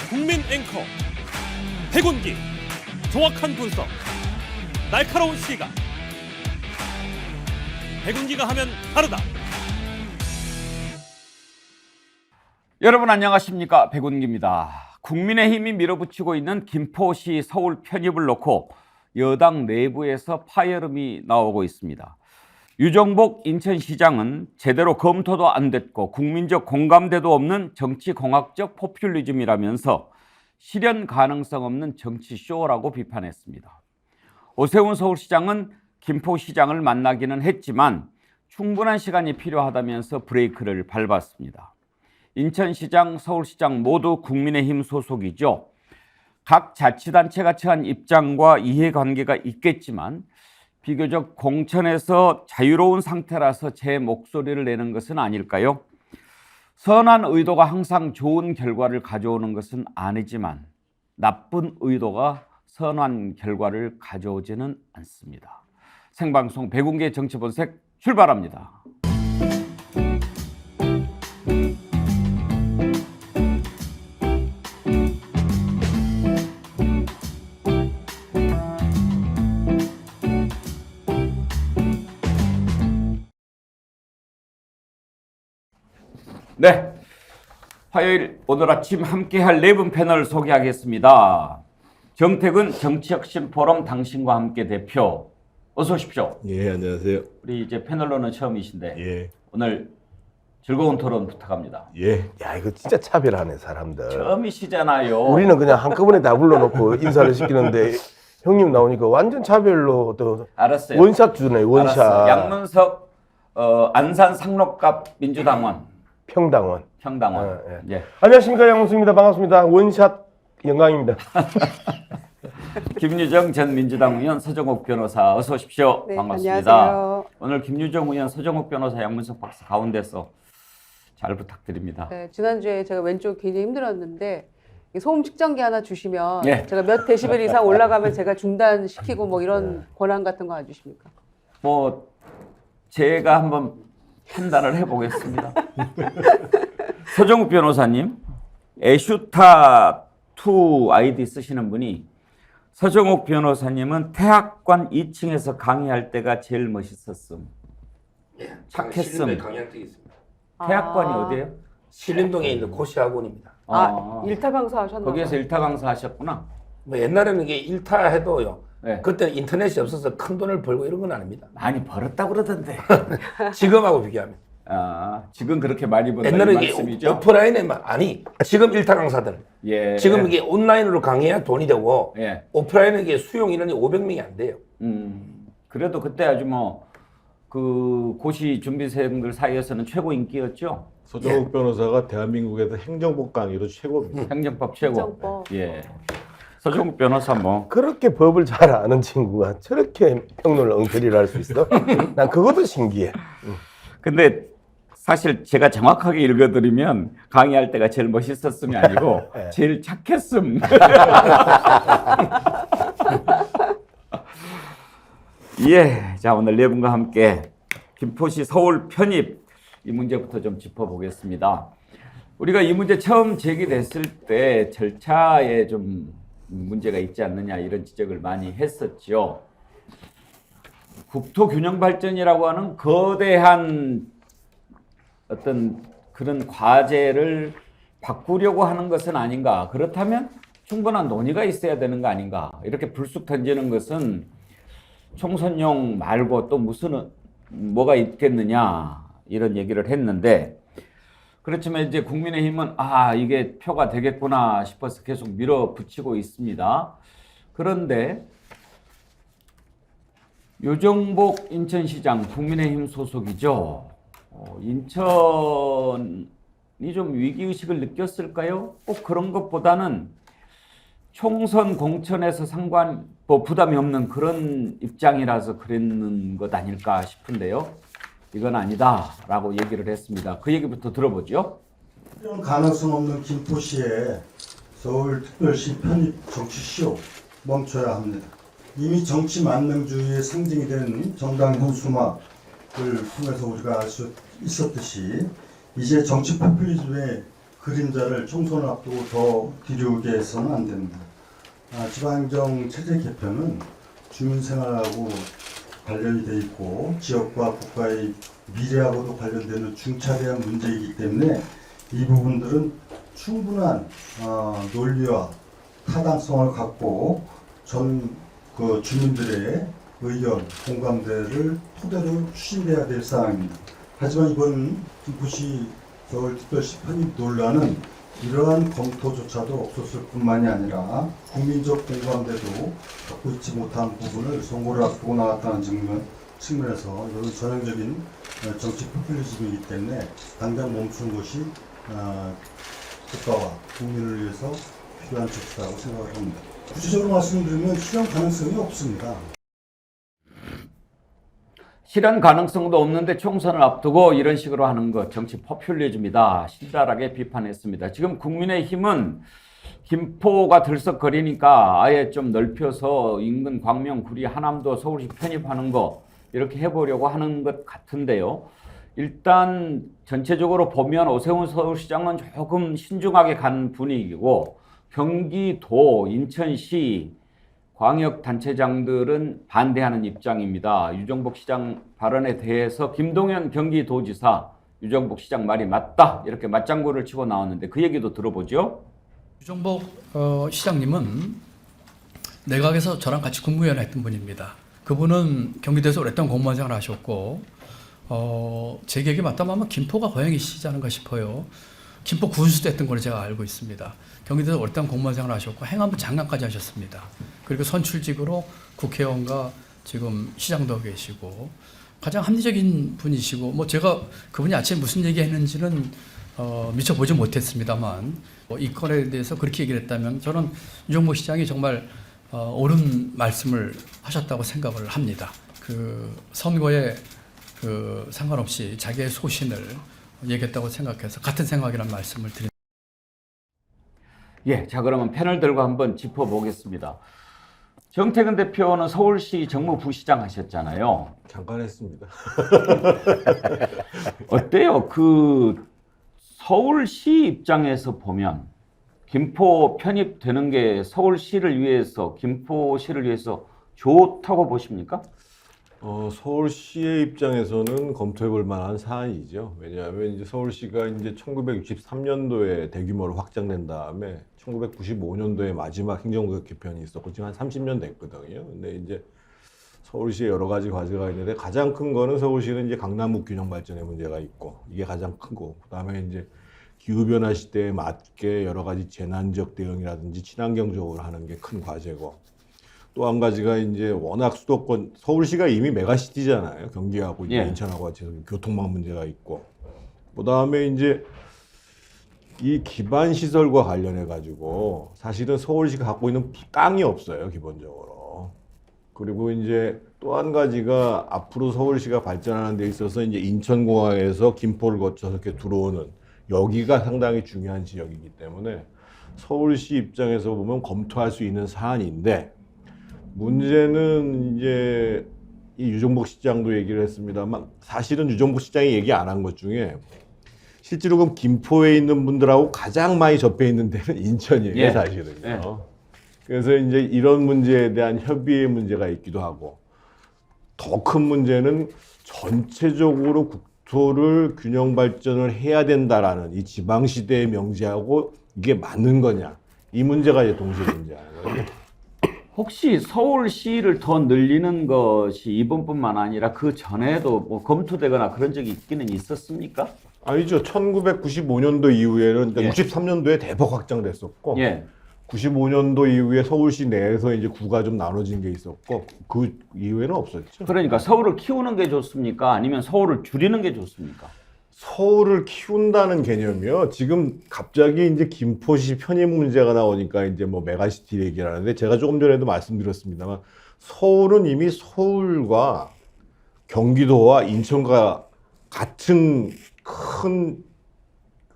국민 앵커 백운기, 정확한 분석, 날카로운 시각. 백운기가 하면 다르다. 여러분 안녕하십니까, 백운기입니다. 국민의힘이 밀어붙이고 있는 김포시 서울 편입을 놓고 여당 내부에서 파열음이 나오고 있습니다. 유정복 인천시장은 제대로 검토도 안 됐고 국민적 공감대도 없는 정치공학적 포퓰리즘이라면서 실현 가능성 없는 정치쇼라고 비판했습니다. 오세훈 서울시장은 김포시장을 만나기는 했지만 충분한 시간이 필요하다면서 브레이크를 밟았습니다. 인천시장, 서울시장 모두 국민의힘 소속이죠. 각 자치단체가 취한 입장과 이해관계가 있겠지만 비교적 공천에서 자유로운 상태라서 제 목소리를 내는 것은 아닐까요? 선한 의도가 항상 좋은 결과를 가져오는 것은 아니지만 나쁜 의도가 선한 결과를 가져오지는 않습니다. 생방송 백운기의 정치본색 출발합니다. 네, 화요일 오늘 아침 함께할 네 분 패널 소개하겠습니다. 정택은 정치혁신포럼 당신과 함께 대표, 어서 오십시오. 예, 안녕하세요. 우리 이제 패널로는 처음이신데 예, 오늘 즐거운 토론 부탁합니다. 예. 야, 이거 진짜 차별하네, 사람들. 처음이시잖아요. 우리는 그냥 한꺼번에 다 불러놓고 인사를 시키는데 형님 나오니까 완전 차별로 또 알았어요. 원샷 주네, 원샷. 알았어. 양문석 안산 상록갑 민주당원 평당원. 평당원. 예. 안녕하십니까, 양문수입니다. 반갑습니다. 원샷 영광입니다. 김유정 전 민주당 의원, 서정욱 변호사 어서 오십시오. 네, 반갑습니다. 안녕하세요. 오늘 김유정 의원, 서정욱 변호사, 양문석 박사 가운데서 잘 부탁드립니다. 네, 지난주에 제가 왼쪽 굉장히 힘들었는데 이 소음 측정기 하나 주시면 예. 제가 몇 데시벨 이상 올라가면 제가 중단시키고 뭐 이런 권한 같은 거 안 주십니까? 뭐 제가 한번 판단을 해보겠습니다. 서정욱 변호사님, 에슈타2 아이디 쓰시는 분이 서정욱 변호사님은 태학관 2층에서 강의할 때가 제일 멋있었음. 착했음. 강의학적이 있습니다. 태학관이 아. 어디예요? 신림동에 있는 고시학원입니다. 일타 강사 하셨나 거기에서 봐요. 일타 강사 하셨구나. 뭐 옛날에는 이게 일타 해도요. 네. 그때는 인터넷이 없어서 큰 돈을 벌고 이런 건 아닙니다. 많이 벌었다고 그러던데. 지금하고 비교하면. 지금 그렇게 많이 번다는 옛날에 이게 말씀이죠? 오프라인에만 아니 지금 일타 강사들 예. 지금 이게 온라인으로 강의해야 돈이 되고 예. 오프라인은 이게 수용 인원이 500명이 안 돼요. 그래도 그때 아주 그 고시 준비생들 사이에서는 최고 인기였죠. 서정욱 변호사가 대한민국에서 행정법 강의로 최고입니다. 행정법 최고. 행정법. 예. 서정욱 변호사 그렇게 법을 잘 아는 친구가 저렇게 평론을 엉터리를 할 수 있어? 난 그것도 신기해. 근데 사실 제가 정확하게 읽어드리면 강의할 때가 제일 멋있었음이 아니고 제일 착했음. 예, 자 오늘 네 분과 함께 김포시 서울 편입 이 문제부터 좀 짚어보겠습니다. 우리가 이 문제 처음 제기됐을 때 절차에 좀 문제가 있지 않느냐 이런 지적을 많이 했었죠. 국토균형발전이라고 하는 거대한 어떤 그런 과제를 바꾸려고 하는 것은 아닌가. 그렇다면 충분한 논의가 있어야 되는 거 아닌가. 이렇게 불쑥 던지는 것은 총선용 말고 또 무슨 뭐가 있겠느냐 이런 얘기를 했는데, 그렇지만 이제 국민의힘은 이게 표가 되겠구나 싶어서 계속 밀어붙이고 있습니다. 그런데 유정복 인천시장 국민의힘 소속이죠. 인천이 좀 위기의식을 느꼈을까요? 꼭 그런 것보다는 총선 공천에서 부담이 없는 그런 입장이라서 그랬는 것 아닐까 싶은데요. 이건 아니다라고 얘기를 했습니다. 그 얘기부터 들어보죠. 이런 가능성 없는 김포시의 서울특별시 편입 정치쇼 멈춰야 합니다. 이미 정치 만능주의의 상징이 된 정당 현수막을 통해서 우리가 알 수 있었듯이 이제 정치 포퓰리즘의 그림자를 총선을 앞두고 더 뒤로게 해서는 안 됩니다. 지방행정 체제 개편은 주민생활하고 관련이 돼 있고 지역과 국가의 미래하고도 관련되는 중차대한 문제이기 때문에 이 부분들은 충분한 논리와 타당성을 갖고 전 주민들의 의견, 공감대를 토대로 추진돼야 될 사항입니다. 하지만 이번 김포시 서울특별시 편입 논란은 이러한 검토조차도 없었을 뿐만이 아니라 국민적 공감대도 갖고 있지 못한 부분을 선거를 앞두고 나왔다는 측면에서 이것은 전형적인 정치 포퓰리즘이기 때문에 당장 멈추는 것이 국가와 국민을 위해서 필요한 조치라고 생각을 합니다. 구체적으로 말씀드리면 실현 가능성이 없습니다. 실현 가능성도 없는데 총선을 앞두고 이런 식으로 하는 것 정치 포퓰리즘이다. 신랄하게 비판했습니다. 지금 국민의힘은 김포가 들썩거리니까 아예 좀 넓혀서 인근 광명, 구리, 하남도 서울시 편입하는 거 이렇게 해보려고 하는 것 같은데요. 일단 전체적으로 보면 오세훈 서울시장은 조금 신중하게 간 분위기고 경기도, 인천시 광역단체장들은 반대하는 입장입니다. 유정복 시장 발언에 대해서 김동연 경기도지사 유정복 시장 말이 맞다 이렇게 맞장구를 치고 나왔는데 그 얘기도 들어보죠. 유정복 시장님은 내각에서 저랑 같이 국무위원을 했던 분입니다. 그분은 경기도에서 오랫동안 공무원 생활을 하셨고 제 기억이 맞다면 아마 김포가 고향이시지 않은가 싶어요. 김포 군수도 했던 걸로 제가 알고 있습니다. 경기도에서 오랫동안 공무원 생활을 하셨고 행안부 장관까지 하셨습니다. 그리고 선출직으로 국회의원과 지금 시장도 하고 계시고 가장 합리적인 분이시고 뭐 제가 그분이 아침에 무슨 얘기했는지는 미처 보지 못했습니다만 이 건에 대해서 그렇게 얘기를 했다면 저는 유정복 시장이 정말 옳은 말씀을 하셨다고 생각을 합니다. 그 선거에 상관없이 자기의 소신을 얘기했다고 생각해서 같은 생각이라는 말씀을 드립니다. 예, 자 그러면 패널 들고 한번 짚어보겠습니다. 정태근 대표는 서울시 정무부시장 하셨잖아요. 잠깐 했습니다. 어때요? 그 서울시 입장에서 보면 김포 편입되는 게 서울시를 위해서, 김포시를 위해서 좋다고 보십니까? 서울시의 입장에서는 검토해볼 만한 사안이죠. 왜냐하면 이제 서울시가 이제 1963년도에 대규모로 확장된 다음에 1995년도에 마지막 행정구역 개편이 있었고 지금 한 30년 됐거든요. 근데 이제 서울시에 여러 가지 과제가 있는데 가장 큰 거는 서울시는 이제 강남북 균형 발전의 문제가 있고 이게 가장 크고 그다음에 이제 기후변화 시대에 맞게 여러 가지 재난적 대응이라든지 친환경적으로 하는 게 큰 과제고 또 한 가지가 이제 워낙 수도권 서울시가 이미 메가시티잖아요. 경기하고 이제 인천하고 같이 교통망 문제가 있고 그다음에 이제 이 기반 시설과 관련해 가지고 사실은 서울시가 갖고 있는 땅이 없어요, 기본적으로. 그리고 이제 또 한 가지가 앞으로 서울시가 발전하는 데 있어서 이제 인천공항에서 김포를 거쳐서 이렇게 들어오는 여기가 상당히 중요한 지역이기 때문에 서울시 입장에서 보면 검토할 수 있는 사안인데 문제는 이제 이 유정복 시장도 얘기를 했습니다만 사실은 유정복 시장이 얘기 안 한 것 중에 실제로 그럼 김포에 있는 분들하고 가장 많이 접해 있는 데는 인천이에요, 사실은요. 그래서 이제 이런 문제에 대한 협의의 문제가 있기도 하고 더 큰 문제는 전체적으로 국토를 균형 발전을 해야 된다라는 이 지방시대의 명제하고 이게 맞는 거냐 이 문제가 이제 동시에 문제예요. 혹시 서울시를 더 늘리는 것이 이번뿐만 아니라 그 전에도 뭐 검토되거나 그런 적이 있기는 있었습니까? 아니죠. 1995년도 이후에는 그러니까 63년도에 대폭 확장됐었고 95년도 이후에 서울시 내에서 이제 구가 좀 나눠진 게 있었고 그 이후에는 없었죠. 그러니까 서울을 키우는 게 좋습니까? 아니면 서울을 줄이는 게 좋습니까? 서울을 키운다는 개념이요. 지금 갑자기 이제 김포시 편입 문제가 나오니까 이제 뭐 메가시티 얘기를 하는데 제가 조금 전에도 말씀드렸습니다만 서울은 이미 서울과 경기도와 인천과 같은 큰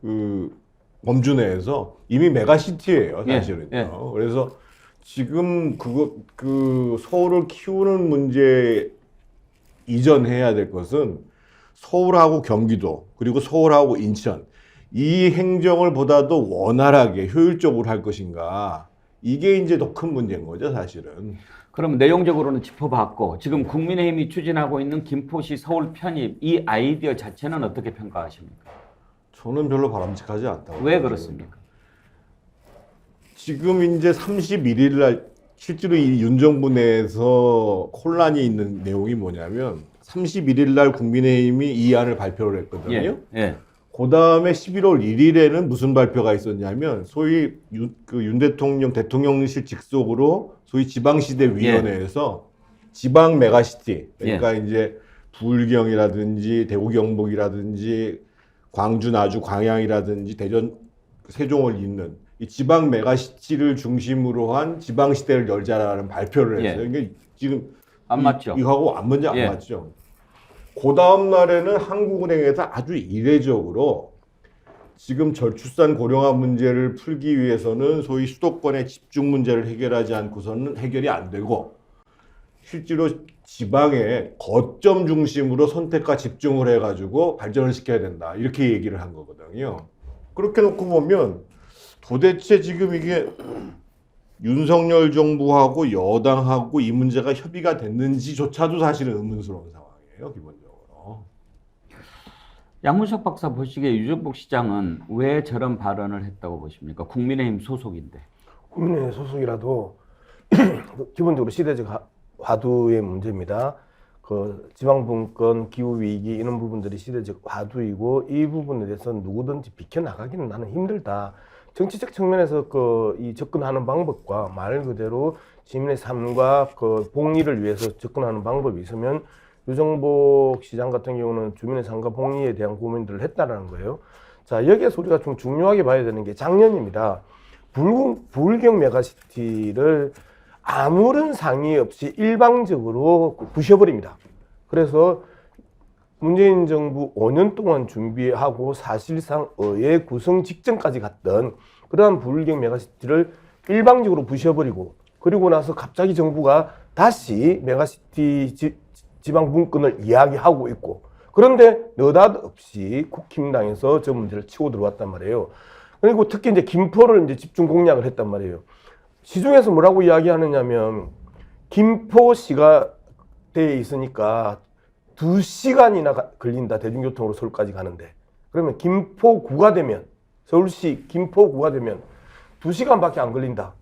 그 범주 내에서 이미 메가시티예요, 사실은요. 그래서 지금 그 서울을 키우는 문제 이전해야 될 것은 서울하고 경기도 그리고 서울하고 인천 이 행정을 보다도 원활하게 효율적으로 할 것인가. 이게 이제 더 큰 문제인 거죠, 사실은. 그럼 내용적으로는 짚어봤고 지금 국민의힘이 추진하고 있는 김포시 서울 편입 이 아이디어 자체는 어떻게 평가하십니까? 저는 별로 바람직하지 않다고. 왜 봐요. 그렇습니까? 지금 이제 31일 날 실제로 이 윤 정부 내에서 혼란이 있는 내용이 뭐냐면 31일 날 국민의힘이 이 안을 발표를 했거든요. 예. 그 다음에 11월 1일에는 무슨 발표가 있었냐면 소위 윤 대통령실 직속으로 소위 지방시대위원회에서 지방 메가시티 그러니까 이제 부울경이라든지 대구 경북이라든지 광주 나주 광양이라든지 대전 세종을 잇는 이 지방 메가시티를 중심으로 한 지방시대를 열자라는 발표를 했어요. 이게 지금 안 맞죠? 이거하고 안 맞죠. 그 다음 날에는 한국은행에서 아주 이례적으로 지금 저출산 고령화 문제를 풀기 위해서는 소위 수도권의 집중 문제를 해결하지 않고서는 해결이 안 되고 실제로 지방의 거점 중심으로 선택과 집중을 해가지고 발전을 시켜야 된다. 이렇게 얘기를 한 거거든요. 그렇게 놓고 보면 도대체 지금 이게 윤석열 정부하고 여당하고 이 문제가 협의가 됐는지조차도 사실은 의문스러운 상황이에요, 기본적으로. 양문석 박사 보시기에 유정복 시장은 왜 저런 발언을 했다고 보십니까? 국민의힘 소속인데. 국민의힘 소속이라도 기본적으로 시대적 화두의 문제입니다. 그 지방분권, 기후위기 이런 부분들이 시대적 화두이고 이 부분에 대해서 누구든지 비켜나가기는 나는 힘들다. 정치적 측면에서 이 접근하는 방법과 말 그대로 시민의 삶과 그 복리를 위해서 접근하는 방법이 있으면 유정복 시장 같은 경우는 주민의 삶과 복리에 대한 고민들을 했다라는 거예요. 자, 여기에서 우리가 좀 중요하게 봐야 되는 게 작년입니다. 부울경 메가시티를 아무런 상의 없이 일방적으로 부셔버립니다. 그래서 문재인 정부 5년 동안 준비하고 사실상 의회 구성 직전까지 갔던 그러한 부울경 메가시티를 일방적으로 부셔버리고 그리고 나서 갑자기 정부가 다시 메가시티 지방분권을 이야기하고 있고 그런데 느닷없이 국힘당에서 저 문제를 치고 들어왔단 말이에요. 그리고 특히 이제 김포를 이제 집중 공략을 했단 말이에요. 시중에서 뭐라고 이야기하느냐면 김포시가 돼 있으니까 2시간이나 걸린다. 대중교통으로 서울까지 가는데. 그러면 김포구가 되면 서울시 김포구가 되면 2시간밖에 안 걸린다.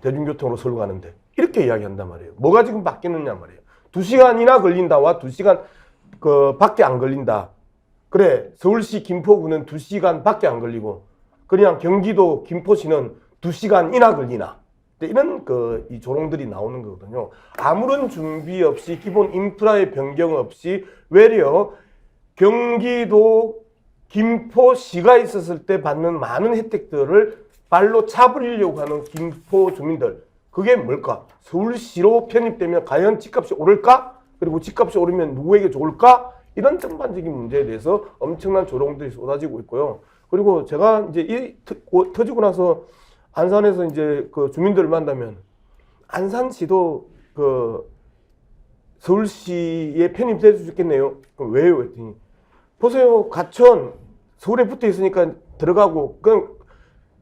대중교통으로 서울 가는데. 이렇게 이야기한단 말이에요. 뭐가 지금 바뀌느냐 말이에요. 2시간이나 걸린다와 2시간 밖에 안 걸린다. 그래, 서울시 김포구는 2시간밖에 안 걸리고 그냥 경기도 김포시는 2시간이나 걸리나. 이런 이 조롱들이 나오는 거거든요. 아무런 준비 없이 기본 인프라의 변경 없이 외려 경기도 김포시가 있었을 때 받는 많은 혜택들을 발로 차버리려고 하는 김포 주민들. 그게 뭘까? 서울시로 편입되면 과연 집값이 오를까? 그리고 집값이 오르면 누구에게 좋을까? 이런 전반적인 문제에 대해서 엄청난 조롱들이 쏟아지고 있고요. 그리고 제가 이제 터지고 나서 안산에서 이제 그 주민들을 만나면 안산시도 서울시에 편입될 수 있겠네요. 그럼 왜요? 했더니 보세요. 과천 서울에 붙어 있으니까 들어가고 그냥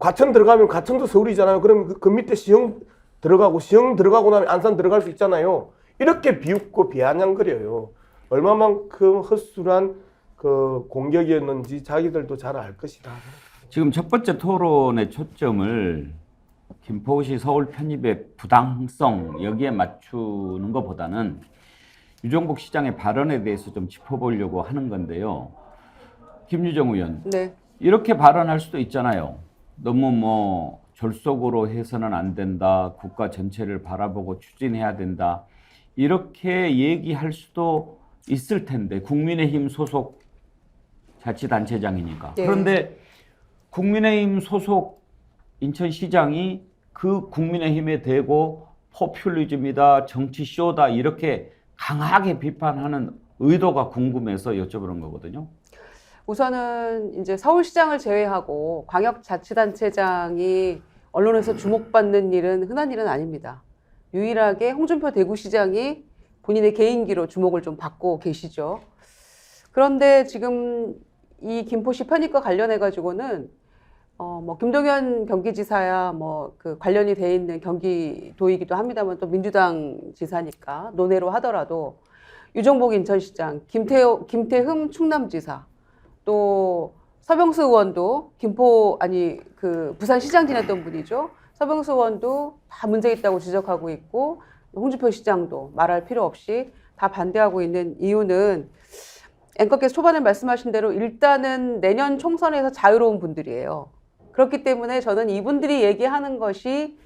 과천 들어가면 과천도 서울이잖아요. 그럼 그 밑에 시흥 들어가고 시흥 들어가고 나면 안산 들어갈 수 있잖아요. 이렇게 비웃고 비아냥거려요. 얼마만큼 헛술한 공격이었는지 자기들도 잘 알 것이다. 지금 첫 번째 토론의 초점을 김포시 서울 편입의 부당성 여기에 맞추는 것보다는 유정복 시장의 발언에 대해서 좀 짚어보려고 하는 건데요. 김유정 의원, 네. 이렇게 발언할 수도 있잖아요. 너무 졸속으로 해서는 안 된다. 국가 전체를 바라보고 추진해야 된다. 이렇게 얘기할 수도 있을 텐데 국민의힘 소속 자치단체장이니까. 네. 그런데 국민의힘 소속 인천시장이 그 국민의힘에 대고 포퓰리즘이다, 정치쇼다 이렇게 강하게 비판하는 의도가 궁금해서 여쭤보는 거거든요. 우선은 이제 서울시장을 제외하고 광역자치단체장이 언론에서 주목받는 일은 흔한 일은 아닙니다. 유일하게 홍준표 대구시장이 본인의 개인기로 주목을 좀 받고 계시죠. 그런데 지금 이 김포시 편입과 관련해 가지고는 뭐 김동연 경기지사야 뭐 그 관련이 돼 있는 경기도이기도 합니다만 또 민주당 지사니까 논외로 하더라도 유정복 인천시장, 김태흠 충남지사, 또 서병수 의원도 그 부산시장 지냈던 분이죠. 서병수 의원도 다 문제 있다고 지적하고 있고 홍준표 시장도 말할 필요 없이 다 반대하고 있는 이유는 앵커께서 초반에 말씀하신 대로 일단은 내년 총선에서 자유로운 분들이에요. 그렇기 때문에 저는 이분들이 얘기하는 것이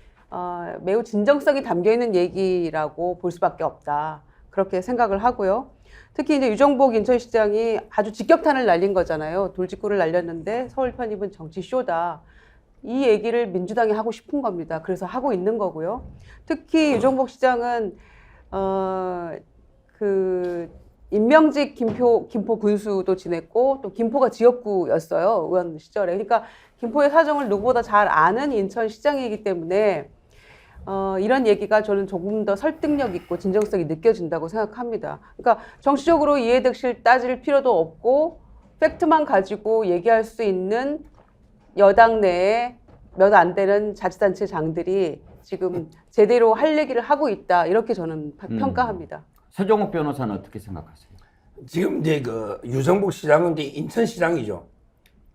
매우 진정성이 담겨있는 얘기라고 볼 수밖에 없다. 그렇게 생각을 하고요. 특히 이제 유정복 인천시장이 아주 직격탄을 날린 거잖아요. 돌직구를 날렸는데 서울 편입은 정치 쇼다. 이 얘기를 민주당이 하고 싶은 겁니다. 그래서 하고 있는 거고요. 특히 유정복 시장은 임명직 김포 군수도 지냈고 또 김포가 지역구였어요. 의원 시절에. 그러니까 김포의 사정을 누구보다 잘 아는 인천시장이기 때문에 이런 얘기가 저는 조금 더 설득력 있고 진정성이 느껴진다고 생각합니다. 그러니까 정치적으로 이해득실 따질 필요도 없고 팩트만 가지고 얘기할 수 있는 여당 내에 몇 안 되는 자치단체장들이 지금 제대로 할 얘기를 하고 있다. 이렇게 저는 평가합니다. 서정욱 변호사는 어떻게 생각하세요? 지금 이제 그 유정복 시장은 이제 인천시장이죠.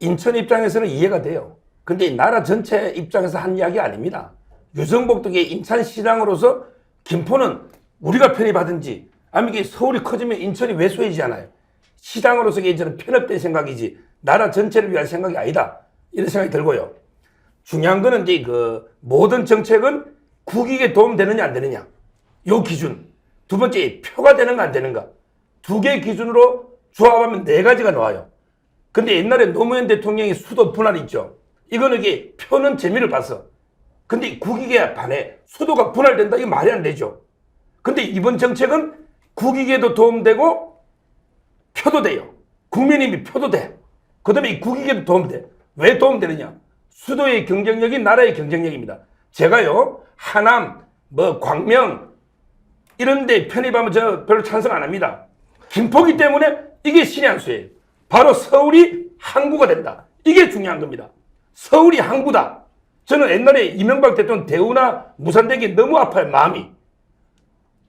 인천 입장에서는 이해가 돼요. 근데 나라 전체 입장에서 한 이야기 아닙니다. 유정복 덕의 인천시장으로서 김포는 우리가 편입하든지 아니면 이게 서울이 커지면 인천이 왜소해지잖아요. 시장으로서 저는 편협된 생각이지 나라 전체를 위한 생각이 아니다. 이런 생각이 들고요. 중요한 거는 이제 그 모든 정책은 국익에 도움되느냐 안 되느냐. 요 기준. 두 번째 표가 되는가 안 되는가. 두 개의 기준으로 조합하면 네 가지가 나와요. 근데 옛날에 노무현 대통령이 수도 분할 있죠. 이거는 이게 표는 재미를 봤어. 근데 국익에 반해 수도가 분할된다. 이거 말이 안 되죠. 근데 이번 정책은 국익에도 도움되고 표도 돼요. 국민의힘이 표도 돼. 그 다음에 이 국익에도 도움돼. 왜 도움되느냐. 수도의 경쟁력이 나라의 경쟁력입니다. 제가요 하남, 광명 이런 데 편입하면 저 별로 찬성 안 합니다. 김포기 때문에 이게 신의 한 수예요. 바로 서울이 항구가 된다. 이게 중요한 겁니다. 서울이 항구다. 저는 옛날에 이명박 대통령 대우나 무산되기 너무 아파요. 마음이.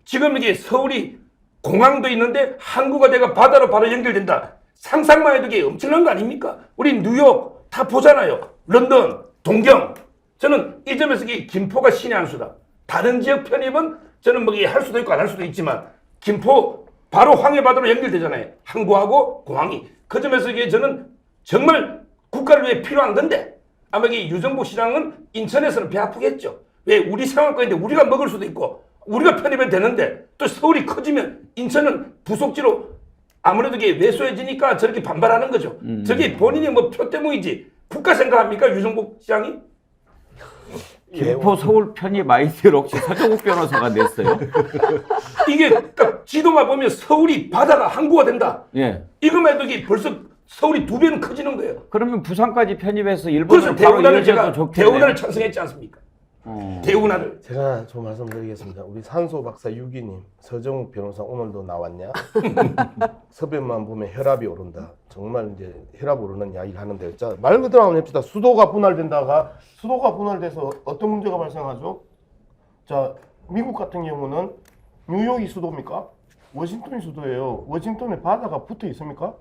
지금 이게 서울이 공항도 있는데 항구가 돼가 바다로 바로 연결된다. 상상만 해도 이게 엄청난 거 아닙니까? 우리 뉴욕 다 보잖아요. 런던, 동경. 저는 이 점에서 김포가 신의 한 수다. 다른 지역 편입은 저는 할 수도 있고 안 할 수도 있지만 김포 바로 황해바다로 연결되잖아요. 항구하고 공항이. 그 점에서 저는 정말 국가를 위해 필요한 건데 아마 유정복 시장은 인천에서는 배 아프겠죠. 왜 우리 상황권인데 우리가 먹을 수도 있고 우리가 편입은 되는데 또 서울이 커지면 인천은 부속지로 아무래도 이게 왜소해지니까 저렇게 반발하는 거죠. 저게 본인이 표 때문이지 국가 생각합니까 유정복 시장이? 김포 서울 편입 아이디어를 혹시 서정욱 변호사가 냈어요? 이게 딱 지도만 보면 서울이 바다가 항구가 된다. 예. 이것만 해도 이게 벌써 서울이 2배는 커지는 거예요. 그러면 부산까지 편입해서 일본으로 그래서 바로 대운하를 이어져도 제가 좋겠네요. 대운하를 찬성했지 않습니까? 대운하를. 제가 좀 말씀드리겠습니다. 우리 산소 박사 유기님, 서정욱 변호사 오늘도 나왔냐? 서변만 보면 혈압이 오른다. 정말 이제 혈압 오르는 이야기를 하는데, 자, 말 그대로 한번 해봅시다. 수도가 분할돼서 어떤 문제가 발생하죠? 자, 미국 같은 경우는 뉴욕이 수도입니까? 워싱턴이 수도예요. 워싱턴에 바다가 붙어 있습니까?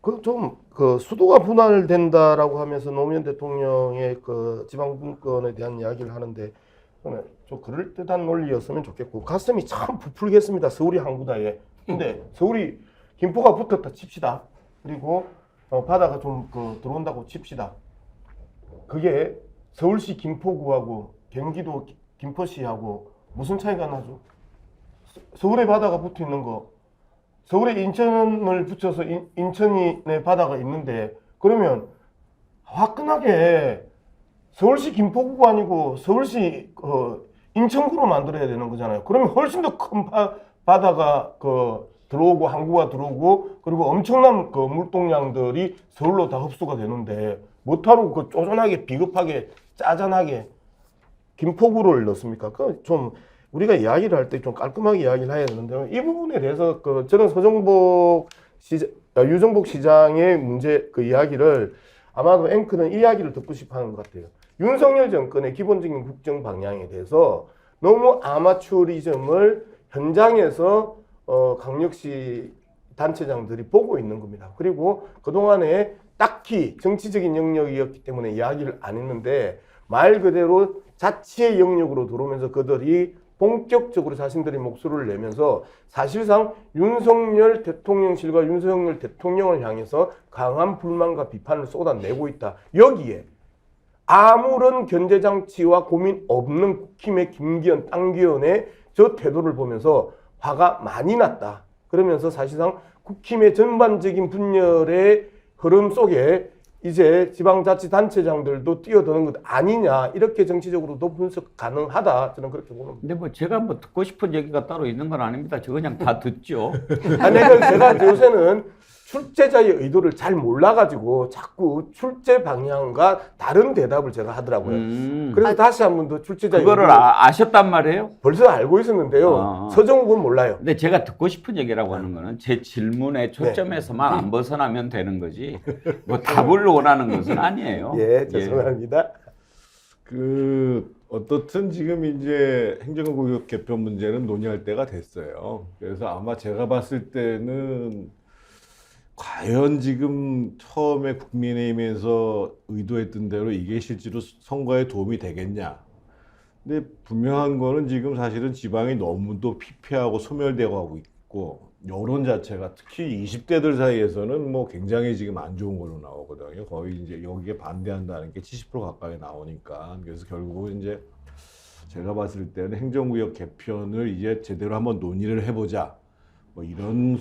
그 수도가 분할된다라고 하면서 노무현 대통령의 그 지방분권에 대한 이야기를 하는데 좀 그럴듯한 논리였으면 좋겠고 가슴이 참 부풀겠습니다. 서울이 항구다에. 근데 서울이 김포가 붙었다 칩시다. 그리고 바다가 좀 들어온다고 칩시다. 그게 서울시 김포구하고 경기도 김포시하고 무슨 차이가 나죠? 서울에 바다가 붙어 있는 거. 서울에 인천을 붙여서 인천이 내 바다가 있는데 그러면 화끈하게 서울시 김포구가 아니고 서울시 인천구로 만들어야 되는 거잖아요. 그러면 훨씬 더 큰 바다가 들어오고 항구가 들어오고 그리고 엄청난 물동량들이 서울로 다 흡수가 되는데 뭐하러 쪼잔하게 비겁하게 짜잔하게 김포구를 넣습니까? 좀 우리가 이야기를 할 때 좀 깔끔하게 이야기를 해야 되는데 이 부분에 대해서 저는 서정복 자, 유정복 시장의 문제 그 이야기를 아마도 앵커는 이 이야기를 듣고 싶어 하는 것 같아요. 윤석열 정권의 기본적인 국정 방향에 대해서 너무 아마추어리즘을 현장에서 강력시 단체장들이 보고 있는 겁니다. 그리고 그동안에 딱히 정치적인 영역이었기 때문에 이야기를 안 했는데 말 그대로 자치의 영역으로 들어오면서 그들이 본격적으로 자신들의 목소리를 내면서 사실상 윤석열 대통령실과 윤석열 대통령을 향해서 강한 불만과 비판을 쏟아내고 있다. 여기에 아무런 견제장치와 고민 없는 국힘의 김기현 당기현의 저 태도를 보면서 화가 많이 났다. 그러면서 사실상 국힘의 전반적인 분열의 흐름 속에 이제 지방자치단체장들도 뛰어드는 것 아니냐, 이렇게 정치적으로도 분석 가능하다, 저는 그렇게 봅니다. 근데 뭐 제가 뭐 듣고 싶은 얘기가 따로 있는 건 아닙니다. 저 그냥 다 듣죠. 아니, 제가 요새는 출제자의 의도를 잘 몰라가지고 자꾸 출제 방향과 다른 대답을 제가 하더라고요. 그래서 다시 한 번 더 출제자의 그거를 의도를 아셨단 말이에요? 벌써 알고 있었는데요. 서정욱은 몰라요. 근데 제가 듣고 싶은 얘기라고 하는 거는 제 질문의 초점에서만 안 벗어나면 되는 거지 뭐 답을 원하는 것은 아니에요. 예, 죄송합니다. 어떻든 지금 이제 행정구역 개편 문제는 논의할 때가 됐어요. 그래서 아마 제가 봤을 때는 과연 지금 처음에 국민의힘에서 의도했던 대로 이게 실제로 선거에 도움이 되겠냐. 근데 분명한 거는 지금 사실은 지방이 너무도 피폐하고 소멸되어 가고 있고, 여론 자체가 특히 20대들 사이에서는 뭐 굉장히 지금 안 좋은 걸로 나오거든요. 거의 이제 여기에 반대한다는 게 70% 가까이 나오니까. 그래서 결국은 이제 제가 봤을 때는 행정구역 개편을 이제 제대로 한번 논의를 해보자, 뭐 이런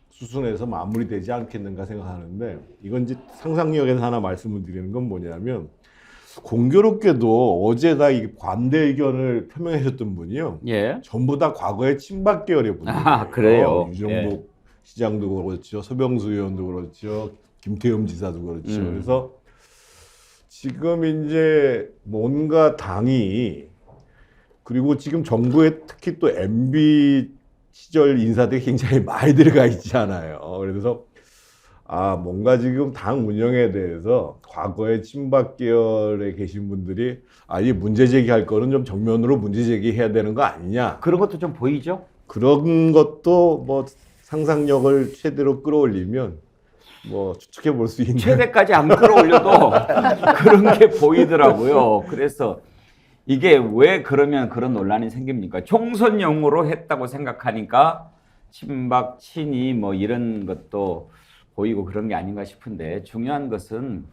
수순에서 마무리되지 않겠는가 생각하는데, 이건 이제 상상력에서 하나 말씀을 드리는 건 뭐냐면, 공교롭게도 어제가 이 관대 의견을 표명하셨던 분이요, 예. 전부 다 과거의 친박 계열의 분들이에요. 아, 그래요? 유정복 시장도 그렇죠, 서병수 의원도 그렇죠, 김태흠 지사도 그렇죠. 그래서 지금 이제 뭔가 당이, 그리고 지금 정부에 특히 또 MB 시절 인사들이 굉장히 많이 들어가 있잖아요. 그래서 뭔가 지금 당 운영에 대해서 과거의 친박 계열에 계신 분들이 이 문제 제기할 거는 좀 정면으로 문제 제기해야 되는 거 아니냐. 그런 것도 좀 보이죠? 그런 것도 뭐 상상력을 최대로 끌어올리면 뭐 추측해 볼 수 있는. 최대까지 안 끌어올려도 그런 게 보이더라고요. 그래서 이게 왜 그러면 그런 논란이 생깁니까? 총선용으로 했다고 생각하니까 친박, 친이 뭐 이런 것도 보이고 그런 게 아닌가 싶은데, 중요한 것은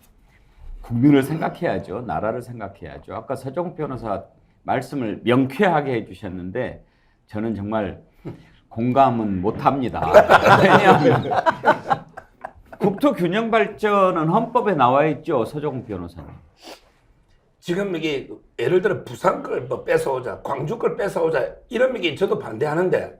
국민을 생각해야죠. 나라를 생각해야죠. 아까 서정욱 변호사 말씀을 명쾌하게 해주셨는데 저는 정말 공감은 못합니다. 왜냐하면 국토 균형 발전은 헌법에 나와 있죠, 서정욱 변호사님. 지금 이게 예를 들어 부산 걸 뭐 뺏어오자, 광주 걸 뺏어오자, 이런 얘기 저도 반대하는데,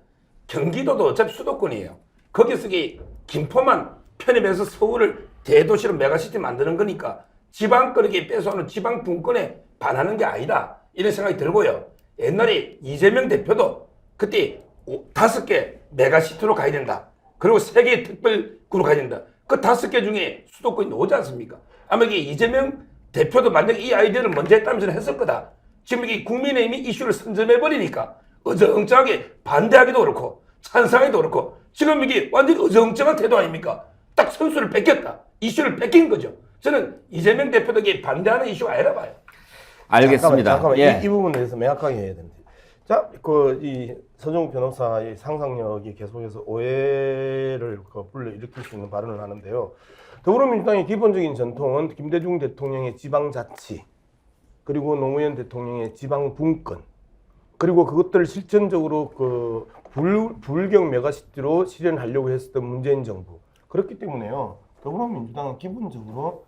경기도도 어차피 수도권이에요. 거기서 이 김포만 편입해서 서울을 대도시로 메가시티 만드는 거니까 지방 걸 이렇게 뺏어오는 지방 분권에 반하는 게 아니다, 이런 생각이 들고요. 옛날에 이재명 대표도 그때 5개 메가시티로 가야 된다, 그리고 3개 특별구로 가야 된다. 그 5개 중에 수도권이 나오지 않습니까? 아마 이게 이재명 대표도 만약에 이 아이디어를 먼저 했다면 저는 했을 거다. 지금 이게 국민의힘이 이슈를 선점해버리니까 어정쩡하게 반대하기도 그렇고 찬성하기도 그렇고, 지금 이게 완전히 어정쩡한 태도 아닙니까? 딱 선수를 뺏겼다, 이슈를 뺏긴 거죠. 저는 이재명 대표도 이게 반대하는 이슈가 아니라 봐요. 알겠습니다. 잠깐만. 예. 이 부분에 대해서 명확하게 해야 됩니다. 자, 이 서정욱 변호사의 상상력이 계속해서 오해를 불러일으킬 수 있는 발언을 하는데요. 더불어민주당의 기본적인 전통은 김대중 대통령의 지방자치, 그리고 노무현 대통령의 지방분권, 그리고 그것들을 실천적으로 불경 메가시티로 실현하려고 했었던 문재인 정부. 그렇기 때문에요, 더불어민주당은 기본적으로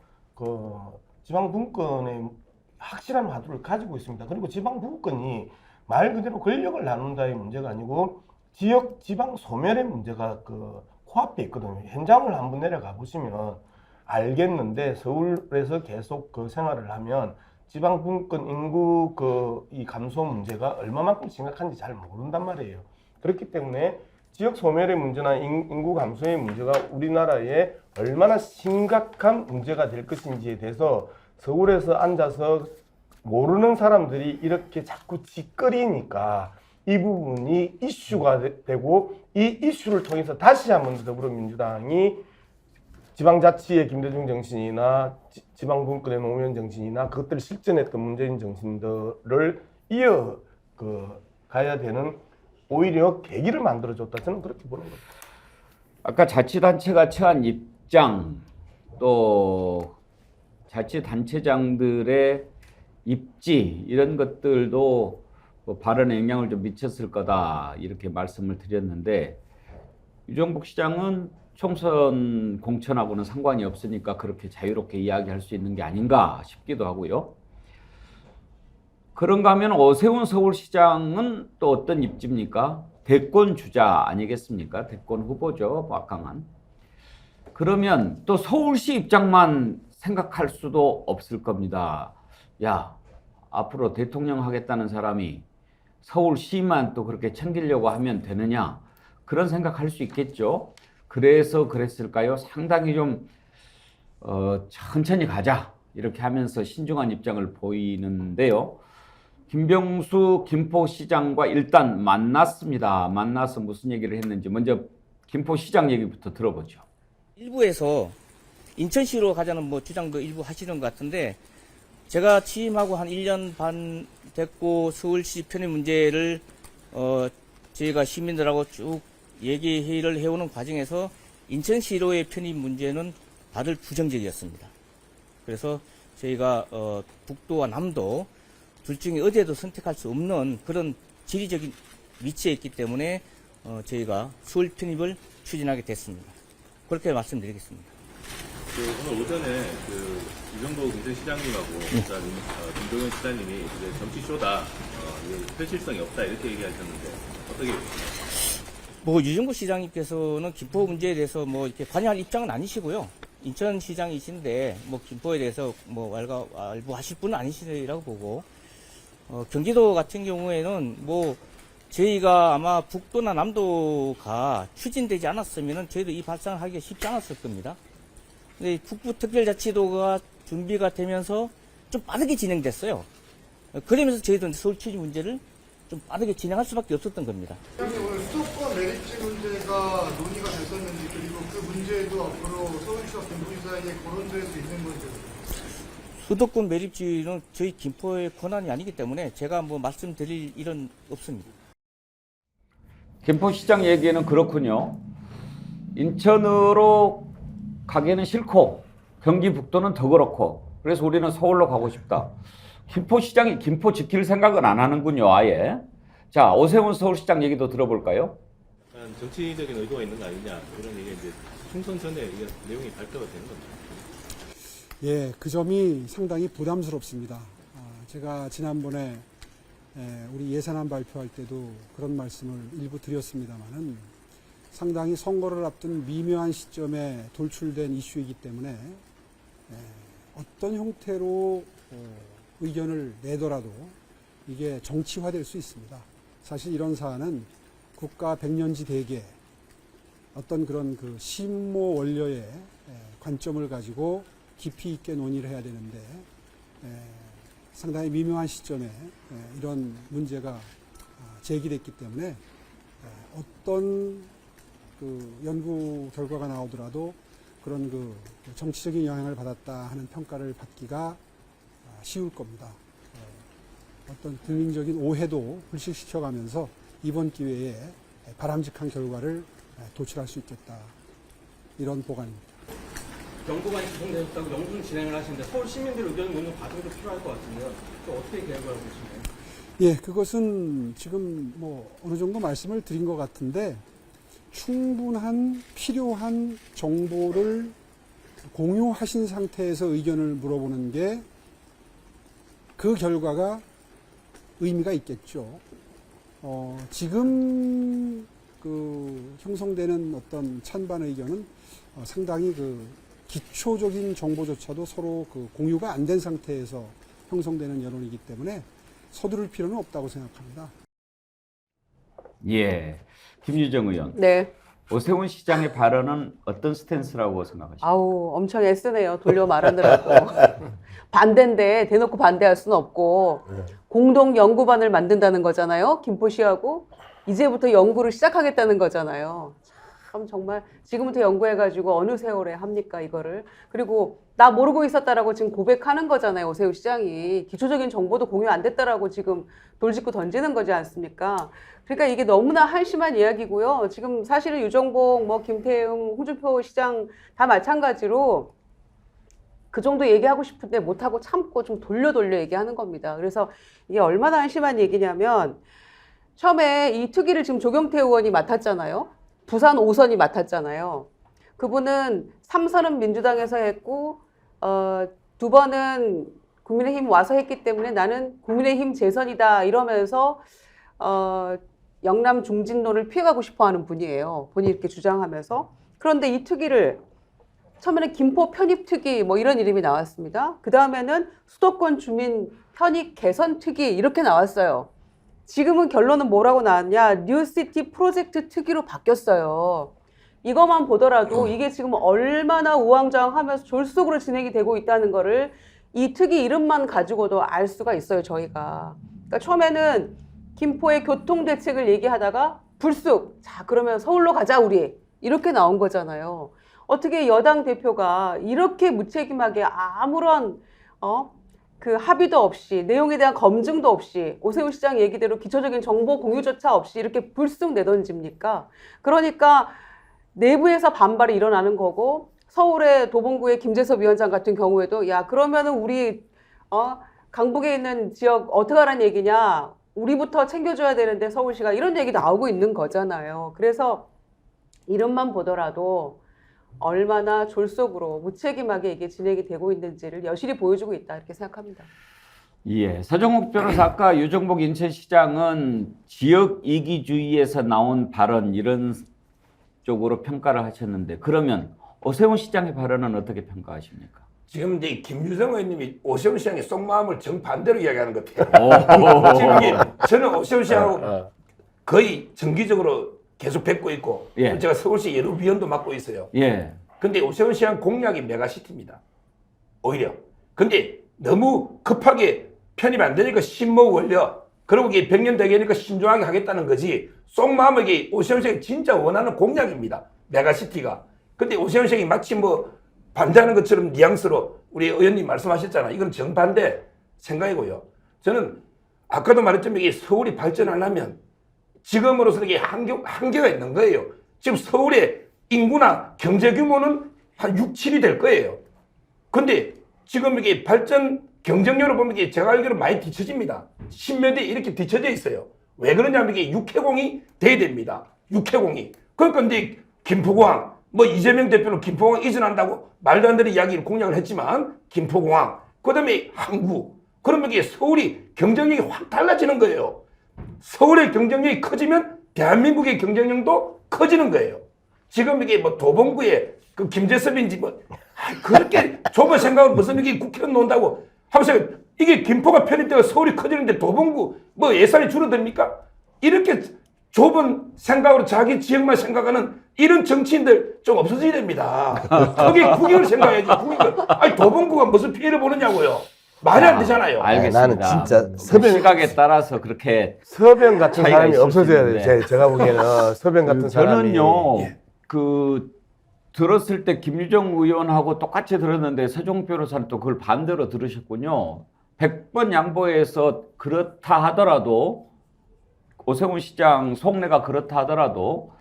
지방분권의 확실한 화두를 가지고 있습니다. 그리고 지방분권이 말 그대로 권력을 나눈다의 문제가 아니고 지역 지방 소멸의 문제가 코앞에 있거든요. 현장을 한번 내려가 보시면 알겠는데, 서울에서 계속 생활을 하면 지방 분권 인구 이 감소 문제가 얼마만큼 심각한지 잘 모른단 말이에요. 그렇기 때문에 지역 소멸의 문제나 인구 감소의 문제가 우리나라에 얼마나 심각한 문제가 될 것인지에 대해서 서울에서 앉아서 모르는 사람들이 이렇게 자꾸 짓거리니까 이 부분이 이슈가 되고 이 이슈를 통해서 다시 한번 더불어민주당이 지방자치의 김대중 정신이나 지방분권의 노무현 정신이나 그것들을 실천했던 문재인 정신들을 이어 가야 되는 오히려 계기를 만들어줬다. 저는 그렇게 보는 겁니다. 아까 자치단체가 처한 입장 또 자치단체장들의 입지 이런 것들도 발언에 영향을 좀 미쳤을 거다 이렇게 말씀을 드렸는데 유정복 시장은 총선 공천하고는 상관이 없으니까 그렇게 자유롭게 이야기할 수 있는 게 아닌가 싶기도 하고요. 그런가 하면 오세훈 서울시장은 또 어떤 입지입니까? 대권 주자 아니겠습니까? 대권 후보죠, 막강한. 그러면 또 서울시 입장만 생각할 수도 없을 겁니다. 야, 앞으로 대통령 하겠다는 사람이 서울시만 또 그렇게 챙기려고 하면 되느냐? 그런 생각할 수 있겠죠. 그래서 그랬을까요? 상당히 좀 천천히 가자 이렇게 하면서 신중한 입장을 보이는데요. 김병수 김포시장과 일단 만났습니다. 만나서 무슨 얘기를 했는지 먼저 김포시장 얘기부터 들어보죠. 일부에서 인천시로 가자는 뭐 주장도 일부 하시는 것 같은데 제가 취임하고 한 1년 반 됐고 서울시 편입 문제를 저희가 시민들하고 쭉 얘기회의를 해오는 과정에서 인천시로의 편입 문제는 다들 부정적이었습니다. 그래서 저희가 북도와 남도 둘 중에 어디에도 선택할 수 없는 그런 지리적인 위치에 있기 때문에 저희가 서울 편입을 추진하게 됐습니다. 그렇게 말씀드리겠습니다. 오늘 오전에 유정복 인천시장님하고 김동연 시장님이 이제 정치쇼다, 현실성이 없다 이렇게 얘기하셨는데 어떻게 보십니까? 뭐 유정복 시장님께서는 김포 문제에 대해서 뭐 이렇게 관여할 입장은 아니시고요. 인천시장이신데 뭐 김포에 대해서 뭐 왈가왈부하실 분은 아니시라고 보고 경기도 같은 경우에는 뭐 저희가 아마 북도나 남도가 추진되지 않았으면은 저희도 이 발상을 하기가 쉽지 않았을 겁니다. 근데 북부특별자치도가 준비가 되면서 좀 빠르게 진행됐어요. 그러면서 저희도 서울 추진 문제를 좀 빠르게 진행할 수밖에 없었던 겁니다. 오늘 수도권 매립지 문제가 논의가 됐었는지 그리고 그 문제도 앞으로 서울시와 김포시 사이에 거론될 수 있는 건지. 수도권 매립지는 저희 김포의 권한이 아니기 때문에 제가 뭐 말씀드릴 일은 없습니다. 김포시장 얘기는 그렇군요. 인천으로 가기는 싫고 경기 북도는 더 그렇고 그래서 우리는 서울로 가고 싶다. 김포시장이 김포 지킬 생각은 안 하는군요, 아예. 자, 오세훈 서울시장 얘기도 들어볼까요? 정치적인 의도가 있는 거 아니냐 이런 얘기 이제 총선 전에 이게 내용이 발표가 되는 겁니다. 예, 그 점이 상당히 부담스럽습니다. 제가 지난번에 우리 예산안 발표할 때도 그런 말씀을 일부 드렸습니다만은 상당히 선거를 앞둔 미묘한 시점에 돌출된 이슈이기 때문에 어떤 형태로 의견을 내더라도 이게 정치화될 수 있습니다. 사실 이런 사안은 국가 백년지 대계 어떤 그런 그 심모 원료의 관점을 가지고 깊이 있게 논의를 해야 되는데 상당히 미묘한 시점에 이런 문제가 제기됐기 때문에 어떤 그 연구 결과가 나오더라도 그런 그 정치적인 영향을 받았다 하는 평가를 받기가 쉬울 겁니다. 어떤 국민적인 오해도 불식시켜가면서 이번 기회에 바람직한 결과를 도출할 수 있겠다. 이런 보관입니다. 연구관이 구성되셨다고 연구를 진행을 하시는데 서울 시민들 의견을 묻는 과정도 필요할 것 같은데요. 또 어떻게 계획을 하고 계신가요? 예, 그것은 지금 뭐 어느 정도 말씀을 드린 것 같은데 충분한 필요한 정보를 공유하신 상태에서 의견을 물어보는 게 그 결과가 의미가 있겠죠. 지금 그 형성되는 어떤 찬반 의견은 상당히 그 기초적인 정보조차도 서로 그 공유가 안 된 상태에서 형성되는 여론이기 때문에 서두를 필요는 없다고 생각합니다. 예. 김유정 의원. 네. 오세훈 시장의 발언은 어떤 스탠스라고 생각하십니까? 아우, 엄청 애쓰네요. 돌려 말하느라고. 반대인데 대놓고 반대할 수는 없고 공동 연구반을 만든다는 거잖아요. 김포시하고 이제부터 연구를 시작하겠다는 거잖아요. 참 정말 지금부터 연구해가지고 어느 세월에 합니까 이거를. 그리고 나 모르고 있었다라고 지금 고백하는 거잖아요. 오세훈 시장이 기초적인 정보도 공유 안 됐다라고 지금 돌직구 던지는 거지 않습니까? 그러니까 이게 너무나 한심한 이야기고요. 지금 사실은 유정복, 뭐 김태웅, 홍준표 시장 다 마찬가지로 그 정도 얘기하고 싶은데 못하고 참고 좀 돌려 얘기하는 겁니다. 그래서 이게 얼마나 한심한 얘기냐면 처음에 이 특위를 지금 조경태 의원이 맡았잖아요. 부산 5선이 맡았잖아요. 그분은 3선은 민주당에서 했고 2번은 국민의힘 와서 했기 때문에 나는 국민의힘 재선이다 이러면서 영남 중진론을 피해가고 싶어하는 분이에요. 본인이 이렇게 주장하면서. 그런데 이 특위를 처음에는 김포 편입 특위 뭐 이런 이름이 나왔습니다. 그 다음에는 수도권 주민 편입 개선 특위 이렇게 나왔어요. 지금은 결론은 뭐라고 나왔냐? 뉴시티 프로젝트 특위로 바뀌었어요. 이것만 보더라도 이게 지금 얼마나 우왕좌왕하면서 졸속으로 진행이 되고 있다는 거를 이 특위 이름만 가지고도 알 수가 있어요, 저희가. 그러니까 처음에는 김포의 교통대책을 얘기하다가 불쑥 자 그러면 서울로 가자 우리 이렇게 나온 거잖아요. 어떻게 여당 대표가 이렇게 무책임하게 아무런 그 합의도 없이 내용에 대한 검증도 없이 오세훈 시장 얘기대로 기초적인 정보 공유조차 없이 이렇게 불쑥 내던집니까? 그러니까 내부에서 반발이 일어나는 거고 서울의 도봉구의 김재섭 위원장 같은 경우에도 야 그러면은 우리 강북에 있는 지역 어떻게 하라는 얘기냐? 우리부터 챙겨줘야 되는데 서울시가 이런 얘기 나오고 있는 거잖아요. 그래서 이름만 보더라도 얼마나 졸속으로 무책임하게 이게 진행이 되고 있는지를 여실히 보여주고 있다 이렇게 생각합니다. 예, 서정욱 변호사 아까 유정복 인천시장은 지역 이기주의에서 나온 발언 이런 쪽으로 평가를 하셨는데 그러면 오세훈 시장의 발언은 어떻게 평가하십니까? 지금 이제 김유정 의원님이 오세훈 시장의 속마음을 정반대로 이야기하는 것 같아요. 지금 이게 저는 오세훈 시장하고 거의 정기적으로 계속 뵙고 있고 예. 제가 서울시 예루위원도 맡고 있어요. 예. 근데 오세훈 시장 공약이 메가시티입니다. 오히려. 근데 너무 급하게 편입 안 되니까 신모 원려 그리고 이게 100년 되니까 신중하게 하겠다는 거지 속마음에 오세훈 시장이 진짜 원하는 공약입니다. 메가시티가. 근데 오세훈 시장이 마치 뭐 반대하는 것처럼 뉘앙스로 우리 의원님 말씀하셨잖아요. 이건 정반대 생각이고요. 저는 아까도 말했지만 이게 서울이 발전하려면 지금으로서는 이게 한계가 있는 거예요. 지금 서울의 인구나 경제 규모는 한 6, 7이 될 거예요. 근데 지금 이게 발전 경쟁력으로 보면 이게 제가 알기로 많이 뒤처집니다. 10몇 대 이렇게 뒤처져 있어요. 왜 그러냐면 이게 육해공이 돼야 됩니다. 육해공이. 그러니까 근데 김포공항, 뭐 이재명 대표는 김포공항 이전한다고 말도 안 되는 이야기를 공약을 했지만 김포공항, 그 다음에 항구. 그러면 이게 서울이 경쟁력이 확 달라지는 거예요. 서울의 경쟁력이 커지면 대한민국의 경쟁력도 커지는 거예요. 지금 이게 뭐 도봉구에 그 김재섭인지 뭐 그렇게 좁은 생각을 무슨 이게 국회의원 논다고 하면서 이게 김포가 편입되고 서울이 커지는데 도봉구 뭐 예산이 줄어듭니까? 이렇게 좁은 생각으로 자기 지역만 생각하는 이런 정치인들 좀 없어져야 됩니다. 거기 국익을 생각해야지. 국익을. 아니 도봉구가 무슨 피해를 보느냐고요. 말이 안 되잖아요. 알겠습니다. 나는 진짜 그 시각에 따라서 그렇게 서변 같은 차이가 사람이 있을 수 없어져야 있는데. 돼. 제가 보기에는 서변 같은 사람이. 저는요, 그 들었을 때 김유정 의원하고 똑같이 들었는데 서종 변호사는 또 그걸 반대로 들으셨군요. 100번 양보해서 그렇다 하더라도 오세훈 시장 속내가 그렇다 하더라도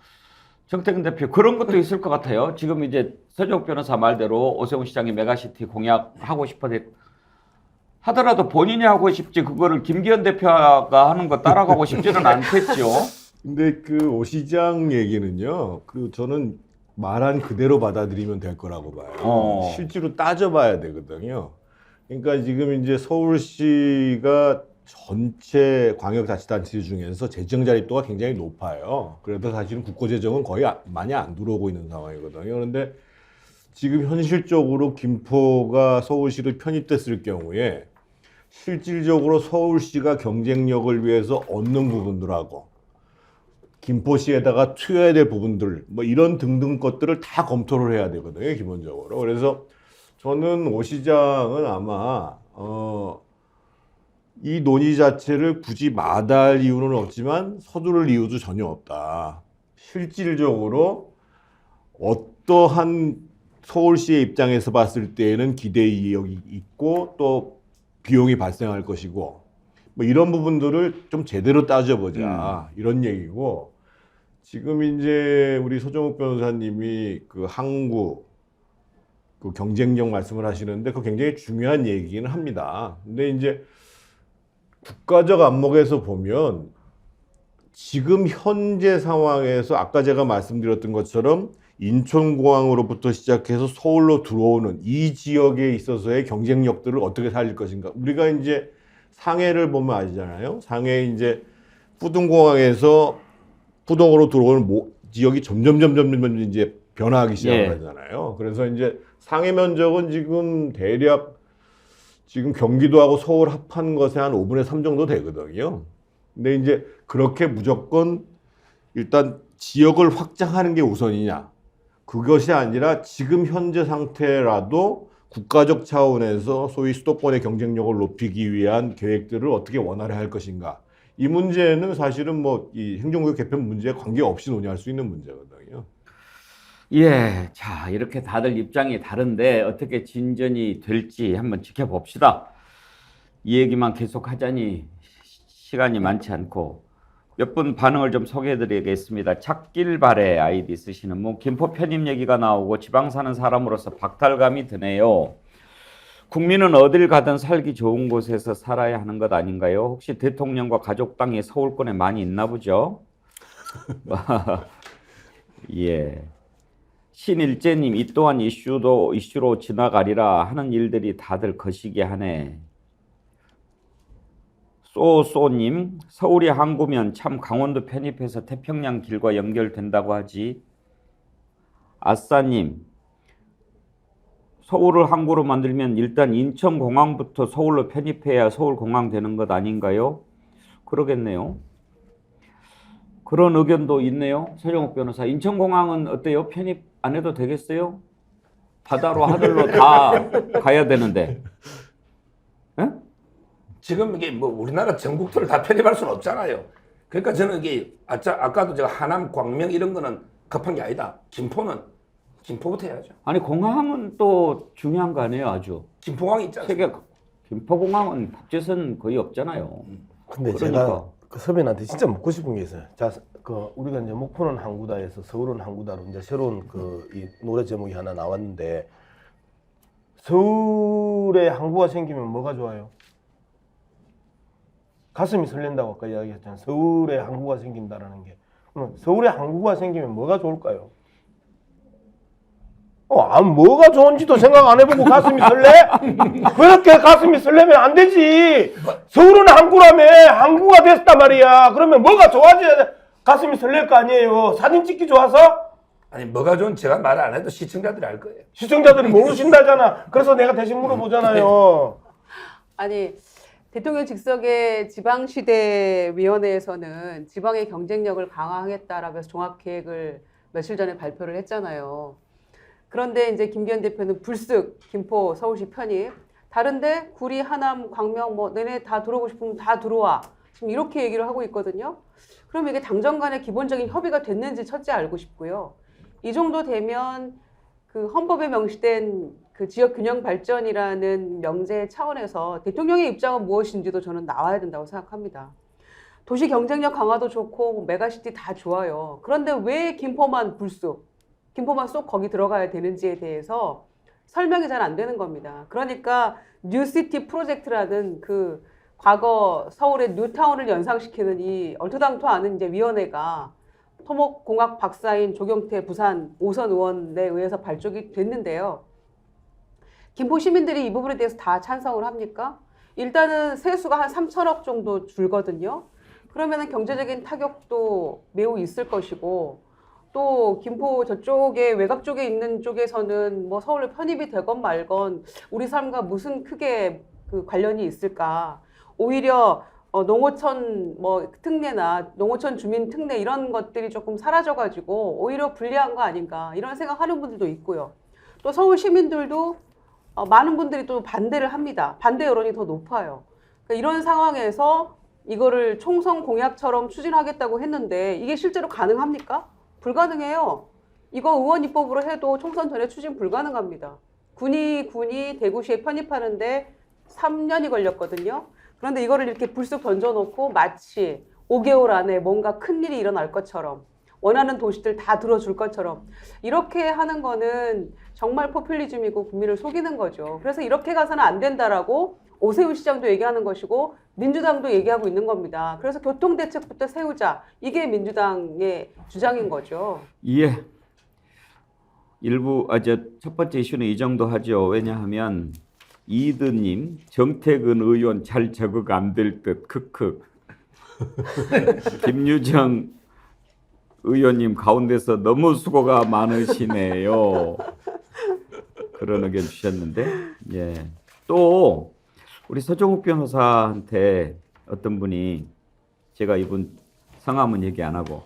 정태근 대표 그런 것도 있을 것 같아요. 지금 이제 서종 변호사 말대로 오세훈 시장이 메가시티 공약하고 싶어 하더라도 본인이 하고 싶지 그거를 김기현 대표가 하는 거 따라가고 싶지는 않겠죠. 근데 그 오 시장 얘기는요, 그 저는 말한 그대로 받아들이면 될 거라고 봐요. 실제로 따져봐야 되거든요. 그러니까 지금 이제 서울시가 전체 광역자치단체 중에서 재정 자립도가 굉장히 높아요. 그래도 사실은 국고재정은 거의 많이 안 들어오고 있는 상황이거든요. 그런데 지금 현실적으로 김포가 서울시로 편입됐을 경우에 실질적으로 서울시가 경쟁력을 위해서 얻는 부분들하고 김포시에다가 투여해야 될 부분들 뭐 이런 등등 것들을 다 검토를 해야 되거든요, 기본적으로. 그래서 저는 오 시장은 아마 이 논의 자체를 굳이 마다할 이유는 없지만 서두를 이유도 전혀 없다. 실질적으로 어떠한 서울시의 입장에서 봤을 때에는 기대 이력이 있고 또 비용이 발생할 것이고 뭐 이런 부분들을 좀 제대로 따져보자 이런 얘기고, 지금 이제 우리 서정욱 변호사님이 그 항구 그 경쟁력 말씀을 하시는데 그 굉장히 중요한 얘기는 합니다. 근데 이제 국가적 안목에서 보면 지금 현재 상황에서 아까 제가 말씀드렸던 것처럼 인천공항으로부터 시작해서 서울로 들어오는 이 지역에 있어서의 경쟁력들을 어떻게 살릴 것인가. 우리가 이제 상해를 보면 아시잖아요. 상해 이제 푸둥공항에서 푸동으로 들어오는 지역이 점점 이제 변화하기 시작하잖아요. 그래서 이제 상해 면적은 지금 대략 지금 경기도하고 서울 합한 것에 한 5분의 3 정도 되거든요. 근데 이제 그렇게 무조건 일단 지역을 확장하는 게 우선이냐, 그것이 아니라 지금 현재 상태라도 국가적 차원에서 소위 수도권의 경쟁력을 높이기 위한 계획들을 어떻게 원활히 할 것인가. 이 문제는 사실은 뭐 이 행정구역 개편 문제에 관계없이 논의할 수 있는 문제거든요. 예, 자, 이렇게 다들 입장이 다른데 어떻게 진전이 될지 한번 지켜봅시다. 이 얘기만 계속 하자니 시간이 많지 않고 몇 분 반응을 좀 소개해드리겠습니다. 찾길바래 아이디 쓰시는 분, 김포 편입 얘기가 나오고 지방 사는 사람으로서 박탈감이 드네요. 국민은 어딜 가든 살기 좋은 곳에서 살아야 하는 것 아닌가요? 혹시 대통령과 가족 땅이 서울권에 많이 있나 보죠? 예. 신일재님, 이 또한 이슈로 지나가리라 하는 일들이 다들 거시기 하네. 쏘쏘님, 서울이 항구면 참 강원도 편입해서 태평양 길과 연결된다고 하지. 아싸님, 서울을 항구로 만들면 일단 인천공항부터 서울로 편입해야 서울공항 되는 것 아닌가요? 그러겠네요. 그런 의견도 있네요. 서정욱 변호사, 인천공항은 어때요? 편입 안 해도 되겠어요? 바다로 하늘로 다 가야 되는데. 에? 지금 이게 뭐 우리나라 전국토를 다 편입할 수는 없잖아요. 그러니까 저는 이게 아까도 제가 하남, 광명 이런 거는 급한 게 아니다. 김포부터 해야죠. 아니 공항은 또 중요한 거 아니에요, 아주. 김포공항이 있잖아요. 세계 김포공항은 국제선 거의 없잖아요. 근데 그러니까. 제가 그 서변한테 진짜 묻고 싶은 게 있어요. 자, 그 우리가 이제 목포는 항구다에서 서울은 항구다로 이제 새로운 그 이 노래 제목이 하나 나왔는데, 서울에 항구가 생기면 뭐가 좋아요? 가슴이 설렌다고 아까 이야기했잖아요. 서울에 항구가 생긴다라는 게. 서울에 항구가 생기면 뭐가 좋을까요? 뭐가 좋은지도 생각 안 해보고 가슴이 설레? 그렇게 가슴이 설레면 안 되지. 서울은 항구라며. 항구가 됐단 말이야. 그러면 뭐가 좋아져야 가슴이 설렐 거 아니에요. 사진 찍기 좋아서? 아니 뭐가 좋은 제가 말 안 해도 시청자들이 알 거예요. 시청자들이 모르신다잖아. 그래서 내가 대신 물어보잖아요. 아니, 대통령 직속의 지방시대위원회에서는 지방의 경쟁력을 강화하겠다라고 해서 종합계획을 며칠 전에 발표를 했잖아요. 그런데 이제 김기현 대표는 불쑥 김포 서울시 편입, 다른데 구리, 하남, 광명 뭐 내내 다 들어오고 싶으면 다 들어와. 지금 이렇게 얘기를 하고 있거든요. 그럼 이게 당정 간의 기본적인 협의가 됐는지 첫째 알고 싶고요. 이 정도 되면 그 헌법에 명시된 그 지역 균형 발전이라는 명제 차원에서 대통령의 입장은 무엇인지도 저는 나와야 된다고 생각합니다. 도시 경쟁력 강화도 좋고 메가시티 다 좋아요. 그런데 왜 김포만 불쑥, 김포만 쏙 거기 들어가야 되는지에 대해서 설명이 잘 안 되는 겁니다. 그러니까 뉴시티 프로젝트라는 그 과거 서울의 뉴타운을 연상시키는 이 얼토당토 않은 이제 위원회가 토목공학 박사인 조경태 부산 5선 의원에 의해서 발족이 됐는데요. 김포 시민들이 이 부분에 대해서 다 찬성을 합니까? 일단은 세수가 한 3천억 정도 줄거든요. 그러면 경제적인 타격도 매우 있을 것이고, 또 김포 저쪽에 외곽 쪽에 있는 쪽에서는 뭐 서울로 편입이 되건 말건 우리 삶과 무슨 크게 그 관련이 있을까? 오히려 농어촌 뭐 특례나 농어촌 주민 특례 이런 것들이 조금 사라져가지고 오히려 불리한 거 아닌가 이런 생각하는 분들도 있고요. 또 서울 시민들도 많은 분들이 또 반대를 합니다. 반대 여론이 더 높아요. 그러니까 이런 상황에서 이거를 총선 공약처럼 추진하겠다고 했는데 이게 실제로 가능합니까? 불가능해요. 이거 의원 입법으로 해도 총선 전에 추진 불가능합니다. 군이 대구시에 편입하는데 3년이 걸렸거든요. 그런데 이거를 이렇게 불쑥 던져놓고 마치 5개월 안에 뭔가 큰일이 일어날 것처럼 원하는 도시들 다 들어줄 것처럼 이렇게 하는 거는 정말 포퓰리즘이고 국민을 속이는 거죠. 그래서 이렇게 가서는 안 된다라고 오세훈 시장도 얘기하는 것이고 민주당도 얘기하고 있는 겁니다. 그래서 교통대책부터 세우자. 이게 민주당의 주장인 거죠. 예. 첫 번째 이슈는 이 정도 하죠. 왜냐하면 이드님, 정태근 의원 잘 적응 안 될 듯, 크크. 김유정 의원님 가운데서 너무 수고가 많으시네요. 그런 의견 주셨는데, 예. 또 우리 서정욱 변호사한테 어떤 분이 제가 이분 성함은 얘기 안 하고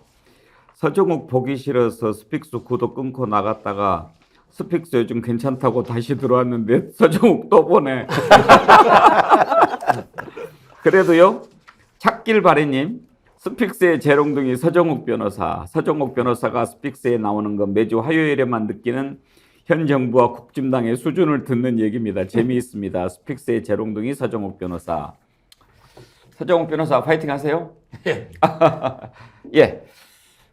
서정욱 보기 싫어서 스픽스 구독 끊고 나갔다가 스픽스 요즘 괜찮다고 다시 들어왔는데 서정욱 또 보내. 그래도요. 찾길 바래님. 스픽스의 재롱둥이 서정욱 변호사가 스픽스에 나오는 건 매주 화요일에만 느끼는 현 정부와 국진당의 수준을 듣는 얘기입니다. 재미있습니다. 스픽스의 재롱둥이 서정욱 변호사. 서정욱 변호사 파이팅 하세요. 예.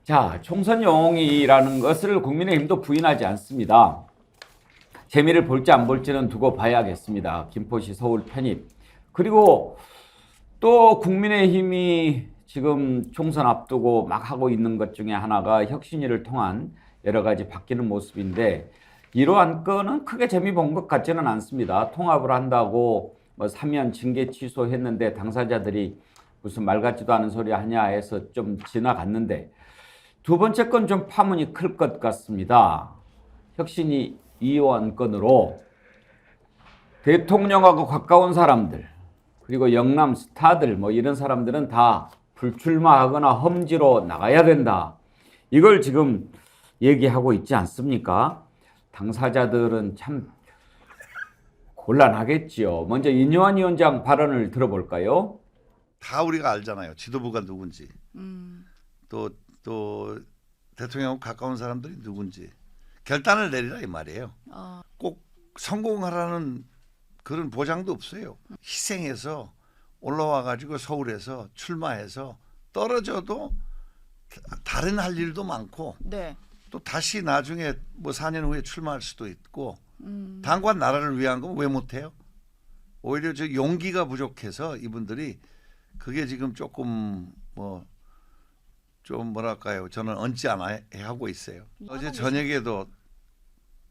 자, 총선용이라는 것을 국민의힘도 부인하지 않습니다. 재미를 볼지 안 볼지는 두고 봐야겠습니다. 김포시 서울 편입. 그리고 또 국민의힘이 지금 총선 앞두고 막 하고 있는 것 중에 하나가 혁신위를 통한 여러 가지 바뀌는 모습인데 이러한 건은 크게 재미 본 것 같지는 않습니다. 통합을 한다고 뭐 사면 징계 취소했는데 당사자들이 무슨 말 같지도 않은 소리 하냐 해서 좀 지나갔는데 두 번째 건 좀 파문이 클 것 같습니다. 혁신위 의원 건으로 대통령하고 가까운 사람들 그리고 영남 스타들 뭐 이런 사람들은 다 불출마하거나 험지로 나가야 된다. 이걸 지금 얘기하고 있지 않습니까? 당사자들은 참 곤란하겠지요. 먼저 인요한 위원장 발언을 들어볼까요? 다 우리가 알잖아요. 지도부가 누군지. 또 대통령하고 가까운 사람들이 누군지. 결단을 내리라 이 말이에요. 꼭 성공하라는 그런 보장도 없어요. 희생해서 올라와 가지고 서울에서 출마해서 떨어져도 다른 할 일도 많고 네. 또 다시 나중에 뭐 4년 후에 출마할 수도 있고 당과 나라를 위한 건 왜 못해요? 오히려 저 용기가 부족해서 이분들이 그게 지금 조금 뭐 좀 뭐랄까요? 저는 얹지 않아 하고 있어요. 어제 저녁에도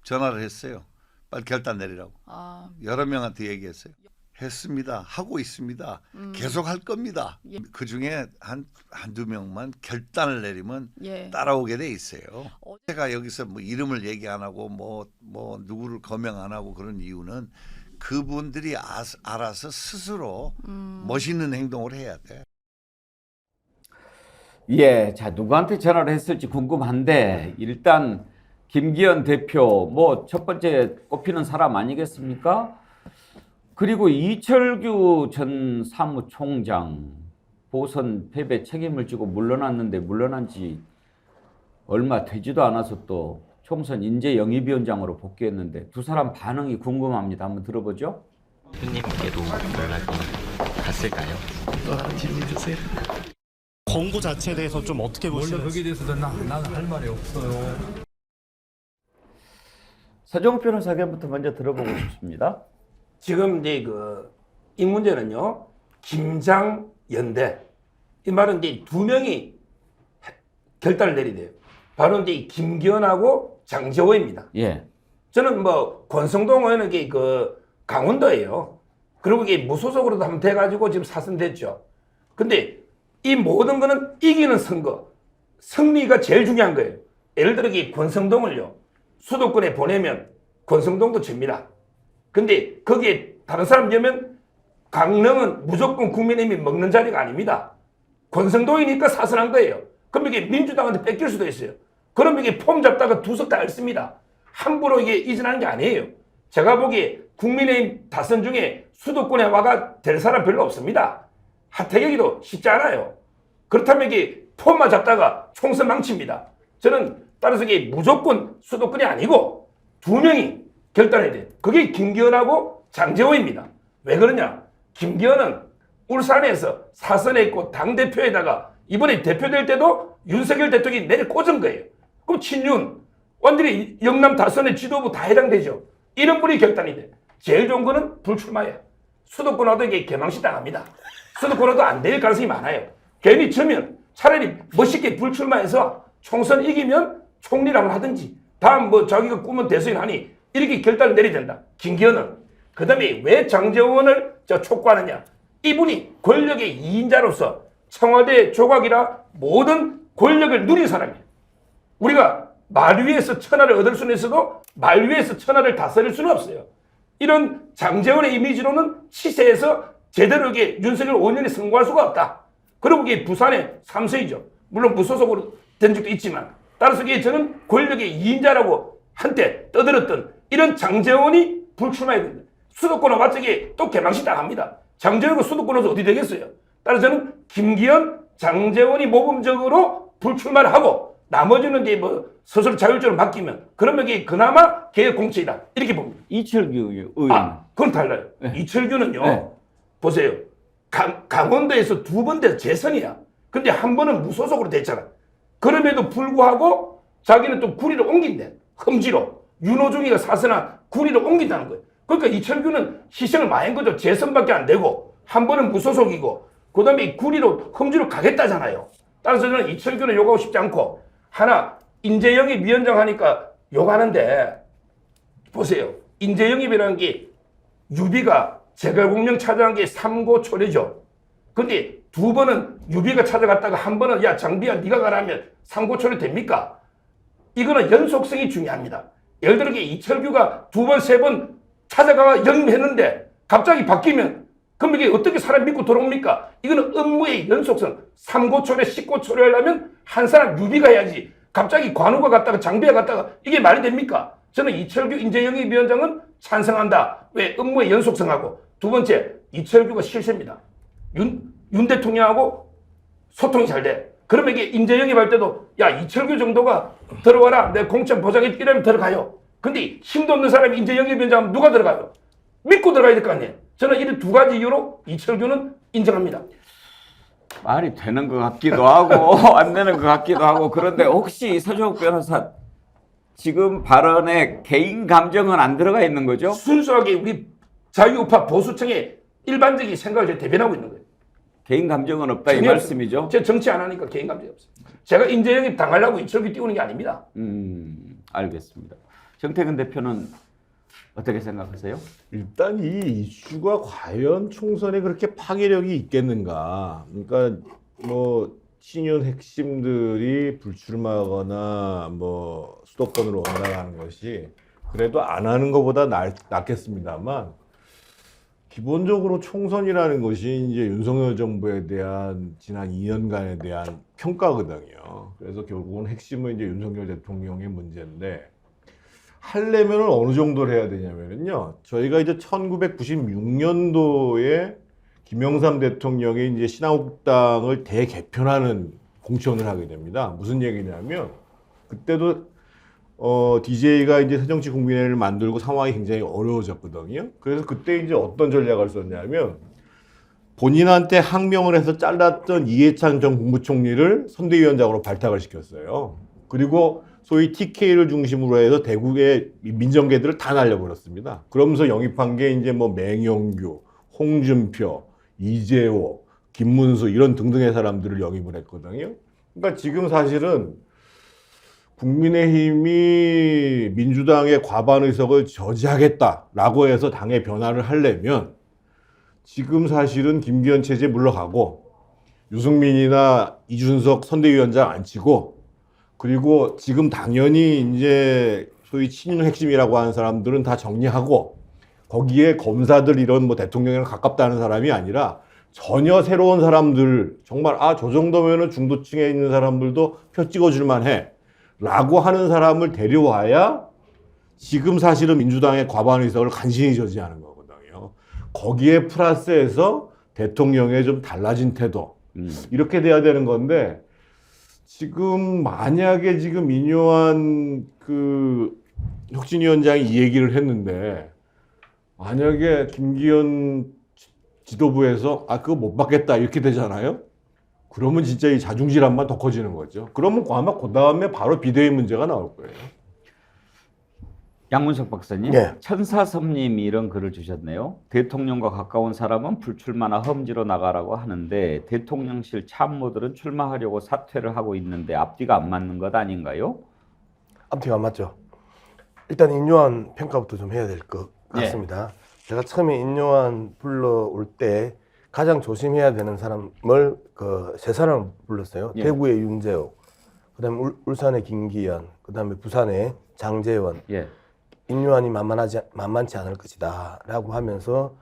전화를 했어요. 빨리 결단 내리라고. 여러 명한테 얘기했어요. 했습니다. 하고 있습니다. 계속 할 겁니다. 예. 그중에 한두 명만 결단을 내리면 예. 따라오게 돼 있어요. 제가 여기서 뭐 이름을 얘기 안 하고 뭐 누구를 거명 안 하고 그런 이유는 그분들이 알아서 스스로 멋있는 행동을 해야 돼. 예, 자 누구한테 전화를 했을지 궁금한데 일단 김기현 대표 뭐 첫 번째 꼽히는 사람 아니겠습니까? 그리고 이철규 전 사무총장 보선 패배 책임을 지고 물러났는데 물러난 지 얼마 되지도 않아서 또 총선 인재영입위원장으로 복귀했는데 두 사람 반응이 궁금합니다. 한번 들어보죠. 대표님께도 연락이 갔을까요? 질문 주세요. 공고 자체에 대해서 좀 어떻게 보시나요? 원래 거기에 대해서는 나는 할 말이 없어요. 서정욱 변호사 의견부터 먼저 들어보고 싶습니다. 지금 이제 이 문제는요, 김장 연대. 이 말은 이제 두 명이 결단을 내리대요. 바로 이제 김기현하고 장제호입니다. 예. 저는 뭐 권성동 의원은 강원도예요. 그리고 이게 무소속으로도 한번 돼가지고 지금 사선됐죠. 근데 이 모든 거는 이기는 선거, 승리가 제일 중요한 거예요. 예를 들어 이 권성동을요, 수도권에 보내면 권성동도 집니다. 근데 거기에 다른 사람 되면 강릉은 무조건 국민의힘이 먹는 자리가 아닙니다. 권성동이니까 사선한 거예요. 그럼 이게 민주당한테 뺏길 수도 있어요. 그럼 이게 폼 잡다가 두석 다 앓습니다. 함부로 이게 이전하는 게 아니에요. 제가 보기에 국민의힘 다선 중에 수도권에 와가 될 사람 별로 없습니다. 하태경이도 쉽지 않아요. 그렇다면 이게 폼만 잡다가 총선 망칩니다. 저는 따라서 이게 무조건 수도권이 아니고 두 명이 결단해야 돼요. 그게 김기현하고 장제호입니다. 왜 그러냐? 김기현은 울산에서 사선에 있고 당대표에다가 이번에 대표될 때도 윤석열 대통령이 내려 꽂은 거예요. 그럼 친윤, 완전히 영남 다선의 지도부 다 해당되죠. 이런 분이 결단이 돼. 제일 좋은 거는 불출마예요. 수도권 와도 이게 개망신 당합니다. 수도권 와도 안 될 가능성이 많아요. 괜히 져면 차라리 멋있게 불출마해서 총선 이기면 총리를 한번 하든지 다음 뭐 자기가 꿈은 대선인 하니 이렇게 결단을 내려야 된다. 김기현은. 그 다음에 왜 장제원을 촉구하느냐. 이분이 권력의 2인자로서 청와대 조각이라 모든 권력을 누린 사람이에요. 우리가 말 위에서 천하를 얻을 수는 있어도 말 위에서 천하를 다스릴 수는 없어요. 이런 장제원의 이미지로는 치세에서 제대로 이게 윤석열 5년이 성공할 수가 없다. 그리고 이게 부산의 3세이죠. 물론 무소속으로 된 적도 있지만 따라서 이게 저는 권력의 2인자라고 한때 떠들었던 이런 장제원이 불출마해야 된다. 수도권과 맞짱이 또 개망신 당합니다. 장제원과 수도권에서 어디 되겠어요? 따라서 저는 김기현, 장제원이 모범적으로 불출마를 하고 나머지는 이제 뭐 스스로 자율적으로 맡기면 그러면 이게 그나마 개혁 공천이다. 이렇게 봅니다. 이철규 의원. 그건 달라요. 네. 이철규는요. 네. 보세요. 강원도에서 2번 돼서 재선이야. 근데 한 번은 무소속으로 됐잖아. 그럼에도 불구하고 자기는 또 구리를 옮긴대. 험지로. 윤호중이가 사선한 구리를 옮긴다는 거예요. 그러니까 이철규는 희생을 많이 한 거죠. 재선밖에 안 되고 한 번은 무소속이고 그 다음에 구리로 험지로 가겠다잖아요. 따라서 저는 이철규는 욕하고 싶지 않고 하나 인재영입 위원장 하니까 욕하는데 보세요. 인재영입이라는 게 유비가 제갈공명 찾아간 게 삼고초려죠. 근데 두 번은 유비가 찾아갔다가 한 번은 야 장비야 네가 가라면 삼고초려 됩니까? 이거는 연속성이 중요합니다. 예를 들어 이철규가 2번, 3번 찾아가 영입했는데 갑자기 바뀌면 그럼 이게 어떻게 사람 믿고 들어옵니까? 이거는 업무의 연속성. 3고초려, 10고초려 하려면 한 사람 유비가 해야지. 갑자기 관우가 갔다가 장비가 갔다가 이게 말이 됩니까? 저는 이철규 인재영입위원장은 찬성한다. 왜? 업무의 연속성하고. 두 번째, 이철규가 실세입니다. 윤 대통령하고 소통이 잘 돼. 그러면 이게 인재영입할 때도 야 이철규 정도가 들어와라. 내 공천 보장해 이러면 들어가요. 근데 힘도 없는 사람이 인재영입위원장하면 누가 들어가요? 믿고 들어가야 될 거 아니에요. 저는 이런 두 가지 이유로 이철규는 인정합니다. 말이 되는 것 같기도 하고 안 되는 것 같기도 하고 그런데 혹시 서정욱 변호사 지금 발언에 개인 감정은 안 들어가 있는 거죠? 순수하게 우리 자유우파 보수층의 일반적인 생각을 대변하고 있는 거예요. 개인 감정은 없다 이 말씀이죠? 제가 정치 안 하니까 개인 감정이 없어요. 제가 인재영입 당하려고 이철규 띄우는 게 아닙니다. 알겠습니다. 정태근 대표는 어떻게 생각하세요? 일단 이 이슈가 과연 총선에 그렇게 파괴력이 있겠는가? 그러니까 뭐 친윤 핵심들이 불출마하거나 뭐 수도권으로 올라가는 것이 그래도 안 하는 것보다 낫겠습니다만 기본적으로 총선이라는 것이 이제 윤석열 정부에 대한 지난 2년간에 대한 평가거든요. 그래서 결국은 핵심은 이제 윤석열 대통령의 문제인데 하려면 어느 정도를 해야 되냐면요. 저희가 이제 1996년도에 김영삼 대통령이 이제 신한국당을 대개편하는 공천을 하게 됩니다. 무슨 얘기냐면 그때도 DJ가 이제 새정치국민회를 만들고 상황이 굉장히 어려워졌거든요. 그래서 그때 이제 어떤 전략을 썼냐면 본인한테 항명을 해서 잘랐던 이해찬 전 국무총리를 선대위원장으로 발탁을 시켰어요. 그리고 소위 TK를 중심으로 해서 대구의 민정계들을 다 날려버렸습니다. 그러면서 영입한 게 이제 뭐 맹영규, 홍준표, 이재호, 김문수 이런 등등의 사람들을 영입을 했거든요. 그러니까 지금 사실은 국민의힘이 민주당의 과반 의석을 저지하겠다라고 해서 당의 변화를 하려면 지금 사실은 김기현 체제 물러가고 유승민이나 이준석 선대위원장 안 치고 그리고 지금 당연히 이제 소위 친윤 핵심이라고 하는 사람들은 다 정리하고 거기에 검사들 이런 뭐 대통령이랑 가깝다는 사람이 아니라 전혀 새로운 사람들, 정말 저 정도면은 중도층에 있는 사람들도 표 찍어줄 만해 라고 하는 사람을 데려와야 지금 사실은 민주당의 과반 의석을 간신히 저지하는 거거든요. 거기에 플러스해서 대통령의 좀 달라진 태도 이렇게 돼야 되는 건데, 지금 만약에 지금 인요한 그 혁신위원장이 이 얘기를 했는데, 만약에 김기현 지도부에서 그거 못 받겠다 이렇게 되잖아요. 그러면 진짜 이 자중질환만 더 커지는 거죠. 그러면 아마 그 다음에 바로 비대위 문제가 나올 거예요. 양문석 박사님, 네. 천사섭님이 이런 글을 주셨네요. 대통령과 가까운 사람은 불출마나 험지로 나가라고 하는데 대통령실 참모들은 출마하려고 사퇴를 하고 있는데 앞뒤가 안 맞는 것 아닌가요? 앞뒤가 안 맞죠. 일단 인요한 평가부터 좀 해야 될 것 같습니다. 제가 처음에 인요한 불러올 때 가장 조심해야 되는 사람을 세 사람을 불렀어요. 예. 대구의 윤재옥, 그다음에 울산의 김기현, 그다음에 부산의 장재원. 예. 인요한이 만만치 않을 것이다라고 하면서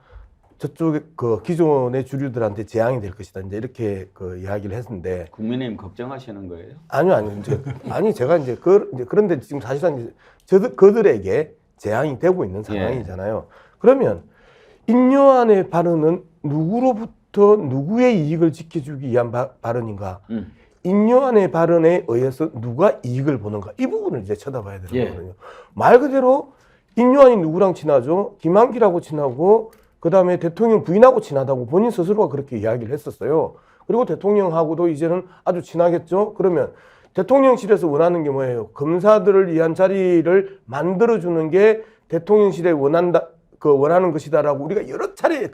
저쪽에 기존의 주류들한테 재앙이 될 것이다. 이제 이렇게 이야기를 했는데, 국민의힘 걱정하시는 거예요? 아니요. 제가 이제 그런데 지금 사실상 이제 그들에게 재앙이 되고 있는 상황이잖아요. 그러면 인요한의 발언은 누구로부터 누구의 이익을 지켜주기 위한 발언인가? 인요한의 발언에 의해서 누가 이익을 보는가? 이 부분을 이제 쳐다봐야 되는 거거든요. 말 그대로 인요한이 누구랑 친하죠? 김한길하고 친하고, 그 다음에 대통령 부인하고 친하다고 본인 스스로가 그렇게 이야기를 했었어요. 그리고 대통령하고도 이제는 아주 친하겠죠? 그러면 대통령실에서 원하는 게 뭐예요? 검사들을 위한 자리를 만들어주는 게 대통령실에 원하는 것이다라고 우리가 여러 차례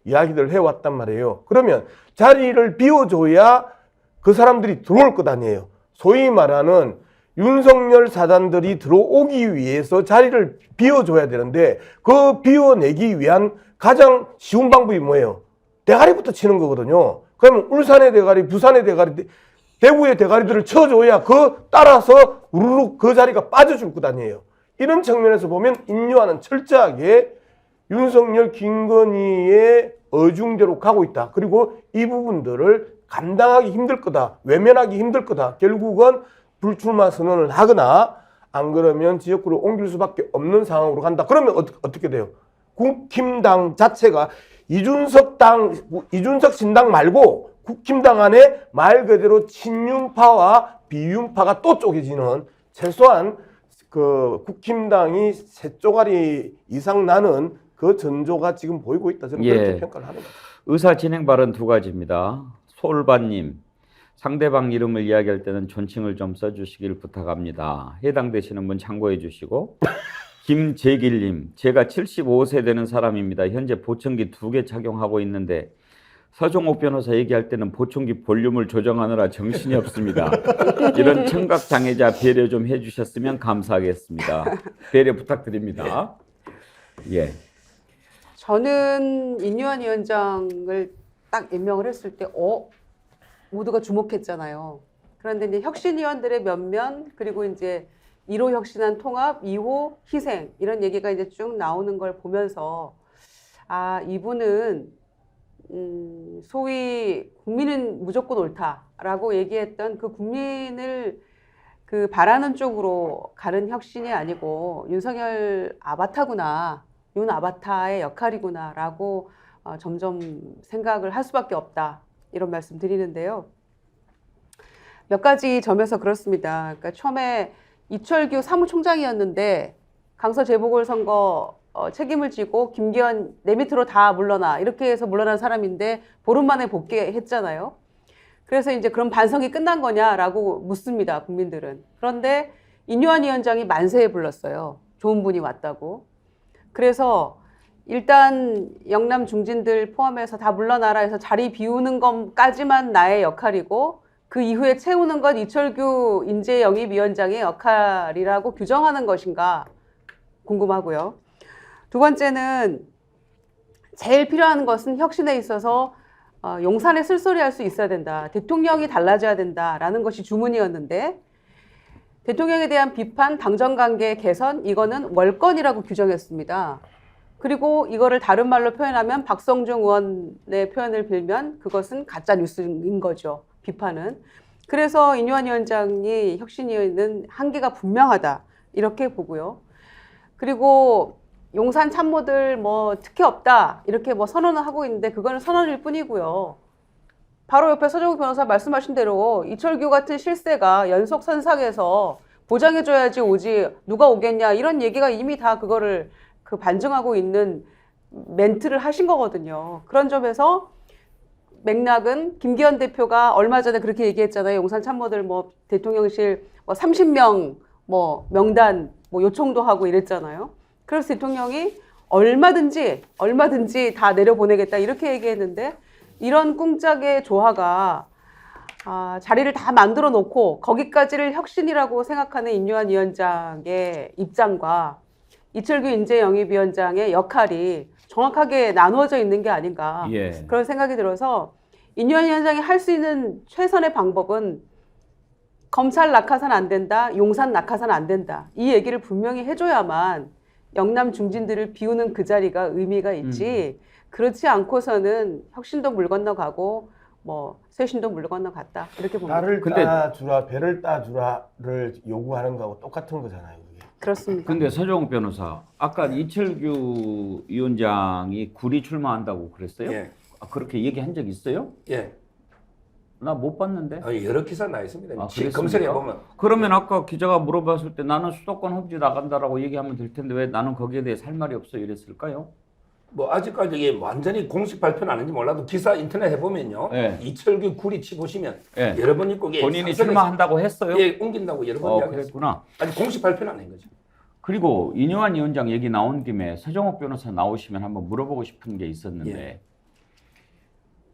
이야기를 해왔단 말이에요. 그러면 자리를 비워줘야 그 사람들이 들어올 것 아니에요. 소위 말하는 윤석열 사단들이 들어오기 위해서 자리를 비워줘야 되는데, 그 비워내기 위한 가장 쉬운 방법이 뭐예요? 대가리부터 치는 거거든요. 그러면 울산의 대가리, 부산의 대가리, 대구의 대가리들을 쳐줘야 따라서 우르르 그 자리가 빠져줄 것 아니에요. 이런 측면에서 보면 인요한은 철저하게 윤석열, 김건희의 어중대로 가고 있다. 그리고 이 부분들을 감당하기 힘들 거다. 외면하기 힘들 거다. 결국은 불출마 선언을 하거나 안 그러면 지역구를 옮길 수밖에 없는 상황으로 간다. 그러면 어떻게 돼요? 국힘당 자체가 이준석 신당 말고 국힘당 안에 말 그대로 친윤파와 비윤파가 또 쪼개지는, 최소한 국힘당이 세 쪼가리 이상 나는 그 전조가 지금 보이고 있다. 저는 그렇게 평가를 하는 거죠. 의사 진행 발언 2가지입니다. 솔바님, 상대방 이름을 이야기할 때는 존칭을 좀 써주시길 부탁합니다. 해당되시는 분 참고해 주시고, 김재길님, 제가 75세 되는 사람입니다. 현재 보청기 2개 착용하고 있는데 서종옥 변호사 얘기할 때는 보청기 볼륨을 조정하느라 정신이 없습니다. 이런 청각장애자 배려 좀 해주셨으면 감사하겠습니다. 배려 부탁드립니다. 예. 저는 인요한 위원장을 딱 임명을 했을 때 모두가 주목했잖아요. 그런데 이제 혁신위원들의 면면, 그리고 이제 1호 혁신안 통합, 2호 희생, 이런 얘기가 이제 쭉 나오는 걸 보면서 이분은 소위 국민은 무조건 옳다라고 얘기했던 그 국민을 바라는 쪽으로 가는 혁신이 아니고 윤석열 아바타구나, 윤 아바타의 역할이구나라고 점점 생각을 할 수밖에 없다, 이런 말씀 드리는데요. 몇 가지 점에서 그렇습니다. 그러니까 처음에 이철규 사무총장이었는데 강서 재보궐선거 책임을 지고 김기현 내 밑으로 다 물러나, 이렇게 해서 물러난 사람인데 보름 만에 복귀했잖아요. 그래서 이제 그럼 반성이 끝난 거냐라고 묻습니다, 국민들은. 그런데 인요한 위원장이 만세에 불렀어요. 좋은 분이 왔다고. 그래서 일단 영남 중진들 포함해서 다 물러나라 해서 자리 비우는 것까지만 나의 역할이고, 그 이후에 채우는 건 이철규 인재영입위원장의 역할이라고 규정하는 것인가 궁금하고요. 두 번째는 제일 필요한 것은 혁신에 있어서 용산에 쓸소리할 수 있어야 된다. 대통령이 달라져야 된다라는 것이 주문이었는데, 대통령에 대한 비판, 당정관계 개선, 이거는 월권이라고 규정했습니다. 그리고 이거를 다른 말로 표현하면 박성중 의원의 표현을 빌면 그것은 가짜 뉴스인 거죠. 비판은. 그래서 인요한 위원장이 혁신위는 한계가 분명하다 이렇게 보고요. 그리고 용산 참모들 뭐 특혜 없다 이렇게 뭐 선언을 하고 있는데 그거는 선언일 뿐이고요. 바로 옆에 서정욱 변호사 말씀하신 대로 이철규 같은 실세가 연속 선상에서 보장해줘야지 오지 누가 오겠냐 이런 얘기가 이미 다 그거를 반증하고 있는 멘트를 하신 거거든요. 그런 점에서 맥락은 김기현 대표가 얼마 전에 그렇게 얘기했잖아요. 용산 참모들 뭐 대통령실 뭐 30명 뭐 명단 뭐 요청도 하고 이랬잖아요. 그래서 대통령이 얼마든지 다 내려보내겠다 이렇게 얘기했는데 이런 꿍짝의 조화가 자리를 다 만들어 놓고 거기까지를 혁신이라고 생각하는 인요한 위원장의 입장과 이철규 인재영입위원장의 역할이 정확하게 나누어져 있는 게 아닌가 예. 그런 생각이 들어서 인요한 위원장이 할 수 있는 최선의 방법은 검찰 낙하산 안 된다, 용산 낙하산 안 된다 이 얘기를 분명히 해줘야만 영남 중진들을 비우는 그 자리가 의미가 있지 그렇지 않고서는 혁신도 물 건너가고 뭐 쇄신도 물 건너갔다 이렇게 봅니다. 달을 따주라 배를 따주라를 요구하는 거하고 똑같은 거잖아요. 그게. 그렇습니다. 근데 서정욱 변호사 아까 이철규 위원장이 구리 출마한다고 그랬어요? 예. 그렇게 얘기한 적 있어요? 예. 나 못 봤는데. 여러 기사 나 있습니다. 그랬습니까? 검색해 보면. 그러면 아까 기자가 물어봤을 때 나는 수도권 흡지 나간다라고 얘기하면 될 텐데 왜 나는 거기에 대해서 할 말이 없어 이랬을까요? 뭐 아직까지 이게 완전히 공식 발표는 아닌지 몰라도 기사 인터넷 해보면요. 예. 이철규 구리 치보시면 예. 여러 번 있고 본인이 출마한다고 했어요? 예, 옮긴다고 여러 번 이야기했어요. 그랬구나. 아직 공식 발표는 아닌 거죠. 그리고 인요한 위원장 얘기 나온 김에 서정욱 변호사 나오시면 한번 물어보고 싶은 게 있었는데 예.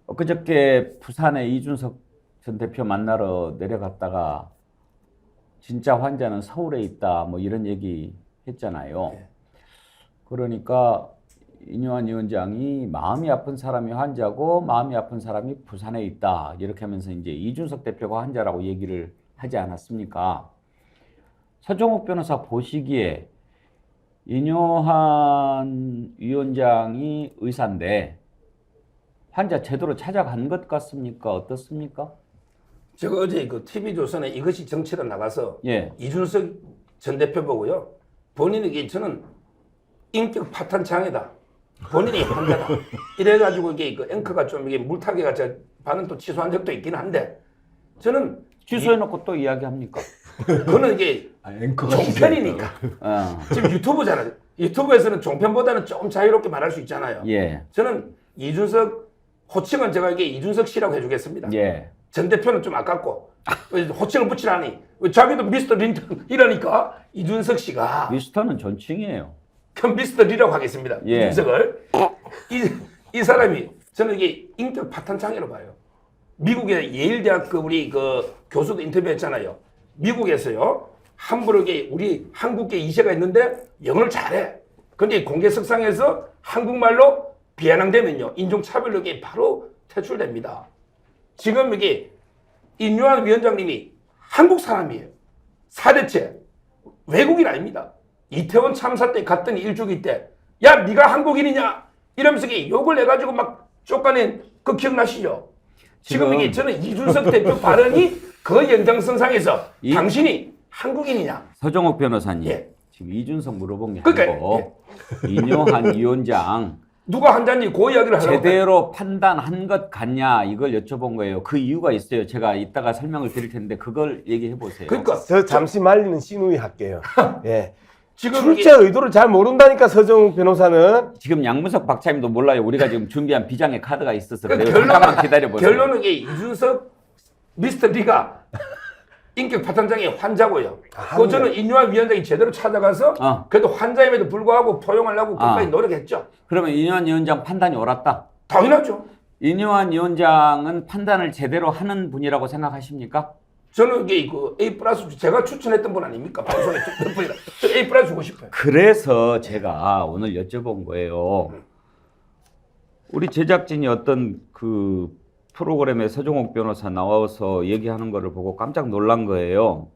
엊그저께 부산에 이준석 전 대표 만나러 내려갔다가 진짜 환자는 서울에 있다 뭐 이런 얘기 했잖아요. 예. 그러니까 인요한 위원장이 마음이 아픈 사람이 환자고 마음이 아픈 사람이 부산에 있다 이렇게 하면서 이제 이준석 대표가 환자라고 얘기를 하지 않았습니까? 서정욱 변호사 보시기에 인요한 위원장이 의사인데 환자 제대로 찾아간 것 같습니까? 어떻습니까? 제가 어제 그 TV조선에 이것이 정치로 나가서 예. 이준석 전 대표 보고요. 본인에게 저는 인격 파탄 장애다. 본인이 환자다. 이래가지고 이게 그 앵커가 좀 이게 물타기가 저 반은 또 취소한 적도 있긴 한데 저는 취소해놓고 또 이야기합니까? 그거는 이게 종편이니까. 지금 유튜브잖아요. 유튜브에서는 종편보다는 조금 자유롭게 말할 수 있잖아요. 예. 저는 이준석 호칭은 제가 이게 이준석 씨라고 해주겠습니다. 예. 전 대표는 좀 아깝고 호칭을 붙이라니 자기도 미스터 린턴 이러니까 이준석 씨가 미스터는 존칭이에요. 그럼 미스터 리라고 하겠습니다. 예. 이준석을 이 사람이 저는 이게 인격 파탄 장애로 봐요. 미국의 예일대학 우리 그 교수도 인터뷰했잖아요. 미국에서요 함부로 이게 우리 한국계 이세가 있는데 영어를 잘해. 근데 공개석상에서 한국말로 비아냥되면요 인종차별로 이게 바로 퇴출됩니다. 지금 이게 인요한 위원장님이 한국 사람이에요. 4대째 외국인 아닙니다. 이태원 참사 때 갔더니 일주기 때 야 네가 한국인이냐 이러면서 욕을 내가지고 막 쫓아낸 그 기억나시죠? 지금 이게 저는 이준석 대표 발언이 그 연장선상에서 당신이 한국인이냐? 서정욱 변호사님 예. 지금 이준석 물어본 게 그러니까, 아니고 인요한 위원장 누가 한자인지 그 이야기를 하려고 제대로 판단한 것 같냐 이걸 여쭤본 거예요. 그 이유가 있어요. 제가 이따가 설명을 드릴 텐데 그걸 얘기해 보세요. 그러니까 저 잠시 말리는 신우이 할게요. 예. 지금 출제 의도를 잘 모른다니까 서정욱 변호사는. 지금 양문석 박사님도 몰라요. 우리가 지금 준비한 비장의 카드가 있어서 그래요. 결론은- 잠깐만 기다려보세요. 결론은 이게 이준석 미스터 리가 인격 파탄장애 환자고요. 그 저는 인요한 위원장이 제대로 찾아가서 그래도 환자임에도 불구하고 포용하려고 끝까지 노력했죠. 그러면 인요한 위원장 판단이 옳았다? 당연하죠. 인요한 위원장은 판단을 제대로 하는 분이라고 생각하십니까? 저는 이게 그 A+ 제가 추천했던 분 아닙니까? 방송에 몇 분이라. 저 A+ 주고 싶어요. 그래서 제가 오늘 여쭤본 거예요. 우리 제작진이 어떤 그 프로그램에 서정욱 변호사 나와서 얘기하는 거를 보고 깜짝 놀란 거예요.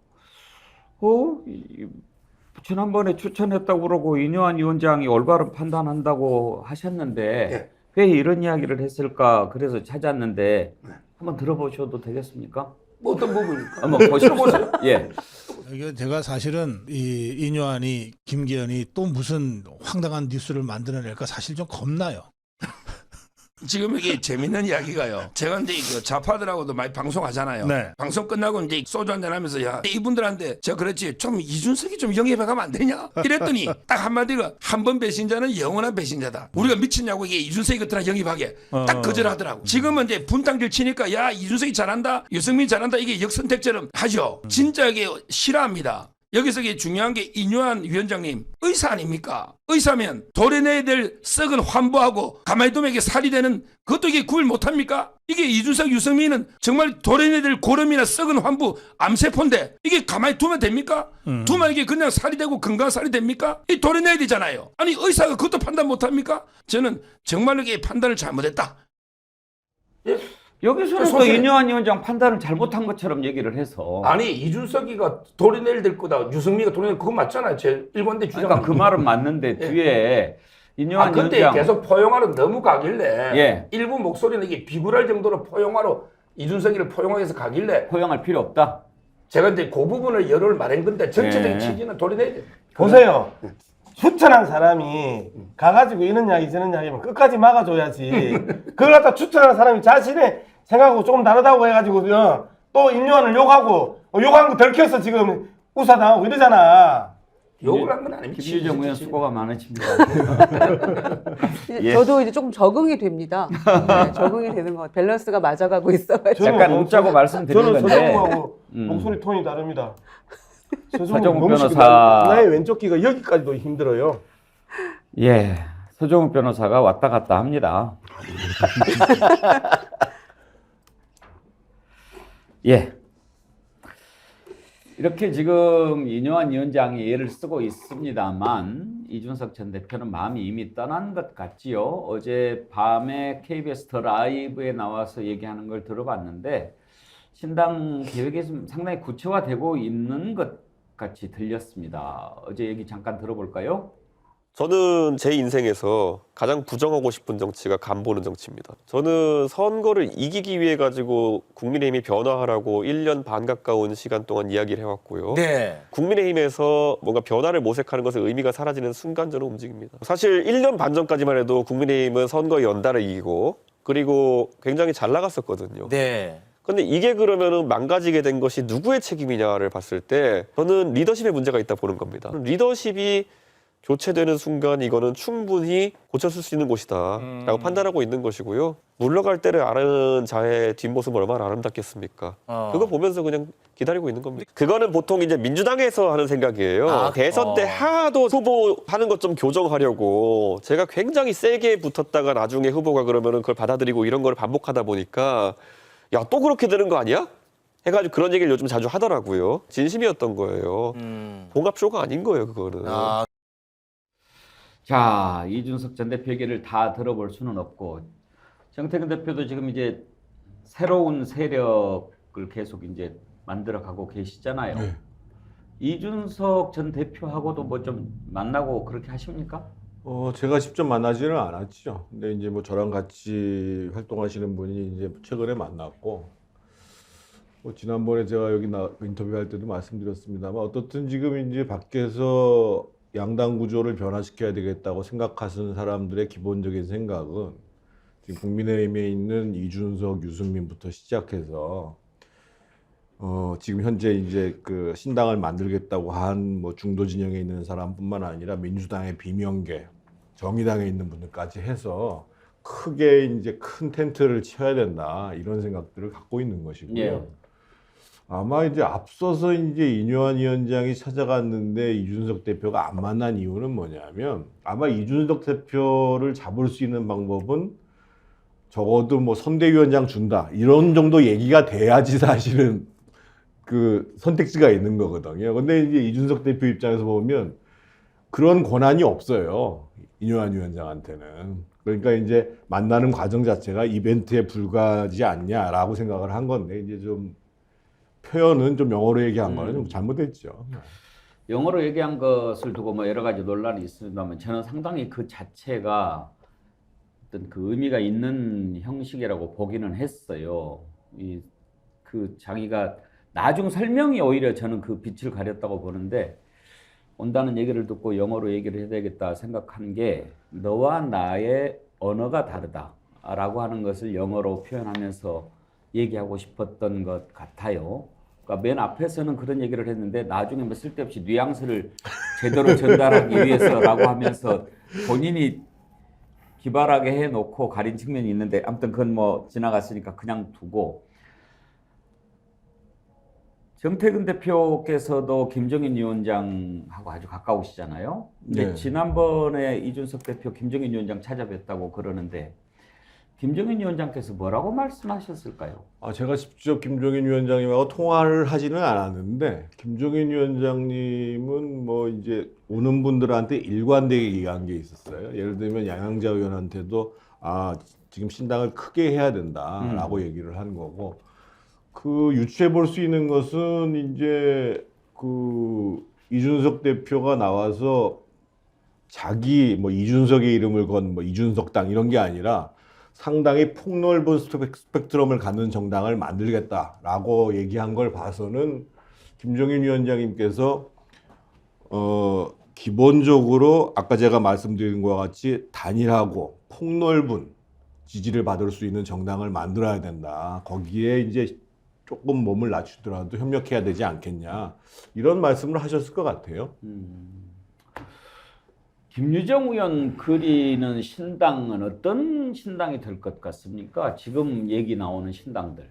지난번에 추천했다고 그러고 이뇨한 위원장이 올바른 판단한다고 하셨는데 예. 왜 이런 이야기를 했을까 그래서 찾았는데 한번 들어보셔도 되겠습니까? 뭐 어떤 부분입니까? 한번 보시죠. 예. 이게 제가 사실은 이 이뇨한이 김기현이 또 무슨 황당한 뉴스를 만들어낼까 사실 좀 겁나요. 지금 이게 재밌는 이야기가요. 제가 이제 그 좌파들하고도 많이 방송하잖아요. 네. 방송 끝나고 이제 소주 한잔 하면서 야 이분들한테 제가 그랬지 좀 이준석이 좀 영입해가면 안 되냐? 이랬더니 딱 한마디가 한 번 배신자는 영원한 배신자다. 우리가 미쳤냐고 이게 이준석이 그때나 영입하게 딱 거절하더라고. 지금은 이제 분탕질 치니까 야 이준석이 잘한다, 유승민 잘한다 이게 역선택처럼 하죠. 진짜 이게 싫어합니다. 여기서 이게 중요한 게 이뇨한 위원장님 의사 아닙니까? 의사면 도려내야 될 썩은 환부하고 가만히 두면 이게 살이 되는 그것도 이게 구별 못합니까? 이게 이준석 유승민은 정말 도려내야 될 고름이나 썩은 환부 암세포인데 이게 가만히 두면 됩니까? 두면 이게 그냥 살이 되고 건강한 살이 됩니까? 이 도려내야 되잖아요. 아니 의사가 그것도 판단 못합니까? 저는 정말로 이게 판단을 잘못했다. 여기서는 또 이뇨한 위원장 판단을 잘못한 것처럼 얘기를 해서 아니 이준석이가 도려내야 될 거다. 유승민이가 도려낼 그거 맞잖아요. 제 일관돼 주장. 그러니까 그 말은 맞는데 뒤에 이뇨한 근데 위원장 계속 포용하러 너무 가길래 예. 일부 목소리는 이게 비굴할 정도로 포용하러 이준석이를 포용하게서 가길래 포용할 필요 없다. 제가 이제 그 부분을 여론을 말한 건데 전체적인 예. 취지는 도려내야 돼. 보세요. 추천한 사람이 가가지고 이런 이야기 저런 이야기면 끝까지 막아줘야지. 그걸 갖다 추천한 사람이 자신의 생각하고 조금 다르다고 해가지고 또 인류원을 욕하고 욕한 거 들켜서 지금 우사당하고 이러잖아. 욕을 한 건 아닙니다. 김유정 의원 수고가 많으십니다. 예. 저도 이제 조금 적응이 됩니다. 네, 적응이 되는 것 같아요. 밸런스가 맞아가고 있어가지고. 잠깐 웃자고 말씀드린 저는 건데 서정우하고 목소리 톤이 다릅니다. 서정우 변호사 나의 왼쪽 귀가 여기까지도 힘들어요. 예, 서정우 변호사가 왔다 갔다 합니다. 예. 이렇게 지금 이뇨한 위원장이 예를 쓰고 있습니다만 이준석 전 대표는 마음이 이미 떠난 것 같지요. 어제 밤에 KBS 더 라이브에 나와서 얘기하는 걸 들어봤는데 신당 계획이 좀 상당히 구체화되고 있는 것 같이 들렸습니다. 어제 얘기 잠깐 들어볼까요? 저는 제 인생에서 가장 부정하고 싶은 정치가 간보는 정치입니다. 저는 선거를 이기기 위해 가지고 국민의힘이 변화하라고 1년 반 가까운 시간 동안 이야기를 해왔고요. 네. 국민의힘에서 뭔가 변화를 모색하는 것의 의미가 사라지는 순간 저는 움직입니다. 사실 1년 반 전까지만 해도 국민의힘은 선거 연달아 이기고 그리고 굉장히 잘 나갔었거든요. 네. 근데 이게 그러면은 망가지게 된 것이 누구의 책임이냐를 봤을 때 저는 리더십에 문제가 있다 보는 겁니다. 리더십이 교체되는 순간 이거는 충분히 고쳤을 수 있는 곳이다 라고 판단하고 있는 것이고요. 물러갈 때를 아는 자의 뒷모습은 얼마나 아름답겠습니까? 그거 보면서 그냥 기다리고 있는 겁니다. 그거는 보통 이제 민주당에서 하는 생각이에요. 대선 때 하도 후보하는 것 좀 교정하려고 제가 굉장히 세게 붙었다가 나중에 후보가 그러면은 그걸 받아들이고 이런 걸 반복하다 보니까 야, 또 그렇게 되는 거 아니야? 해가지고 그런 얘기를 요즘 자주 하더라고요. 진심이었던 거예요. 봉합쇼가 아닌 거예요, 그거는. 자, 이준석 전 대표 얘기를 다 들어볼 수는 없고 정태근 대표도 지금 이제 새로운 세력을 계속 이제 만들어가고 계시잖아요. 네. 이준석 전 대표하고도 뭐 좀 만나고 그렇게 하십니까? 제가 직접 만나지는 않았죠. 근데 이제 뭐 저랑 같이 활동하시는 분이 이제 최근에 만났고, 뭐 지난번에 제가 여기 인터뷰할 때도 말씀드렸습니다만 어떻든 지금 이제 밖에서 양당 구조를 변화시켜야 되겠다고 생각하시는 사람들의 기본적인 생각은 지금 국민의힘에 있는 이준석, 유승민부터 시작해서 지금 현재 이제 그 신당을 만들겠다고 한 뭐 중도 진영에 있는 사람뿐만 아니라 민주당의 비명계, 정의당에 있는 분들까지 해서 크게 이제 큰 텐트를 쳐야 된다 이런 생각들을 갖고 있는 것이고요. 예. 아마 이제 앞서서 이제 이뇨한 위원장이 찾아갔는데 이준석 대표가 안 만난 이유는 뭐냐면 아마 이준석 대표를 잡을 수 있는 방법은 적어도 뭐 선대위원장 준다 이런 정도 얘기가 돼야지 사실은 그 선택지가 있는 거거든요. 근데 이제 이준석 대표 입장에서 보면 그런 권한이 없어요. 이뇨한 위원장한테는. 그러니까 이제 만나는 과정 자체가 이벤트에 불과하지 않냐라고 생각을 한 건데 이제 좀 표현은 좀 영어로 얘기한 거는 좀 잘못했죠. 영어로 얘기한 것을 두고 뭐 여러 가지 논란이 있습니다만 저는 상당히 그 자체가 어떤 그 의미가 있는 형식이라고 보기는 했어요. 그 장의가 나중 설명이 오히려 저는 그 빛을 가렸다고 보는데 온다는 얘기를 듣고 영어로 얘기를 해야 되겠다 생각한 게 너와 나의 언어가 다르다라고 하는 것을 영어로 표현하면서 얘기하고 싶었던 것 같아요. 그러니까 맨 앞에서는 그런 얘기를 했는데 나중에 뭐 쓸데없이 뉘앙스를 제대로 전달하기 위해서라고 하면서 본인이 기발하게 해놓고 가린 측면이 있는데 아무튼 그건 뭐 지나갔으니까 그냥 두고 정태근 대표께서도 김정인 위원장하고 아주 가까우시잖아요. 근데 네. 지난번에 이준석 대표 김정인 위원장 찾아뵀다고 그러는데 김정인 위원장께서 뭐라고 말씀하셨을까요? 제가 직접 김종인 위원장님하고 통화를 하지는 않았는데 김종인 위원장님은 뭐 이제 오는 분들한테 일관되게 얘기한 게 있었어요. 예를 들면 양양자 의원한테도 지금 신당을 크게 해야 된다라고 얘기를 한 거고 그 유추해 볼 수 있는 것은 이제 그 이준석 대표가 나와서 자기 뭐 이준석의 이름을 건 뭐 이준석당 이런 게 아니라 상당히 폭넓은 스펙트럼을 갖는 정당을 만들겠다라고 얘기한 걸 봐서는 김종인 위원장님께서 기본적으로 아까 제가 말씀드린 것과 같이 단일하고 폭넓은 지지를 받을 수 있는 정당을 만들어야 된다. 거기에 이제 조금 몸을 낮추더라도 협력해야 되지 않겠냐. 이런 말씀을 하셨을 것 같아요. 김유정 의원 그리는 신당은 어떤 신당이 될 것 같습니까? 지금 얘기 나오는 신당들.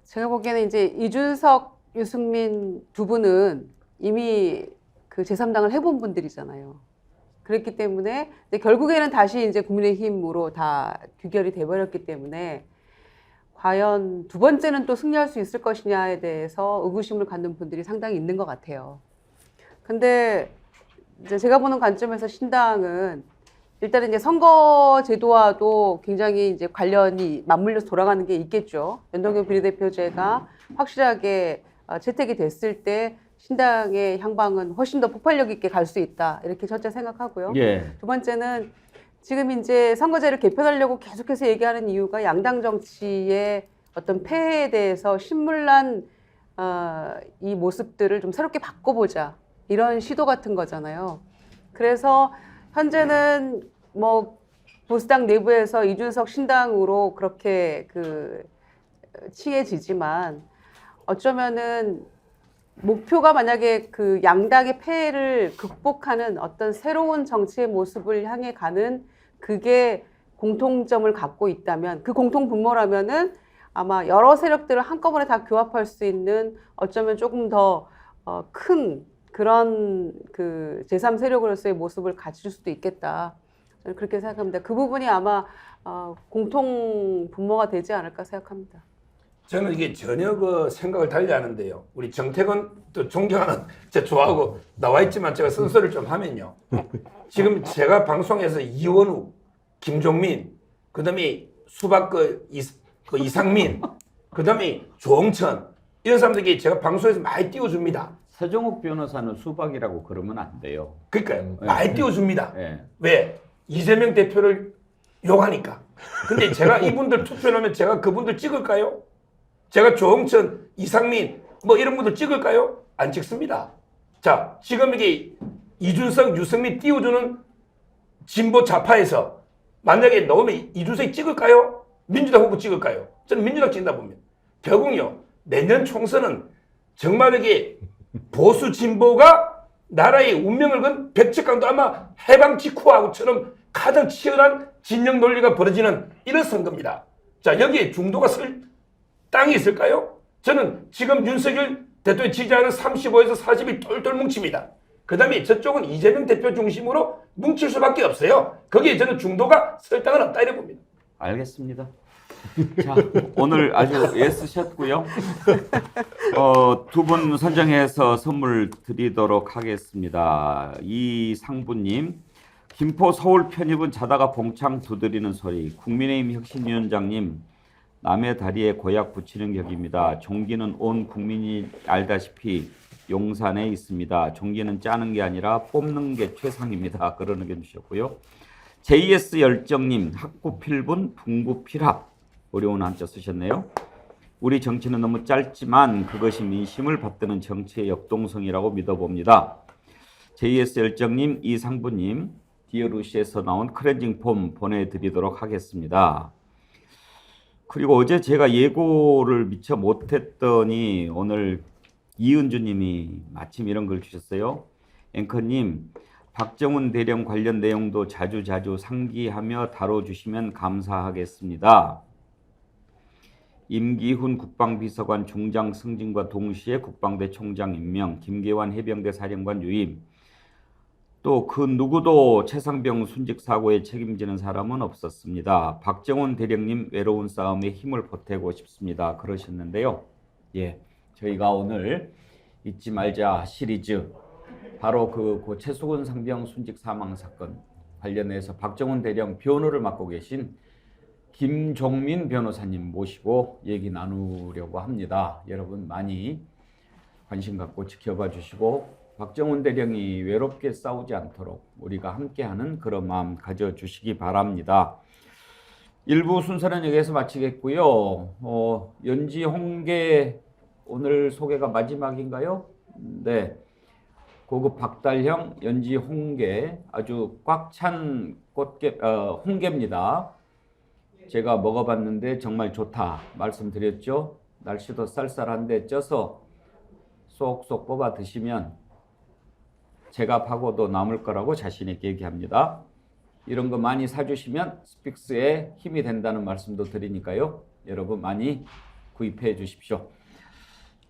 제가 보기에는 이제 이준석, 유승민 두 분은 이미 그 제3당을 해본 분들이잖아요. 그렇기 때문에 결국에는 다시 이제 국민의힘으로 다 귀결이 돼버렸기 때문에 과연 두 번째는 또 승리할 수 있을 것이냐에 대해서 의구심을 갖는 분들이 상당히 있는 것 같아요. 근데 이제 제가 보는 관점에서 신당은 일단은 이제 선거 제도와도 굉장히 이제 관련이 맞물려서 돌아가는 게 있겠죠. 연동형 비례대표제가 확실하게 채택이 됐을 때 신당의 향방은 훨씬 더 폭발력 있게 갈 수 있다. 이렇게 첫째 생각하고요. 예. 두 번째는 지금 이제 선거제를 개편하려고 계속해서 얘기하는 이유가 양당 정치의 어떤 폐해에 대해서 신물난 이 모습들을 좀 새롭게 바꿔보자. 이런 시도 같은 거잖아요. 그래서 현재는 뭐 보수당 내부에서 이준석 신당으로 그렇게 칭해지지만 어쩌면은 목표가 만약에 그 양당의 폐해를 극복하는 어떤 새로운 정치의 모습을 향해 가는 그게 공통점을 갖고 있다면 그 공통 분모라면은 아마 여러 세력들을 한꺼번에 다 교합할 수 있는 어쩌면 조금 더 큰 그런 그 제3 세력으로서의 모습을 가질 수도 있겠다. 저는 그렇게 생각합니다. 그 부분이 아마 공통 분모가 되지 않을까 생각합니다. 저는 이게 전혀 그 생각을 달리 하는데요. 우리 정태근 또 존경하는 제가 좋아하고 나와 있지만 제가 쓴소리를 좀 하면요. 지금 제가 방송에서 이원우, 김종민, 그다음에 수박 이상민, 그다음에 조홍천 이런 사람들이 제가 방송에서 많이 띄워줍니다. 서정욱 변호사는 수박이라고 그러면 안 돼요. 그러니까요. 많이 띄워줍니다. 네. 왜? 이재명 대표를 욕하니까. 근데 제가 이분들 투표하면 제가 그분들 찍을까요? 제가 조홍천, 이상민 뭐 이런 분들 찍을까요? 안 찍습니다. 자, 지금 이게 이준석, 유승민 띄워주는 진보 좌파에서 만약에 넣으면 이준석이 찍을까요? 민주당 후보 찍을까요? 저는 민주당 찍는다 보면. 결국요, 내년 총선은 정말 이게 보수 진보가 나라의 운명을 건 백척강도 아마 해방 직후하고처럼 가장 치열한 진영 논리가 벌어지는 이런 선거입니다. 자, 여기에 중도가 쓸 땅이 있을까요? 저는 지금 윤석열 대통령 지지하는 35에서 40이 똘똘 뭉칩니다. 그 다음에 저쪽은 이재명 대표 중심으로 뭉칠 수밖에 없어요. 거기에 저는 중도가 쓸 땅은 없다 이래 봅니다. 알겠습니다. 자, 오늘 아주 애쓰셨고요. 두 분 선정해서 선물 드리도록 하겠습니다. 이상부님, 김포 서울 편입은 자다가 봉창 두드리는 소리. 국민의힘 혁신위원장님, 남의 다리에 고약 붙이는 격입니다. 종기는 온 국민이 알다시피 용산에 있습니다. 종기는 짜는 게 아니라 뽑는 게 최상입니다. 그런 의견 주셨고요. JS 열정님, 학구 필분, 분구 필합. 어려운 한자 쓰셨네요. 우리 정치는 너무 짧지만 그것이 민심을 받드는 정치의 역동성이라고 믿어봅니다. JS 열정님, 이상부님, 디어루시에서 나온 클렌징 폼 보내드리도록 하겠습니다. 그리고 어제 제가 예고를 미처 못했더니 오늘 이은주님이 마침 이런 걸 주셨어요. 앵커님, 박정훈 대령 관련 내용도 자주 상기하며 다뤄주시면 감사하겠습니다. 임기훈 국방비서관 중장 승진과 동시에 국방대 총장 임명, 김계환 해병대 사령관 유임, 또 그 누구도 최상병 순직 사고에 책임지는 사람은 없었습니다. 박정훈 대령님 외로운 싸움에 힘을 보태고 싶습니다. 그러셨는데요. 예, 저희가 오늘 잊지 말자 시리즈, 바로 고 최수근 상병 순직 사망 사건 관련해서 박정훈 대령 변호를 맡고 계신 김종민 변호사님 모시고 얘기 나누려고 합니다. 여러분 많이 관심 갖고 지켜봐 주시고 박정훈 대령이 외롭게 싸우지 않도록 우리가 함께하는 그런 마음 가져주시기 바랍니다. 1부 순서는 여기에서 마치겠고요. 연지 홍계 오늘 소개가 마지막인가요? 네. 고급 박달형 연지 홍게, 아주 꽉 찬 홍게입니다. 제가 먹어봤는데 정말 좋다 말씀드렸죠. 날씨도 쌀쌀한데 쪄서 쏙쏙 뽑아 드시면 제값하고도 남을 거라고 자신 있게 얘기합니다. 이런 거 많이 사주시면 스픽스에 힘이 된다는 말씀도 드리니까요. 여러분 많이 구입해 주십시오.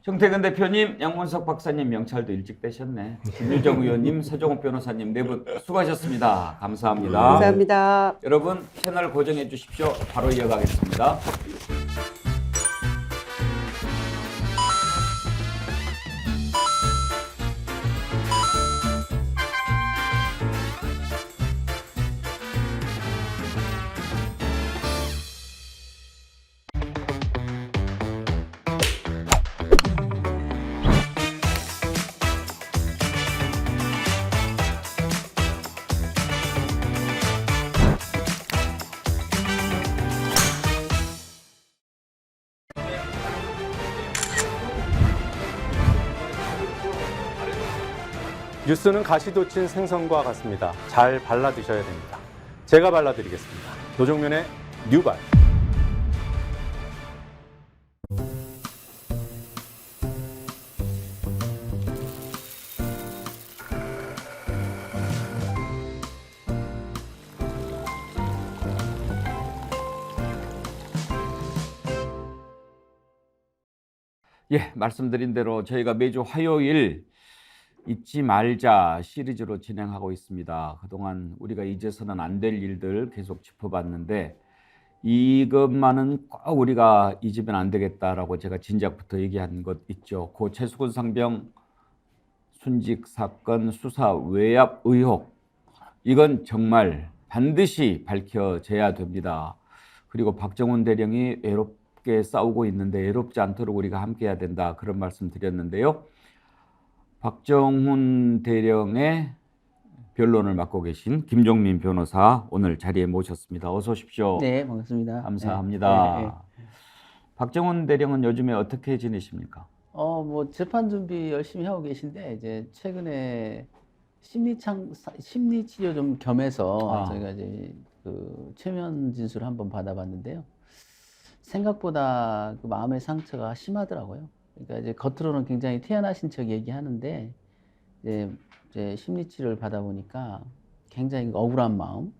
정태근 대표님, 양문석 박사님 명찰도 일찍 떼셨네. 김유정 의원님, 서정훈 변호사님 네 분 수고하셨습니다. 감사합니다. 감사합니다. 여러분 채널 고정해 주십시오. 바로 이어가겠습니다. 뉴스는 가시 돋친 생선과 같습니다. 잘 발라 드셔야 됩니다. 제가 발라드리겠습니다. 노종면의 뉴발. 예, 말씀드린 대로 저희가 매주 화요일 잊지 말자 시리즈로 진행하고 있습니다. 그동안 우리가 잊어서는 안 될 일들 계속 짚어봤는데 이것만은 꼭 우리가 잊으면 안 되겠다라고 제가 진작부터 얘기한 것 있죠. 고 최수근 상병 순직 사건 수사 외압 의혹, 이건 정말 반드시 밝혀져야 됩니다. 그리고 박정훈 대령이 외롭게 싸우고 있는데 외롭지 않도록 우리가 함께해야 된다, 그런 말씀 드렸는데요. 박정훈 대령의 변론을 맡고 계신 김종민 변호사 오늘 자리에 모셨습니다. 어서 오십시오. 네, 반갑습니다. 감사합니다. 네. 박정훈 대령은 요즘에 어떻게 지내십니까? 뭐 재판 준비 열심히 하고 계신데 이제 최근에 심리 치료 좀 겸해서 저희가 이제 그 최면 진술을 한번 받아봤는데요. 생각보다 그 마음의 상처가 심하더라고요. 그러니까 이제 겉으로는 굉장히 태연하신 척 얘기하는데 이제 심리 치료를 받아보니까 굉장히 억울한 마음,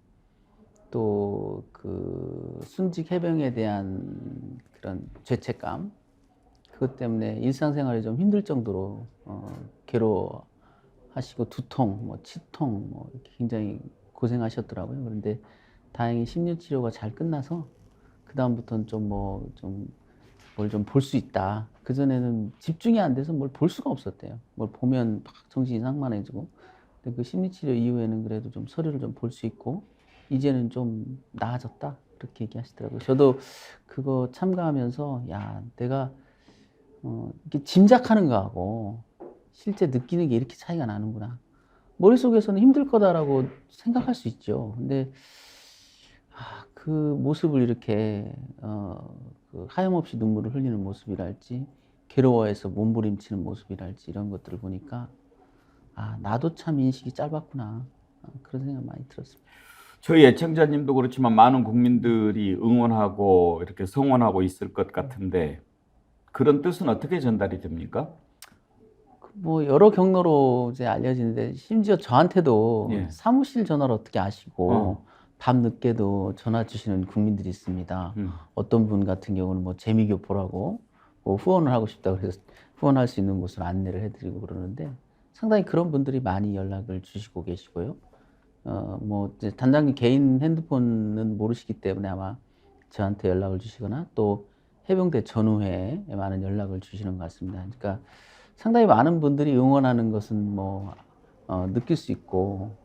또 그 순직 해병에 대한 그런 죄책감, 그것 때문에 일상생활이 좀 힘들 정도로 괴로워하시고 두통, 치통, 이렇게 굉장히 고생하셨더라고요. 그런데 다행히 심리 치료가 잘 끝나서 그 다음부터는 뭘 좀 볼 수 있다. 그 전에는 집중이 안 돼서 뭘 볼 수가 없었대요. 뭘 보면 막 정신이 상만해지고. 근데 그 심리치료 이후에는 그래도 좀 서류를 좀 볼 수 있고 이제는 좀 나아졌다. 그렇게 얘기하시더라고요. 저도 그거 참가하면서 야, 내가 이렇게 짐작하는 거하고 실제 느끼는 게 이렇게 차이가 나는구나. 머릿속에서는 힘들 거다라고 생각할 수 있죠. 근데 그 모습을 이렇게 그 하염없이 눈물을 흘리는 모습이랄지 괴로워해서 몸부림치는 모습이랄지 이런 것들을 보니까 나도 참 인식이 짧았구나. 그런 생각 많이 들었습니다. 저희 애청자님도 그렇지만 많은 국민들이 응원하고 이렇게 성원하고 있을 것 같은데 그런 뜻은 어떻게 전달이 됩니까? 뭐 여러 경로로 이제 알려지는데 심지어 저한테도 예. 사무실 전화를 어떻게 아시고 밤 늦게도 전화 주시는 국민들이 있습니다. 어떤 분 같은 경우는 뭐 재미교포라고 뭐 후원을 하고 싶다고 해서 후원할 수 있는 곳을 안내를 해드리고 그러는데 상당히 그런 분들이 많이 연락을 주시고 계시고요. 뭐 이제 단장님 개인 핸드폰은 모르시기 때문에 아마 저한테 연락을 주시거나 또 해병대 전우회에 많은 연락을 주시는 것 같습니다. 그러니까 상당히 많은 분들이 응원하는 것은 뭐 느낄 수 있고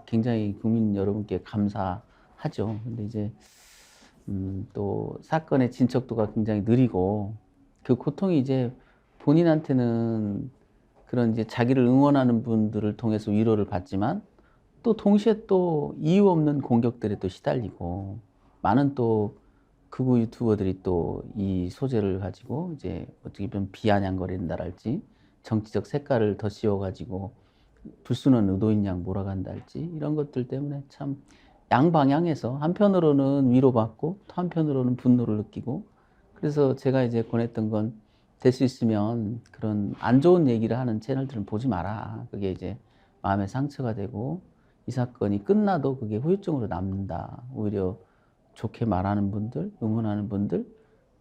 굉장히 국민 여러분께 감사하죠. 근데 이제 또 사건의 진척도가 굉장히 느리고 그 고통이 이제 본인한테는 그런 이제 자기를 응원하는 분들을 통해서 위로를 받지만 또 동시에 또 이유 없는 공격들에 또 시달리고 많은 또 극우 유튜버들이 또 이 소재를 가지고 이제 어떻게 보면 비아냥거린다랄지 정치적 색깔을 더 씌워가지고 불순한 의도인 양 몰아간다 할지 이런 것들 때문에 참 양방향에서 한편으로는 위로받고 또 한편으로는 분노를 느끼고 그래서 제가 이제 권했던 건 될 수 있으면 그런 안 좋은 얘기를 하는 채널들은 보지 마라. 그게 이제 마음에 상처가 되고 이 사건이 끝나도 그게 후유증으로 남는다. 오히려 좋게 말하는 분들, 응원하는 분들,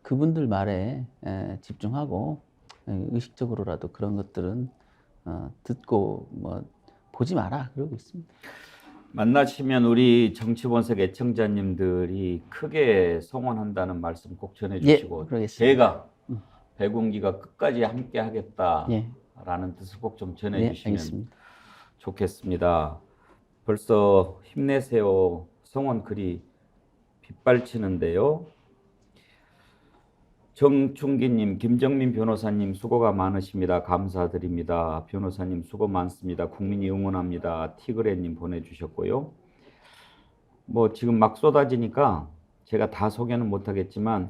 그분들 말에 집중하고 의식적으로라도 그런 것들은 듣고 뭐 보지 마라 그러고 있습니다. 만나시면 우리 정치본색 애청자님들이 크게 성원한다는 말씀 꼭 전해주시고 그러겠습니다. 제가 백운기가 끝까지 함께 하겠다라는 예. 뜻을 꼭 좀 네, 전해주시면 알겠습니다. 좋겠습니다. 벌써 힘내세요 성원 글이 빗발치는데요. 정충기님, 김정민 변호사님 수고가 많으십니다. 감사드립니다. 변호사님 수고 많습니다. 국민이 응원합니다. 티그레님 보내주셨고요. 뭐 지금 막 쏟아지니까 제가 다 소개는 못하겠지만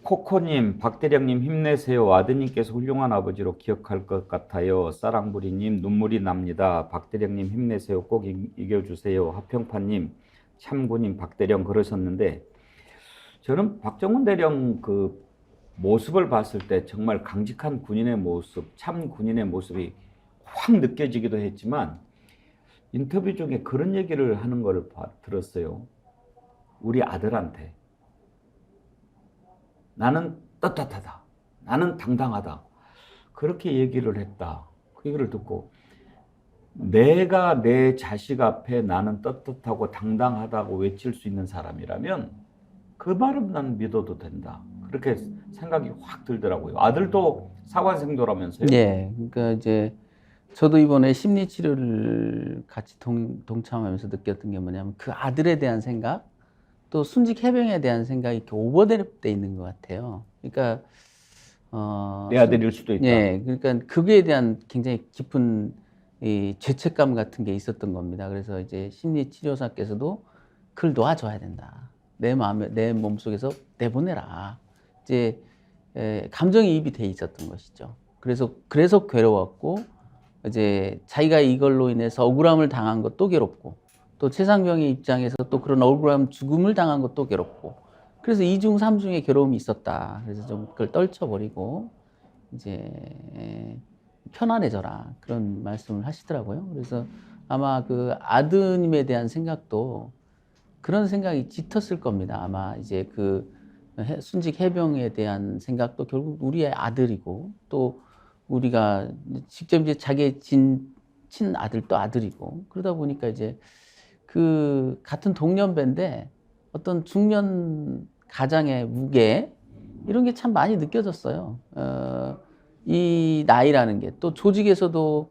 코코님, 박대령님 힘내세요. 아드님께서 훌륭한 아버지로 기억할 것 같아요. 사랑부리님 눈물이 납니다. 박대령님 힘내세요. 꼭 이겨주세요. 하평파님, 참군님, 박대령 그러셨는데 저는 박정훈 대령 그 모습을 봤을 때 정말 강직한 군인의 모습, 참 군인의 모습이 확 느껴지기도 했지만 인터뷰 중에 그런 얘기를 하는 걸 들었어요. 우리 아들한테 나는 떳떳하다. 나는 당당하다. 그렇게 얘기를 했다. 그 얘기를 듣고 내가 내 자식 앞에 나는 떳떳하고 당당하다고 외칠 수 있는 사람이라면 그 말은 난 믿어도 된다. 그렇게 생각이 확 들더라고요. 아들도 사관생도라면서요? 네, 그러니까 이제 저도 이번에 심리 치료를 같이 동참하면서 느꼈던 게 뭐냐면 그 아들에 대한 생각, 또 순직 해병에 대한 생각이 이렇게 오버랩돼 있는 것 같아요. 그러니까 내 아들일 수도 있다. 네, 그러니까 그거에 대한 굉장히 깊은 이 죄책감 같은 게 있었던 겁니다. 그래서 이제 심리 치료사께서도 그걸 놔줘야 된다. 내 마음에, 내 몸속에서 내보내라. 이제 감정이입이 돼 있었던 것이죠. 그래서 괴로웠고 이제 자기가 이걸로 인해서 억울함을 당한 것도 괴롭고 또 최상병의 입장에서 또 그런 억울함 죽음을 당한 것도 괴롭고 그래서 2중 3중의 괴로움이 있었다. 그래서 좀 그걸 떨쳐버리고 이제 편안해져라 그런 말씀을 하시더라고요. 그래서 아마 그 아드님에 대한 생각도 그런 생각이 짙었을 겁니다. 아마 이제 그 순직 해병에 대한 생각도 결국 우리의 아들이고 또 우리가 직접 이제 자기의 친 아들도 아들이고 그러다 보니까 이제 그 같은 동년배인데 어떤 중년 가장의 무게 이런 게 참 많이 느껴졌어요. 이 나이라는 게 또 조직에서도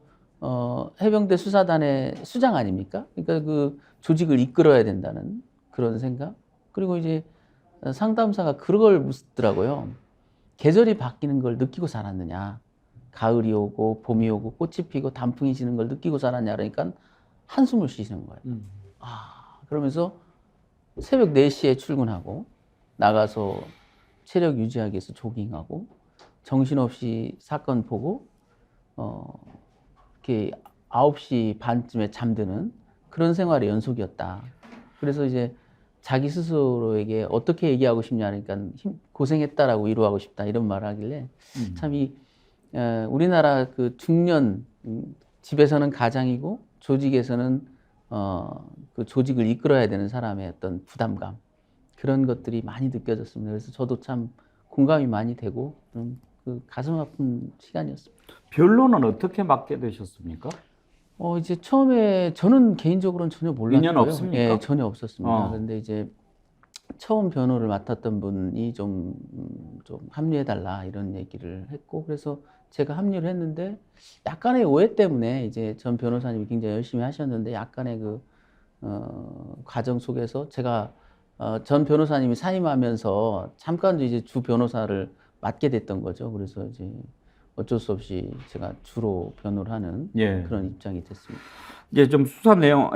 해병대 수사단의 수장 아닙니까? 그러니까 그 조직을 이끌어야 된다는 그런 생각. 그리고 이제 상담사가 그걸 묻더라고요. 계절이 바뀌는 걸 느끼고 살았느냐. 가을이 오고 봄이 오고 꽃이 피고 단풍이 지는 걸 느끼고 살았냐 그러니까 한숨을 쉬시는 거예요. 그러면서 새벽 4시에 출근하고 나가서 체력 유지하기 위해서 조깅하고 정신없이 사건 보고 이렇게 9시 반쯤에 잠드는 그런 생활의 연속이었다. 그래서 이제 자기 스스로에게 어떻게 얘기하고 싶냐 그러니까 고생했다라고 위로하고 싶다 이런 말을 하길래 참 우리나라 그 중년 집에서는 가장이고 조직에서는 그 조직을 이끌어야 되는 사람의 어떤 부담감 그런 것들이 많이 느껴졌습니다. 그래서 저도 참 공감이 많이 되고 그 가슴 아픈 시간이었습니다. 변론은 어떻게 맡게 되셨습니까? 이제 처음에 저는 개인적으로는 전혀 몰랐고요. 인연 없습니까? 예, 전혀 없었습니다. 그런데 이제 처음 변호를 맡았던 분이 좀 합류해달라 이런 얘기를 했고 그래서 제가 합류를 했는데 약간의 오해 때문에 이제 전 변호사님이 굉장히 열심히 하셨는데 약간의 그 과정 속에서 제가 전 변호사님이 사임하면서 잠깐 이제 주 변호사를 맡게 됐던 거죠. 그래서 이제 어쩔 수 없이 제가 주로 변호를 하는 그런 입장이 됐습니다. 이제 좀 수사 내용,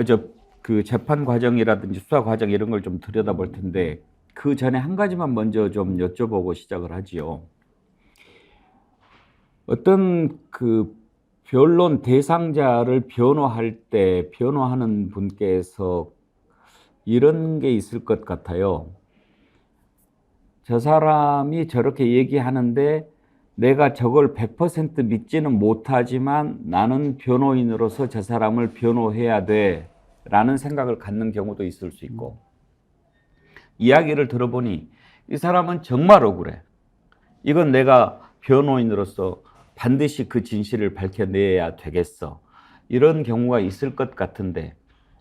그 재판 과정이라든지 수사 과정 이런 걸 좀 들여다볼 텐데 그 전에 한 가지만 먼저 좀 여쭤보고 시작을 하지요. 어떤 그 변론 대상자를 변호할 때 변호하는 분께서 이런 게 있을 것 같아요. 저 사람이 저렇게 얘기하는데 내가 저걸 100% 믿지는 못하지만 나는 변호인으로서 저 사람을 변호해야 돼 라는 생각을 갖는 경우도 있을 수 있고 이야기를 들어보니 이 사람은 정말 억울해. 이건 내가 변호인으로서 반드시 그 진실을 밝혀내야 되겠어. 이런 경우가 있을 것 같은데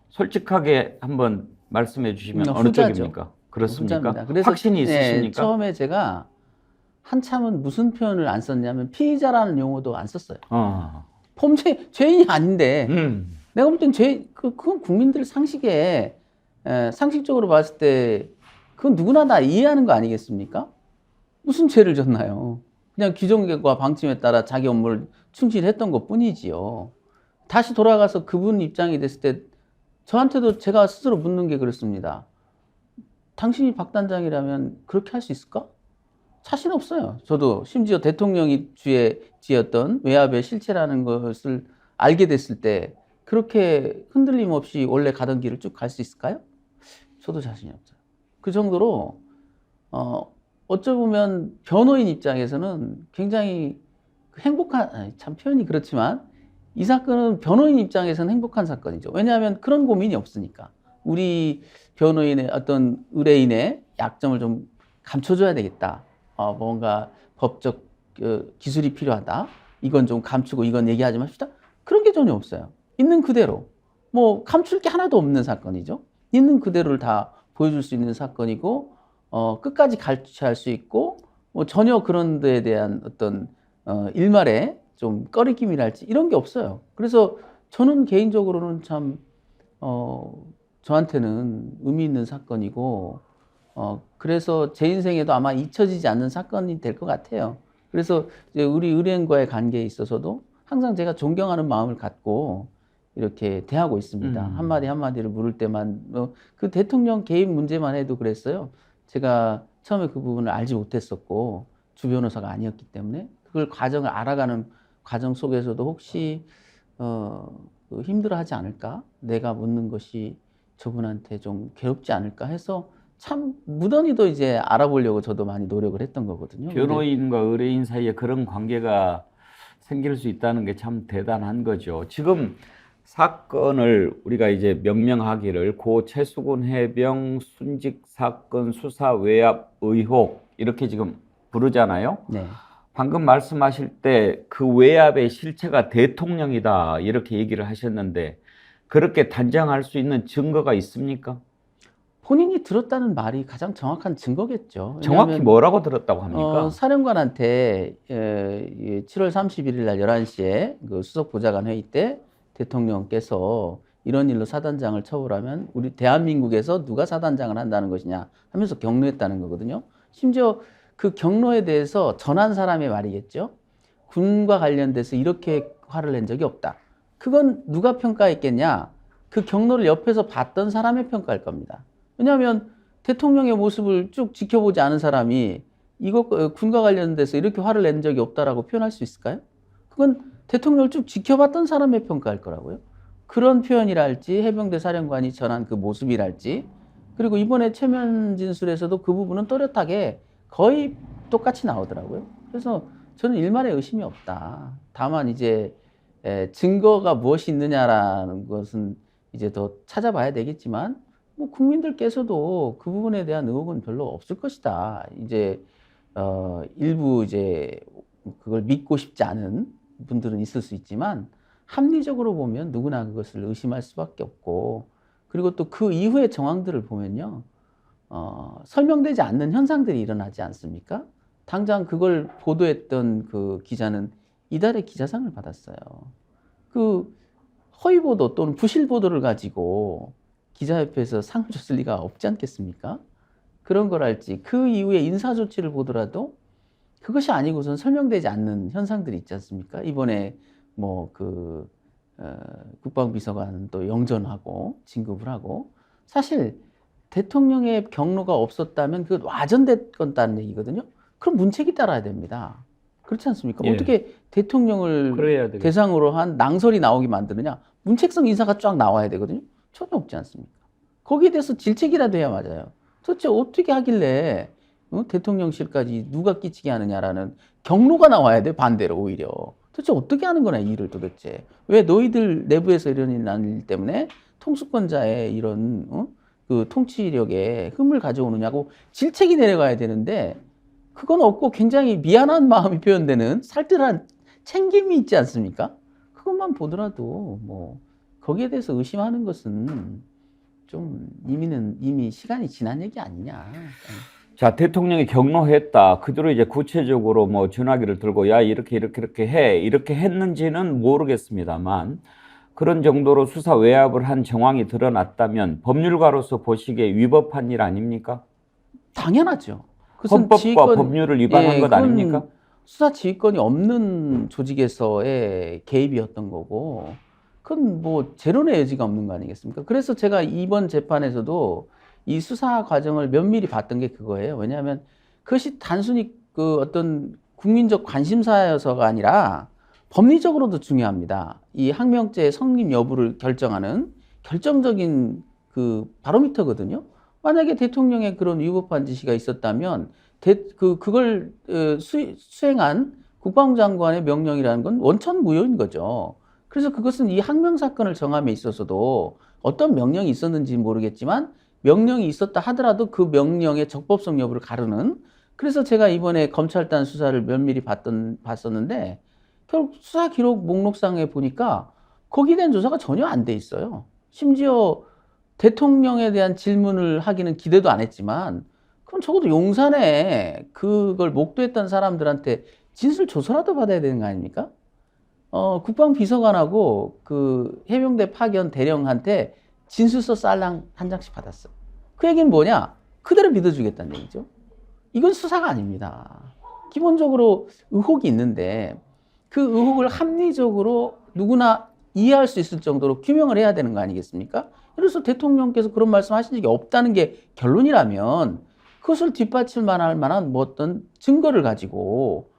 솔직하게 한번 말씀해 주시면 어느 쪽입니까? 그렇습니까? 그래서 확신이 있으십니까? 처음에 제가 한참은 무슨 표현을 안 썼냐면 피의자라는 용어도 안 썼어요. 죄인이 아닌데 내가 볼 땐 그건 국민들 상식에 상식적으로 봤을 때 그건 누구나 다 이해하는 거 아니겠습니까? 무슨 죄를 졌나요? 그냥 규정과 방침에 따라 자기 업무를 충실히 했던 것 뿐이지요. 다시 돌아가서 그분 입장이 됐을 때 저한테도 제가 스스로 묻는 게 그렇습니다. 당신이 박 단장이라면 그렇게 할 수 있을까? 자신 없어요. 저도 심지어 대통령이 주에 지었던 외압의 실체라는 것을 알게 됐을 때 그렇게 흔들림 없이 원래 가던 길을 쭉 갈 수 있을까요? 저도 자신이 없어요. 그 정도로 어쩌면 변호인 입장에서는 굉장히 행복한, 참 표현이 그렇지만 이 사건은 변호인 입장에서는 행복한 사건이죠. 왜냐하면 그런 고민이 없으니까. 우리 변호인의 어떤 의뢰인의 약점을 좀 감춰줘야 되겠다. 뭔가 법적 기술이 필요하다. 이건 좀 감추고 이건 얘기하지 맙시다. 그런 게 전혀 없어요. 있는 그대로. 뭐 감출 게 하나도 없는 사건이죠. 있는 그대로를 다 보여줄 수 있는 사건이고 끝까지 갈취할 수 있고 뭐 전혀 그런 데에 대한 어떤 일말에 좀 꺼리낌이랄지 이런 게 없어요. 그래서 저는 개인적으로는 참 저한테는 의미 있는 사건이고 그래서 제 인생에도 아마 잊혀지지 않는 사건이 될 것 같아요. 그래서 이제 우리 의뢰인과의 관계에 있어서도 항상 제가 존경하는 마음을 갖고 이렇게 대하고 있습니다. 한마디 한마디를 물을 때만 그 대통령 개인 문제만 해도 그랬어요. 제가 처음에 그 부분을 알지 못했었고 주 변호사가 아니었기 때문에 그걸 과정을 알아가는 과정 속에서도 혹시 힘들어하지 않을까? 내가 묻는 것이 저분한테 좀 괴롭지 않을까 해서 참 무던히도 이제 알아보려고 저도 많이 노력을 했던 거거든요. 변호인과 의뢰인 사이에 그런 관계가 생길 수 있다는 게 참 대단한 거죠. 지금 사건을 우리가 이제 명명하기를 고 최수근 해병 순직 사건 수사 외압 의혹 이렇게 지금 부르잖아요. 네. 방금 말씀하실 때 그 외압의 실체가 대통령이다 이렇게 얘기를 하셨는데 그렇게 단정할 수 있는 증거가 있습니까? 본인이 들었다는 말이 가장 정확한 증거겠죠. 정확히 뭐라고 들었다고 합니까? 사령관한테 7월 31일 날 11시에 그 수석 보좌관 회의 때 대통령께서 이런 일로 사단장을 처벌하면 우리 대한민국에서 누가 사단장을 한다는 것이냐 하면서 경로했다는 거거든요. 심지어 그 경로에 대해서 전한 사람의 말이겠죠. 군과 관련돼서 이렇게 화를 낸 적이 없다. 그건 누가 평가했겠냐? 그 경로를 옆에서 봤던 사람의 평가일 겁니다. 왜냐하면 대통령의 모습을 쭉 지켜보지 않은 사람이 이거 군과 관련돼서 이렇게 화를 낸 적이 없다라고 표현할 수 있을까요? 그건 대통령을 쭉 지켜봤던 사람의 평가일 거라고요. 그런 표현이랄지 해병대 사령관이 전한 그 모습이랄지 그리고 이번에 최면 진술에서도 그 부분은 또렷하게 거의 똑같이 나오더라고요. 그래서 저는 일말의 의심이 없다. 다만 이제 증거가 무엇이 있느냐라는 것은 이제 더 찾아봐야 되겠지만 뭐 국민들께서도 그 부분에 대한 의혹은 별로 없을 것이다. 이제 일부 이제 그걸 믿고 싶지 않은 분들은 있을 수 있지만 합리적으로 보면 누구나 그것을 의심할 수밖에 없고 그리고 또 그 이후의 정황들을 보면요. 설명되지 않는 현상들이 일어나지 않습니까? 당장 그걸 보도했던 그 기자는 이달의 기자상을 받았어요. 그 허위 보도 또는 부실 보도를 가지고 기자협회에서 상을 줬을 리가 없지 않겠습니까? 그런 걸 알지. 그 이후에 인사 조치를 보더라도 그것이 아니고선 설명되지 않는 현상들이 있지 않습니까? 이번에 뭐 그 국방비서관 또 영전하고 진급을 하고 사실 대통령의 경로가 없었다면 그 와전됐다는 얘기거든요. 그럼 문책이 따라야 됩니다. 그렇지 않습니까? 예. 어떻게 대통령을 대상으로 한 낭설이 나오게 만드느냐? 문책성 인사가 쫙 나와야 되거든요. 전혀 없지 않습니까? 거기에 대해서 질책이라도 해야 맞아요. 도대체 어떻게 하길래 대통령실까지 누가 끼치게 하느냐라는 경로가 나와야 돼, 반대로 오히려. 도대체 어떻게 하는 거냐, 이 일을 도대체. 왜 너희들 내부에서 이런 일이 나는 일 때문에 통수권자의 이런 그 통치력에 흠을 가져오느냐고 질책이 내려가야 되는데 그건 없고 굉장히 미안한 마음이 표현되는 살뜰한 챙김이 있지 않습니까? 그것만 보더라도 뭐 거기에 대해서 의심하는 것은 좀 이미 시간이 지난 얘기 아니냐. 자, 대통령이 경로했다. 그대로 이제 구체적으로 뭐 전화기를 들고 야, 이렇게 해. 이렇게 했는지는 모르겠습니다만 그런 정도로 수사 외압을 한 정황이 드러났다면 법률가로서 보시기에 위법한 일 아닙니까? 당연하죠. 헌법과 법률을 위반한 것 아닙니까? 수사 지휘권이 없는 조직에서의 개입이었던 거고 그건 뭐 재론의 여지가 없는 거 아니겠습니까? 그래서 제가 이번 재판에서도 이 수사 과정을 면밀히 봤던 게 그거예요. 왜냐하면 그것이 단순히 그 어떤 국민적 관심사여서가 아니라 법리적으로도 중요합니다. 이 항명죄의 성립 여부를 결정하는 결정적인 그 바로미터거든요. 만약에 대통령의 그런 위법한 지시가 있었다면 그걸 수행한 국방부 장관의 명령이라는 건 원천무효인 거죠. 그래서 그것은 이 항명 사건을 정함에 있어서도 어떤 명령이 있었는지 모르겠지만 명령이 있었다 하더라도 그 명령의 적법성 여부를 가르는 그래서 제가 이번에 검찰단 수사를 면밀히 봤었는데 결국 수사 기록 목록상에 보니까 거기에 대한 조사가 전혀 안 돼 있어요. 심지어 대통령에 대한 질문을 하기는 기대도 안 했지만 그럼 적어도 용산에 그걸 목도했던 사람들한테 진술 조서라도 받아야 되는 거 아닙니까? 국방비서관하고 그 해병대 파견 대령한테 진술서 쌀랑 한 장씩 받았어. 그 얘기는 뭐냐? 그대로 믿어주겠다는 얘기죠. 이건 수사가 아닙니다. 기본적으로 의혹이 있는데 그 의혹을 합리적으로 누구나 이해할 수 있을 정도로 규명을 해야 되는 거 아니겠습니까? 그래서 대통령께서 그런 말씀하신 적이 없다는 게 결론이라면 그것을 뒷받침할 만한 뭐 어떤 증거를 가지고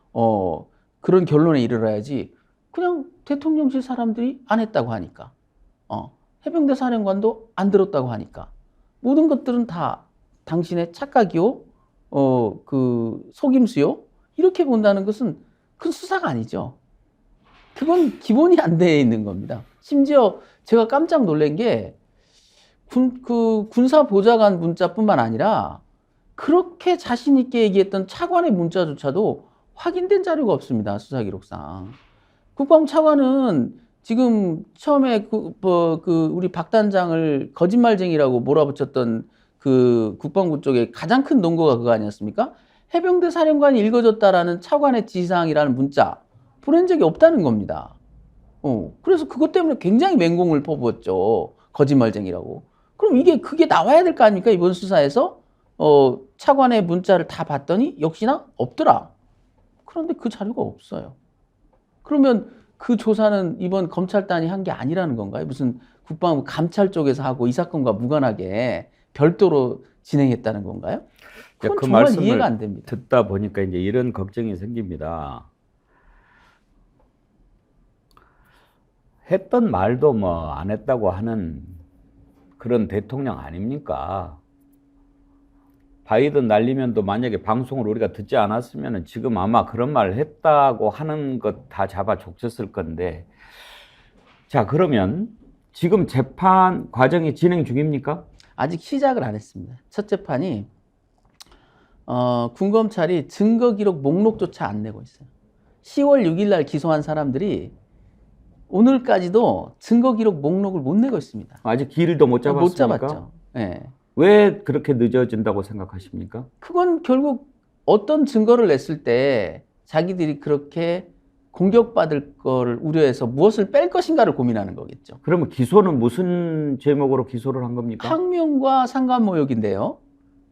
그런 결론에 이르러야지 그냥 대통령실 사람들이 안 했다고 하니까 해병대 사령관도 안 들었다고 하니까 모든 것들은 다 당신의 착각이요 그 속임수요 이렇게 본다는 것은 그 수사가 아니죠. 그건 기본이 안 돼 있는 겁니다. 심지어 제가 깜짝 놀란 게 군사 보좌관 문자뿐만 아니라 그렇게 자신 있게 얘기했던 차관의 문자조차도 확인된 자료가 없습니다. 수사 기록상. 국방부 차관은 지금 처음에 우리 박 단장을 거짓말쟁이라고 몰아붙였던 그 국방부 쪽에 가장 큰 논거가 그거 아니었습니까? 해병대 사령관이 읽어줬다라는 차관의 지시사항이라는 문자 보낸 적이 없다는 겁니다. 그래서 그것 때문에 굉장히 맹공을 퍼부었죠. 거짓말쟁이라고. 그럼 그게 나와야 될 거 아닙니까? 이번 수사에서 차관의 문자를 다 봤더니 역시나 없더라. 그런데 그 자료가 없어요. 그러면 그 조사는 이번 검찰단이 한 게 아니라는 건가요? 무슨 국방부 감찰 쪽에서 하고 이 사건과 무관하게 별도로 진행했다는 건가요? 그건 그 정말 말씀을 이해가 안 됩니다. 듣다 보니까 이제 이런 걱정이 생깁니다. 했던 말도 뭐 안 했다고 하는 그런 대통령 아닙니까? 바이든 날리면도 만약에 방송을 우리가 듣지 않았으면 지금 아마 그런 말을 했다고 하는 것 다 잡아 족쳤을 건데. 자, 그러면 지금 재판 과정이 진행 중입니까? 아직 시작을 안 했습니다. 첫 재판이 군검찰이 증거기록 목록조차 안 내고 있어요. 10월 6일 날 기소한 사람들이 오늘까지도 증거기록 목록을 못 내고 있습니다. 아직 길도 못 잡았습니까? 못 잡았죠. 네. 왜 그렇게 늦어진다고 생각하십니까? 그건 결국 어떤 증거를 냈을 때 자기들이 그렇게 공격받을 거를 우려해서 무엇을 뺄 것인가를 고민하는 거겠죠. 그러면 기소는 무슨 제목으로 기소를 한 겁니까? 항명과 상관모욕인데요.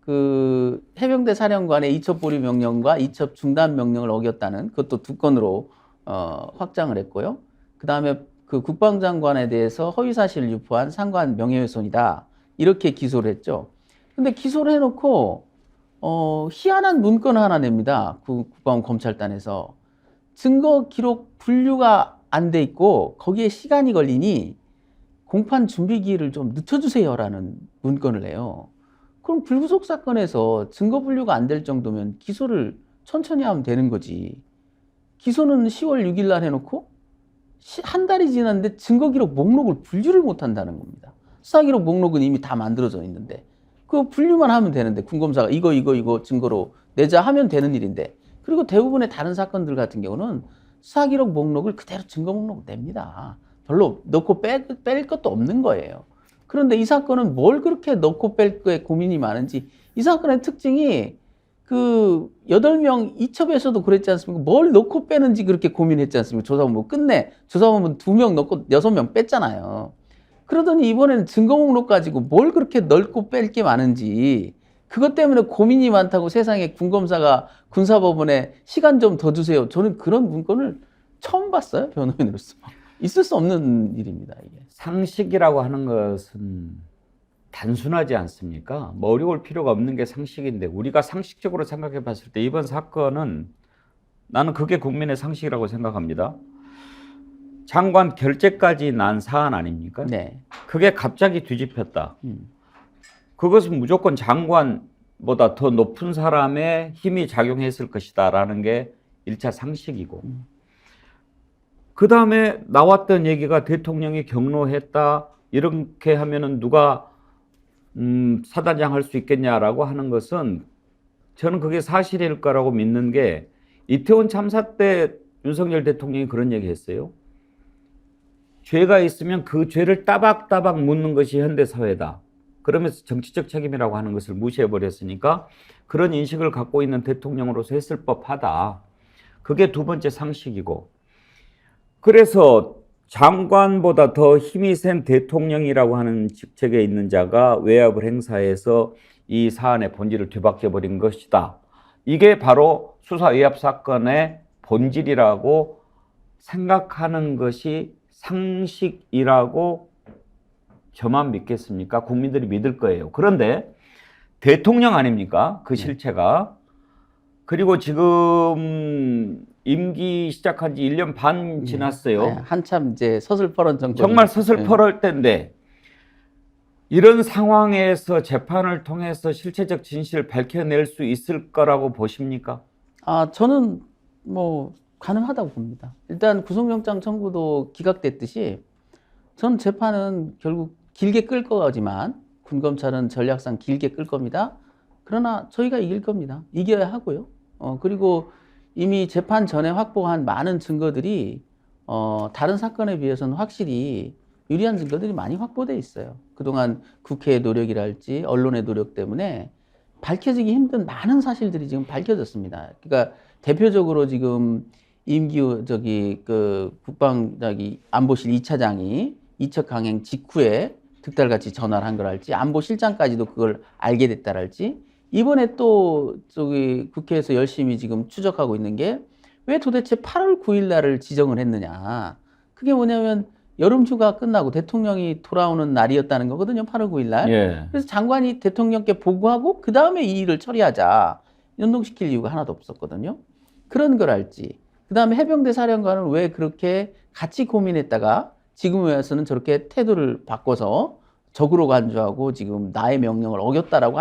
그 해병대 사령관의 이첩 보류 명령과 이첩 중단 명령을 어겼다는 그것도 2건으로 확장을 했고요. 그 다음에 그 국방장관에 대해서 허위사실을 유포한 상관 명예훼손이다. 이렇게 기소를 했죠. 근데 기소를 해놓고 희한한 문건을 하나 냅니다. 국방부 검찰단에서. 증거 기록 분류가 안 돼 있고 거기에 시간이 걸리니 공판 준비 기일을 좀 늦춰주세요라는 문건을 내요. 그럼 불구속 사건에서 증거 분류가 안 될 정도면 기소를 천천히 하면 되는 거지. 기소는 10월 6일 날 해놓고 한 달이 지났는데 증거 기록 목록을 분류를 못 한다는 겁니다. 수사 기록 목록은 이미 다 만들어져 있는데 그거 분류만 하면 되는데 군검사가 이거 증거로 내자 하면 되는 일인데, 그리고 대부분의 다른 사건들 같은 경우는 수사 기록 목록을 그대로 증거 목록 냅니다. 별로 넣고 뺄 것도 없는 거예요. 그런데 이 사건은 뭘 그렇게 넣고 뺄 거에 고민이 많은지, 이 사건의 특징이 그 8명 이첩에서도 그랬지 않습니까? 뭘 넣고 빼는지 그렇게 고민했지 않습니까? 조사본부 끝내 조사본부 2명 넣고 6명 뺐잖아요. 그러더니 이번에는 증거 목록 가지고 뭘 그렇게 넣고 뺄 게 많은지, 그것 때문에 고민이 많다고 세상에 군검사가 군사법원에 시간 좀 더 주세요. 저는 그런 문건을 처음 봤어요. 변호인으로서. 있을 수 없는 일입니다. 이게. 상식이라고 하는 것은 단순하지 않습니까? 뭐 어려울 필요가 없는 게 상식인데, 우리가 상식적으로 생각해 봤을 때 이번 사건은 나는 그게 국민의 상식이라고 생각합니다. 장관 결재까지 난 사안 아닙니까? 네. 그게 갑자기 뒤집혔다. 그것은 무조건 장관보다 더 높은 사람의 힘이 작용했을 것이다라는 게 1차 상식이고, 그 다음에 나왔던 얘기가 대통령이 경로했다, 이렇게 하면은 누가 사단장 할 수 있겠냐라고 하는 것은 저는 그게 사실일 거라고 믿는 게, 이태원 참사 때 윤석열 대통령이 그런 얘기 했어요. 죄가 있으면 그 죄를 따박따박 묻는 것이 현대사회다. 그러면서 정치적 책임이라고 하는 것을 무시해버렸으니까 그런 인식을 갖고 있는 대통령으로서 했을 법하다. 그게 두 번째 상식이고, 그래서 장관보다 더 힘이 센 대통령이라고 하는 직책에 있는 자가 외압을 행사해서 이 사안의 본질을 뒤바뀌어버린 것이다. 이게 바로 수사 외압 사건의 본질이라고 생각하는 것이 상식이라고 저만 믿겠습니까? 국민들이 믿을 거예요. 그런데 대통령 아닙니까? 그 실체가. 그리고 지금 임기 시작한 지 1년 반 지났어요. 네, 한참 이제 서슬퍼런 정도. 정말 서슬퍼럴 때인데, 이런 상황에서 재판을 통해서 실체적 진실을 밝혀낼 수 있을 거라고 보십니까? 저는 뭐 가능하다고 봅니다. 일단 구속영장 청구도 기각됐듯이 전 재판은 결국 길게 끌 거지만, 군검찰은 전략상 길게 끌 겁니다. 그러나 저희가 이길 겁니다. 이겨야 하고요. 그리고 이미 재판 전에 확보한 많은 증거들이 다른 사건에 비해서는 확실히 유리한 증거들이 많이 확보돼 있어요. 그동안 국회의 노력이랄지 언론의 노력 때문에 밝혀지기 힘든 많은 사실들이 지금 밝혀졌습니다. 그러니까 대표적으로 지금 임기우 국방 안보실 2차장이 이첩 강행 직후에 득달같이 전화를 한 거랄지 안보실장까지도 그걸 알게 됐다랄지 이번에 또 저기 국회에서 열심히 지금 추적하고 있는 게 왜 도대체 8월 9일 날을 지정을 했느냐. 그게 뭐냐면 여름휴가 끝나고 대통령이 돌아오는 날이었다는 거거든요. 8월 9일 날. 예. 그래서 장관이 대통령께 보고하고 그 다음에 이 일을 처리하자. 연동시킬 이유가 하나도 없었거든요. 그런 걸 알지. 그 다음에 해병대 사령관은 왜 그렇게 같이 고민했다가 지금에 와서는 저렇게 태도를 바꿔서 적으로 간주하고 지금 나의 명령을 어겼다라고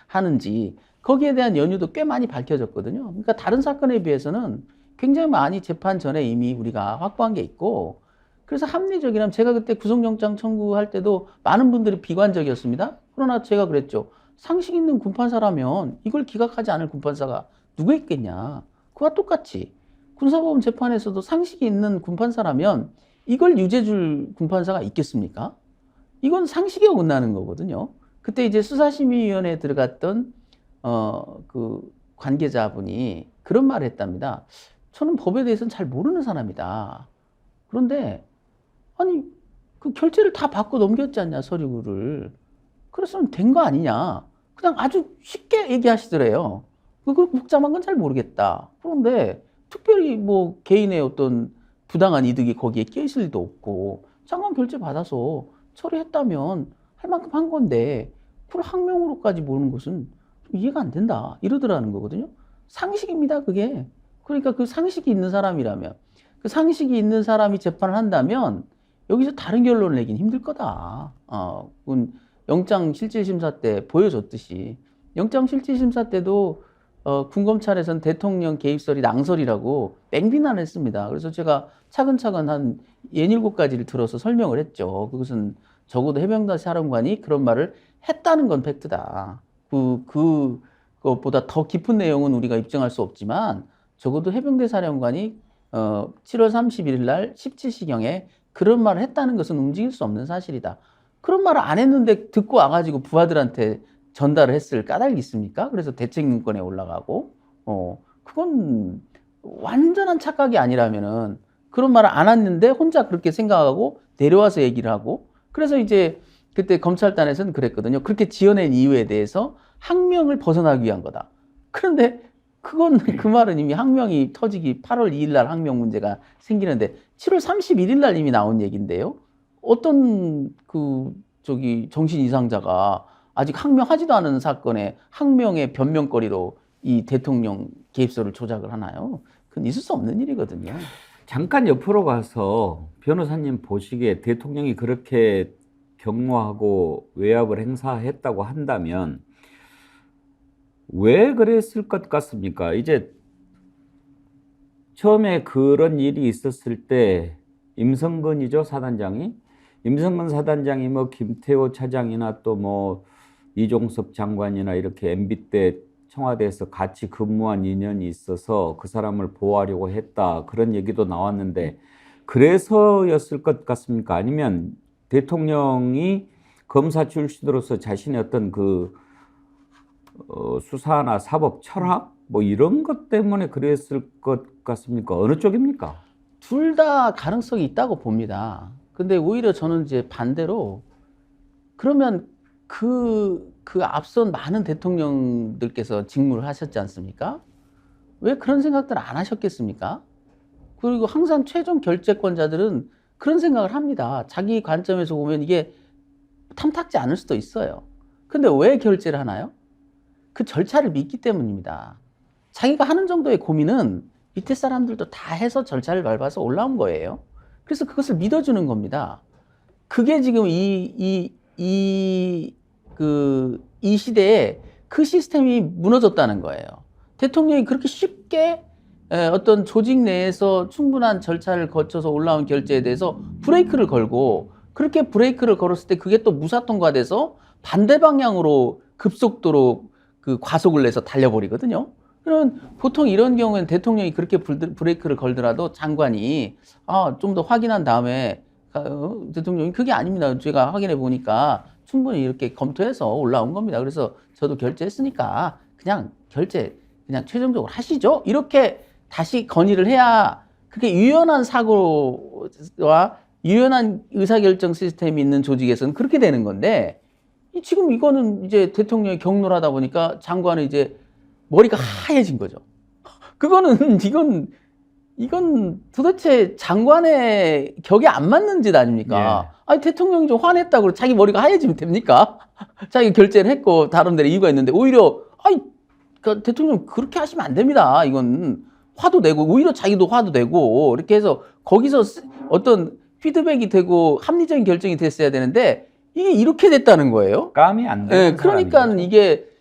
하는지 거기에 대한 연유도 꽤 많이 밝혀졌거든요. 그러니까 다른 사건에 비해서는 굉장히 많이 재판 전에 이미 우리가 확보한 게 있고 그래서 합리적이라면 제가 그때 구속영장 청구할 때도 많은 분들이 비관적이었습니다. 그러나 제가 그랬죠. 상식 있는 군판사라면 이걸 기각하지 않을 군판사가 누가 있겠냐. 그와 똑같이 군사법원 재판에서도 상식이 있는 군판사라면 이걸 유죄 줄 군판사가 있겠습니까? 이건 상식에 어긋나는 거거든요. 그때 이제 수사심의위원회에 들어갔던 그 관계자분이 그런 말을 했답니다. 저는 법에 대해서는 잘 모르는 사람이다. 그런데 아니 그 결재를 다 받고 넘겼지 않냐 서류를. 그랬으면 된 거 아니냐. 그냥 아주 쉽게 얘기하시더래요. 그걸 복잡한 건 잘 모르겠다. 그런데 특별히 뭐 개인의 어떤 부당한 이득이 거기에 껴있을 리도 없고 장관 결재 받아서 처리했다면 할 만큼 한 건데 그걸 항명으로까지 모는 것은 좀 이해가 안 된다. 이러더라는 거거든요. 상식입니다. 그게. 그러니까 그 상식이 있는 사람이라면 그 상식이 있는 사람이 재판을 한다면 여기서 다른 결론을 내긴 힘들 거다. 그건 영장실질심사 때 보여줬듯이 영장실질심사 때도 군검찰에서는 대통령 개입설이 낭설이라고 맹비난을 했습니다. 그래서 제가 차근차근 한 67가지를 들어서 설명을 했죠. 그것은 적어도 해병대 사령관이 그런 말을 했다는 건 팩트다. 그것보다 더 깊은 내용은 우리가 입증할 수 없지만 적어도 해병대 사령관이 7월 31일 날 17시경에 그런 말을 했다는 것은 움직일 수 없는 사실이다. 그런 말을 안 했는데 듣고 와가지고 부하들한테 전달을 했을 까닭이 있습니까? 그래서 대책문건에 올라가고 그건 완전한 착각이 아니라면은 그런 말을 안 했는데 혼자 그렇게 생각하고 내려와서 얘기를 하고 그래서 이제 그때 검찰단에서는 그랬거든요. 그렇게 지어낸 이유에 대해서 항명을 벗어나기 위한 거다. 그런데 그건 그 말은 이미 항명이 터지기 8월 2일 날 항명 문제가 생기는데 7월 31일 날 이미 나온 얘기인데요. 어떤 정신 이상자가 아직 항명하지도 않은 사건에 항명의 변명거리로 이 대통령 개입설을 조작을 하나요? 그건 있을 수 없는 일이거든요. 잠깐 옆으로 가서 변호사님 보시기에 대통령이 그렇게 경로하고 외압을 행사했다고 한다면 왜 그랬을 것 같습니까? 이제 처음에 그런 일이 있었을 때 임성근이죠, 사단장이. 임성근 사단장이 뭐 김태호 차장이나 또 뭐 이종섭 장관이나 이렇게 MB 때 청와대에서 같이 근무한 인연이 있어서 그 사람을 보호하려고 했다. 그런 얘기도 나왔는데 그래서였을 것 같습니까? 아니면 대통령이 검사 출신으로서 자신의 어떤 수사나 사법 철학 뭐 이런 것 때문에 그랬을 것 같습니까? 어느 쪽입니까? 둘 다 가능성이 있다고 봅니다. 근데 오히려 저는 이제 반대로 그러면 그 앞선 많은 대통령들께서 직무를 하셨지 않습니까? 왜 그런 생각들 안 하셨겠습니까? 그리고 항상 최종 결재권자들은 그런 생각을 합니다. 자기 관점에서 보면 이게 탐탁지 않을 수도 있어요. 근데 왜 결재를 하나요? 그 절차를 믿기 때문입니다. 자기가 하는 정도의 고민은 밑에 사람들도 다 해서 절차를 밟아서 올라온 거예요. 그래서 그것을 믿어주는 겁니다. 그게 지금 이 시대에 그 시스템이 무너졌다는 거예요. 대통령이 그렇게 쉽게 어떤 조직 내에서 충분한 절차를 거쳐서 올라온 결재에 대해서 브레이크를 걸고 그렇게 브레이크를 걸었을 때 그게 또 무사 통과돼서 반대 방향으로 급속도로 과속을 내서 달려버리거든요. 그러면 보통 이런 경우에는 대통령이 그렇게 브레이크를 걸더라도 장관이 좀 더 확인한 다음에 대통령이 그게 아닙니다. 제가 확인해 보니까 충분히 이렇게 검토해서 올라온 겁니다. 그래서 저도 결재했으니까 그냥 최종적으로 하시죠. 이렇게 다시 건의를 해야 그게 유연한 사고와 유연한 의사결정 시스템이 있는 조직에서는 그렇게 되는 건데 지금 이거는 이제 대통령이 경로를 하다 보니까 장관은 이제 머리가 하얘진 거죠. 그거는 이건 도대체 장관의 격에 안 맞는 짓 아닙니까? 예. 아니 대통령이 좀 화냈다고 자기 머리가 하얘지면 됩니까? 자기 결재를 했고 다른 데는 이유가 있는데 오히려 그러니까 대통령 그렇게 하시면 안 됩니다. 이건 화도 내고 오히려 자기도 화도 내고 이렇게 해서 거기서 어떤 피드백이 되고 합리적인 결정이 됐어야 되는데 이게 이렇게 됐다는 거예요. 감이 안 되는 네, 그러니까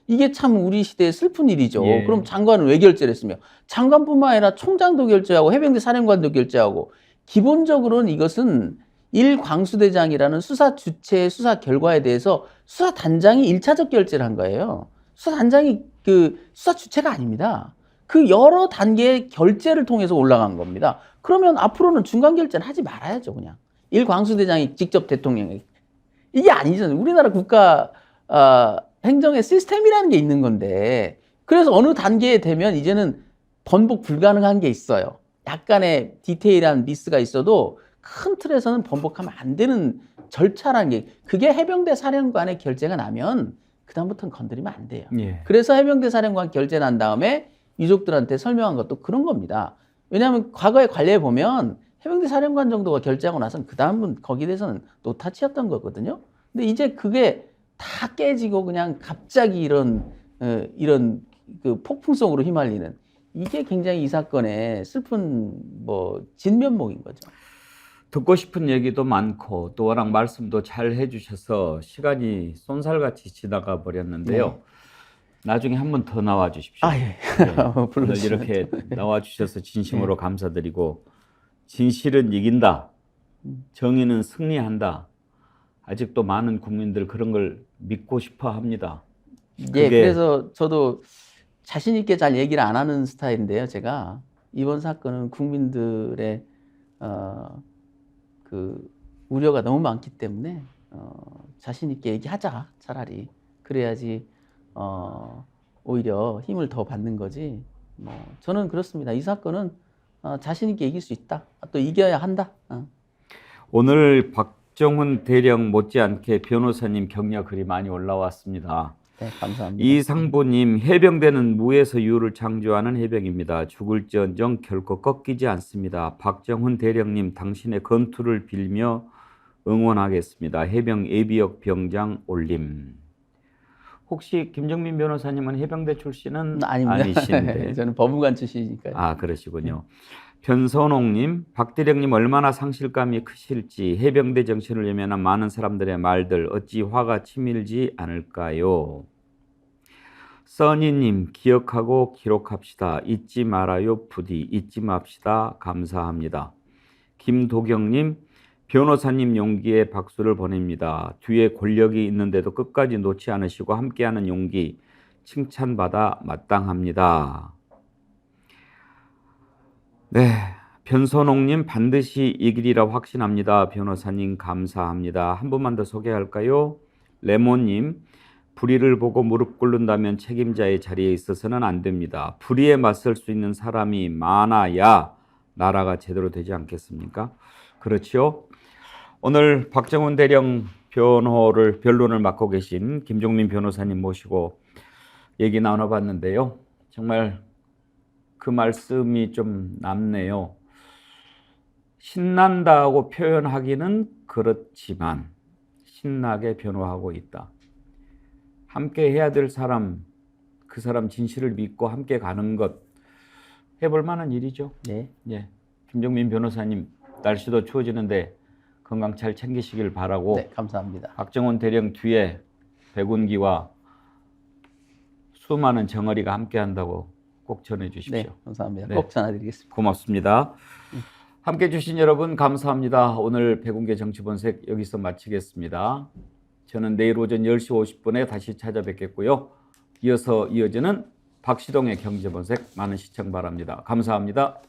이게 참 우리 시대의 슬픈 일이죠. 예. 그럼 장관은 왜 결재를 했으며 장관뿐만 아니라 총장도 결재하고 해병대 사령관도 결재하고 기본적으로는 이것은 일광수대장이라는 수사 주체의 수사 결과에 대해서 수사단장이 1차적 결재를 한 거예요. 수사단장이 그 수사 주체가 아닙니다. 그 여러 단계의 결재를 통해서 올라간 겁니다. 그러면 앞으로는 중간 결재는 하지 말아야죠, 그냥. 일광수대장이 직접 대통령에게. 이게 아니잖아요. 우리나라 국가 행정의 시스템이라는 게 있는 건데 그래서 어느 단계에 되면 이제는 번복 불가능한 게 있어요. 약간의 디테일한 미스가 있어도 큰 틀에서는 번복하면 안 되는 절차라는 게 그게 해병대 사령관의 결재가 나면 그다음부터는 건드리면 안 돼요. 예. 그래서 해병대 사령관 결재 난 다음에 유족들한테 설명한 것도 그런 겁니다. 왜냐하면 과거에 관례에 보면 해병대 사령관 정도가 결재하고 나서는 그 다음은 거기에 대해서는 노타치였던 거거든요. 근데 이제 그게 다 깨지고 그냥 갑자기 이런 그 폭풍성으로 휘말리는 이게 굉장히 이 사건의 슬픈 진면목인 거죠. 듣고 싶은 얘기도 많고 또 워낙 말씀도 잘 해주셔서 시간이 쏜살같이 지나가 버렸는데요. 네. 나중에 한 번 더 나와 주십시오. 예. 네. 오늘 이렇게 나와 주셔서 진심으로 네. 감사드리고 진실은 이긴다. 정의는 승리한다. 아직도 많은 국민들 그런 걸 믿고 싶어 합니다. 예, 그래서 저도 자신 있게 잘 얘기를 안 하는 스타일인데요. 제가 이번 사건은 국민들의 그 우려가 너무 많기 때문에 자신 있게 얘기하자. 차라리 그래야지 오히려 힘을 더 받는 거지. 저는 그렇습니다. 이 사건은 자신 있게 이길 수 있다. 또 이겨야 한다. 오늘 박정훈 대령 못지않게 변호사님 격려 글이 많이 올라왔습니다. 네, 감사합니다. 이상보님, 해병대는 무에서 유를 창조하는 해병입니다. 죽을지언정 결코 꺾이지 않습니다. 박정훈 대령님, 당신의 건투를 빌며 응원하겠습니다. 해병 예비역 병장 올림. 혹시 김정민 변호사님은 해병대 출신은 아닙니다. 아니신데? 저는 법무관 출신이니까요. 아, 그러시군요. 변선홍님, 박 대령님 얼마나 상실감이 크실지 해병대 정신을 외면한 많은 사람들의 말들 어찌 화가 치밀지 않을까요? 써니님, 기억하고 기록합시다. 잊지 말아요. 부디 잊지 맙시다. 감사합니다. 김도경님, 변호사님 용기에 박수를 보냅니다. 뒤에 권력이 있는데도 끝까지 놓지 않으시고 함께하는 용기 칭찬받아 마땅합니다. 네, 변선홍님 반드시 이기리라 확신합니다. 변호사님 감사합니다. 한 분만 더 소개할까요? 레몬님, 불의를 보고 무릎 꿇는다면 책임자의 자리에 있어서는 안 됩니다. 불의에 맞설 수 있는 사람이 많아야 나라가 제대로 되지 않겠습니까? 그렇지요? 오늘 박정훈 대령 변론을 맡고 계신 김종민 변호사님 모시고 얘기 나눠봤는데요. 정말 그 말씀이 좀 남네요. 신난다고 표현하기는 그렇지만 신나게 변호하고 있다. 함께 해야 될 사람, 그 사람 진실을 믿고 함께 가는 것 해볼 만한 일이죠. 네. 예. 김종민 변호사님, 날씨도 추워지는데 건강 잘 챙기시길 바라고. 네, 감사합니다. 박정훈 대령 뒤에 백운기와 수많은 정어리가 함께 한다고 꼭 전해 주십시오. 네, 감사합니다. 네. 꼭 전화드리겠습니다. 고맙습니다. 함께 해주신 여러분 감사합니다. 오늘 백운계 정치본색 여기서 마치겠습니다. 저는 내일 오전 10시 50분에 다시 찾아뵙겠고요. 이어지는 박시동의 경제본색 많은 시청 바랍니다. 감사합니다.